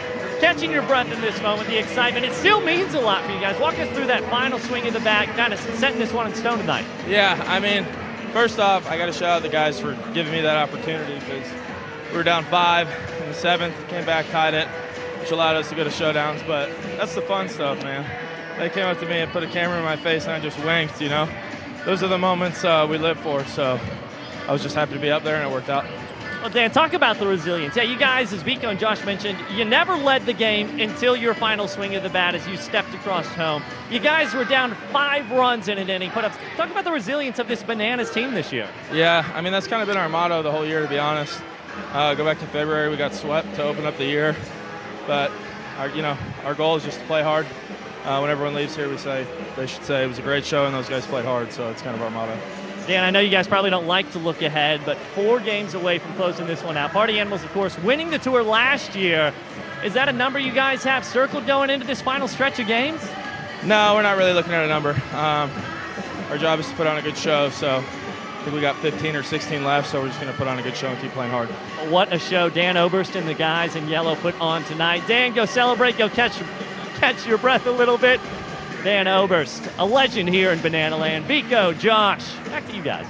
catching your breath in this moment, the excitement, it still means a lot for you guys. Walk us through that final swing of the bat, kind of setting this one in stone tonight. Yeah, I mean, first off, I got to shout out the guys for giving me that opportunity, because we were down 5 in the 7th, came back, tied it, which allowed us to go to showdowns. But that's the fun stuff, man. They came up to me and put a camera in my face, and I just winked, you know. Those are the moments we live for, so I was just happy to be up there, and it worked out. Well, Dan, talk about the resilience. Yeah, you guys, as Biko and Josh mentioned, you never led the game until your final swing of the bat as you stepped across home. You guys were down 5 runs in an inning. Talk about the resilience of this Bananas team this year. Yeah, I mean, that's kind of been our motto the whole year, to be honest. Go back to February, we got swept to open up the year. But, our goal is just to play hard. When everyone leaves here, they should say it was a great show and those guys played hard, so it's kind of our motto. Dan, I know you guys probably don't like to look ahead, but 4 games away from closing this one out. Party Animals, of course, winning the tour last year. Is that a number you guys have circled going into this final stretch of games? No, we're not really looking at a number. Our job is to put on a good show, so I think we got 15 or 16 left, so we're just going to put on a good show and keep playing hard. What a show Dan Oberst and the guys in yellow put on tonight. Dan, go celebrate, go catch your breath a little bit. Dan Oberst, a legend here in Banana Land. Biko, Josh, back to you guys.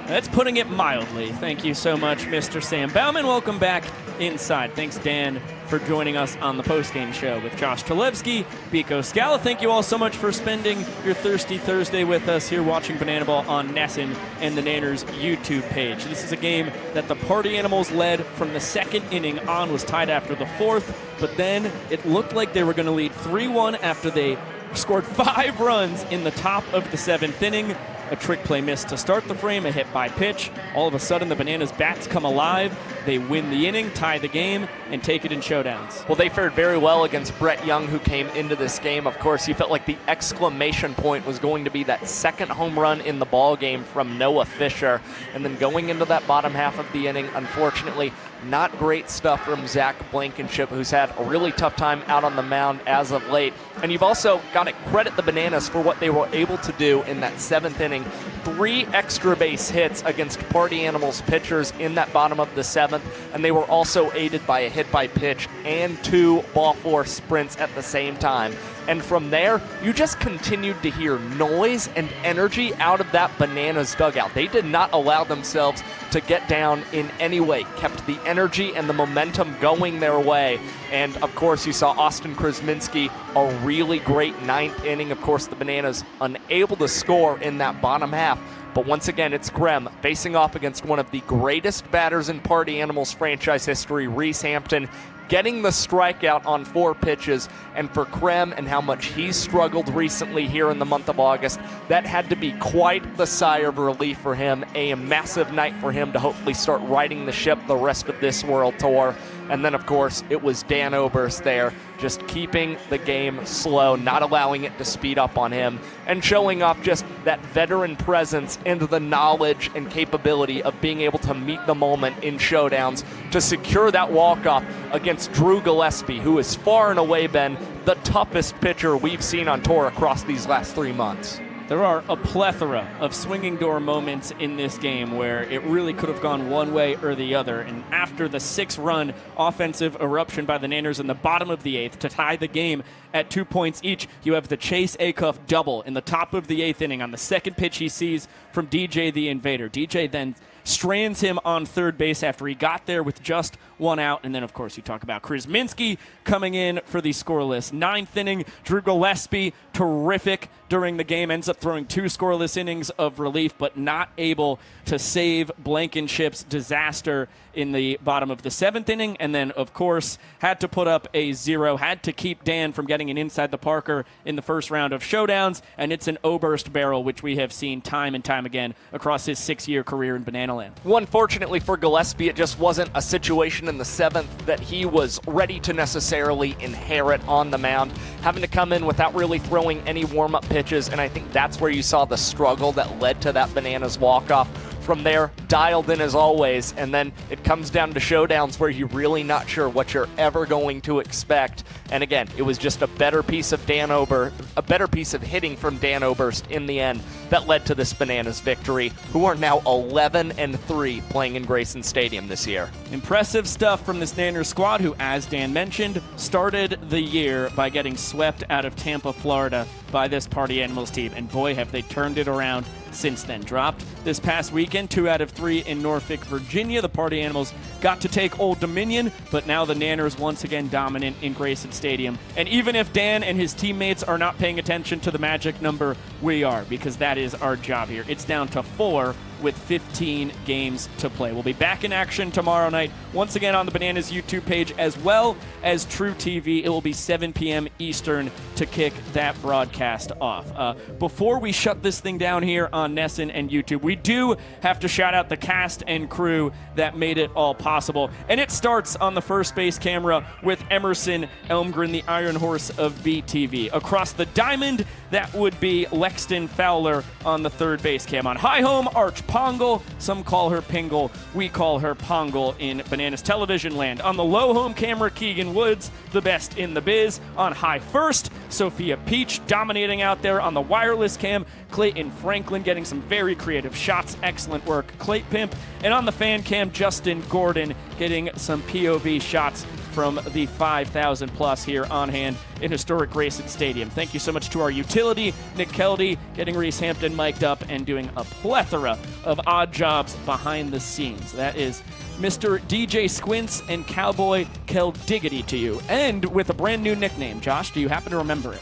That's putting it mildly. Thank you so much, Mr. Sam Bauman. Welcome back inside. Thanks, Dan, for joining us on the postgame show with Josh Talevsky, Biko Scala. Thank you all so much for spending your Thirsty Thursday with us here watching Banana Ball on NESN and the Nanners YouTube page. This is a game that the Party Animals led from the 2nd inning on, was tied after the 4th, but then it looked like they were going to lead 3-1 after they scored 5 runs in the top of the 7th inning. A trick play missed to start the frame, a hit by pitch. All of a sudden, the Bananas bats come alive. They win the inning, tie the game, and take it in showdowns. Well, they fared very well against Brett Young, who came into this game. Of course, you felt like the exclamation point was going to be that 2nd home run in the ball game from Noah Fisher. And then going into that bottom half of the inning, unfortunately, not great stuff from Zach Blankenship, who's had a really tough time out on the mound as of late. And you've also got to credit the Bananas for what they were able to do in that 7th inning. 3 extra base hits against Party Animals pitchers in that bottom of the 7th, and they were also aided by a hit by pitch and 2 ball 4 sprints at the same time. And from there, you just continued to hear noise and energy out of that Bananas dugout. They did not allow themselves to get down in any way, kept the energy and the momentum going their way. And of course, you saw Austin Krasminski, a really great 9th inning. Of course, the Bananas unable to score in that bottom half. But once again, it's Grem facing off against one of the greatest batters in Party Animals franchise history, Reese Hampton, getting the strikeout on 4 pitches. And for Krem and how much he's struggled recently here in the month of August, that had to be quite the sigh of relief for him. A massive night for him to hopefully start riding the ship the rest of this World Tour. And then, of course, it was Dan Oberst there, just keeping the game slow, not allowing it to speed up on him, and showing off just that veteran presence and the knowledge and capability of being able to meet the moment in showdowns to secure that walk-off against Drew Gillespie, who has far and away been the toughest pitcher we've seen on tour across these last 3 months. There are a plethora of swinging door moments in this game where it really could have gone one way or the other. And after the 6-run offensive eruption by the Nanners in the bottom of the 8th to tie the game at 2 points each, you have the Chase Acuff double in the top of the 8th inning on the 2nd pitch he sees from DJ the Invader. DJ then strands him on 3rd base after he got there with just 1 out. And then, of course, you talk about Krasminski coming in for the scoreless 9th inning. Drew Gillespie, terrific during the game, ends up throwing 2 scoreless innings of relief, but not able to save Blankenship's disaster in the bottom of the 7th inning. And then, of course, had to put up a 0, had to keep Dan from getting an inside the Parker in the first round of showdowns. And it's an Oberst barrel, which we have seen time and time again across his 6-year career in Banana Land. Well, unfortunately for Gillespie, it just wasn't a situation in the 7th that he was ready to necessarily inherit on the mound, having to come in without really throwing any warm-up pitches. And I think that's where you saw the struggle that led to that Bananas walk-off. From there, dialed in as always, and then it comes down to showdowns where you're really not sure what you're ever going to expect. And again, it was just a better piece of hitting from Dan Oberst in the end that led to this Bananas victory, who are now 11-3 playing in Grayson Stadium this year. Impressive stuff from this Nanners squad, who, as Dan mentioned, started the year by getting swept out of Tampa, Florida by this Party Animals team, and boy, have they turned it around since then. Dropped this past weekend, 2 out of 3 in Norfolk, Virginia. The Party Animals got to take Old Dominion, but now the Nanners once again dominant in Grayson Stadium. And even if Dan and his teammates are not paying attention to the magic number, we are, because that is our job here. It's down to 4 with 15 games to play. We'll be back in action tomorrow night, once again on the Bananas YouTube page, as well as True TV. It will be 7 p.m. Eastern to kick that broadcast off. Before we shut this thing down here on NESN and YouTube, we do have to shout out the cast and crew that made it all possible. And it starts on the first base camera with Emerson Elmgren, the Iron Horse of BTV. Across the diamond, that would be Lexton Fowler on the third base cam. On high home, Arch Pongle. Some call her Pingle. We call her Pongle in Bananas television land. On the low home camera, Keegan Woods, the best in the biz. On high first, Sophia Peach dominating out there. On the wireless cam, Clayton Franklin getting some very creative shots. Excellent work, Clay Pimp. And on the fan cam, Justin Gordon getting some POV shots from the 5,000 plus here on hand in historic Grayson Stadium. Thank you so much to our utility, Nick Keldy, getting Reese Hampton mic'd up and doing a plethora of odd jobs behind the scenes. That is Mr. DJ Squints and Cowboy Kel Diggity to you. And with a brand new nickname. Josh, do you happen to remember it?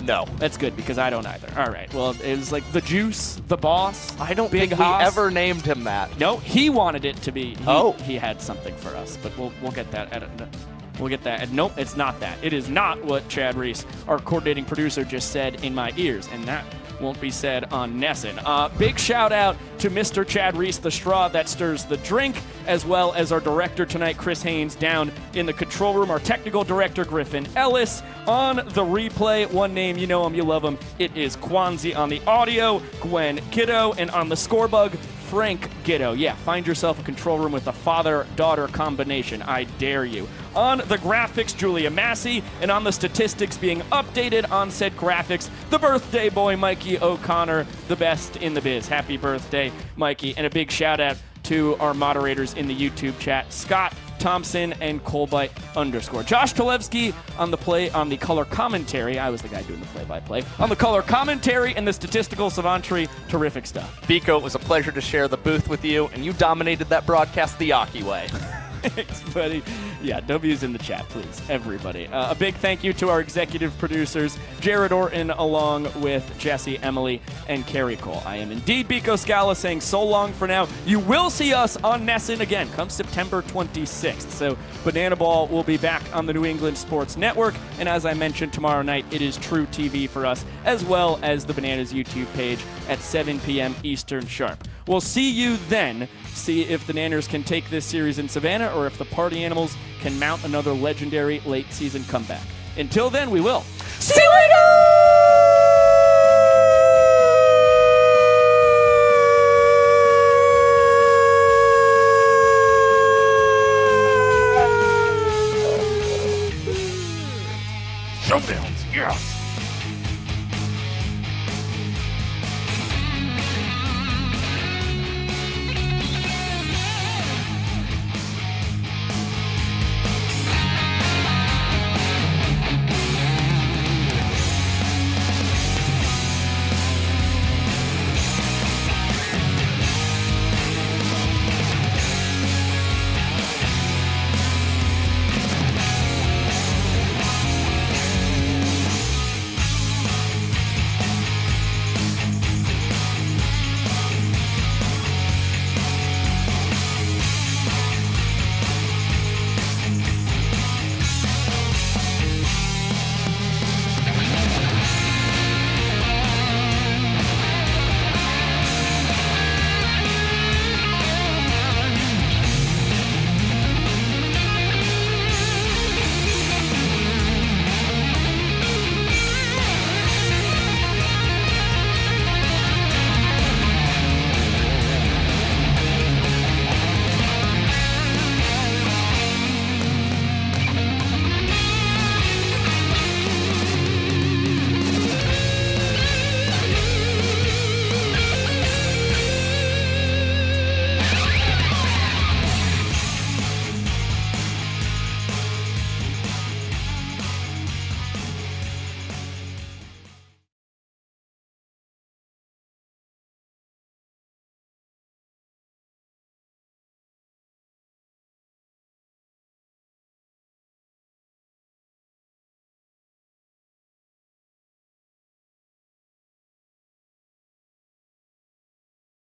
No. That's good, because I don't either. All right. Well, it was like the Juice, the Boss. I don't Big think we Hoss. ever named him that. No, he wanted it to be. He had something for us, but we'll get that. We'll get that. And nope, it's not that. It is not what Chad Reese, our coordinating producer, just said in my ears, and that won't be said on NESN. Big shout out to Mr. Chad Reese, the straw that stirs the drink, as well as our director tonight, Chris Haynes, down in the control room. Our technical director, Griffin Ellis. On the replay, one name, you know him, you love him. It is Kwanzi. On the audio, Gwen Giddo. And on the scorebug, Frank Giddo. Yeah, find yourself a control room with a father-daughter combination. I dare you. On the graphics, Julia Massey. And on the statistics being updated on said graphics, the birthday boy, Mikey O'Connor, the best in the biz. Happy birthday, Mikey. And a big shout-out to our moderators in the YouTube chat, Scott Thompson and Colbyte _. Josh Talevsky on the color commentary. I was the guy doing the play-by-play. On the color commentary and the statistical savantry, terrific stuff. Biko, it was a pleasure to share the booth with you, and you dominated that broadcast the Yaki way. Thanks, buddy. Yeah, W's in the chat, please, everybody. A big thank you to our executive producers, Jared Orton, along with Jesse, Emily, and Carrie Cole. I am indeed Biko Scala saying so long for now. You will see us on NESN again come September 26th. So Banana Ball will be back on the New England Sports Network. And as I mentioned, tomorrow night, it is True TV for us, as well as the Bananas YouTube page at 7 p.m. Eastern sharp. We'll see you then. See if the Nanners can take this series in Savannah or if the Party Animals can mount another legendary late season comeback. Until then, we will see you later! Showdowns, yes!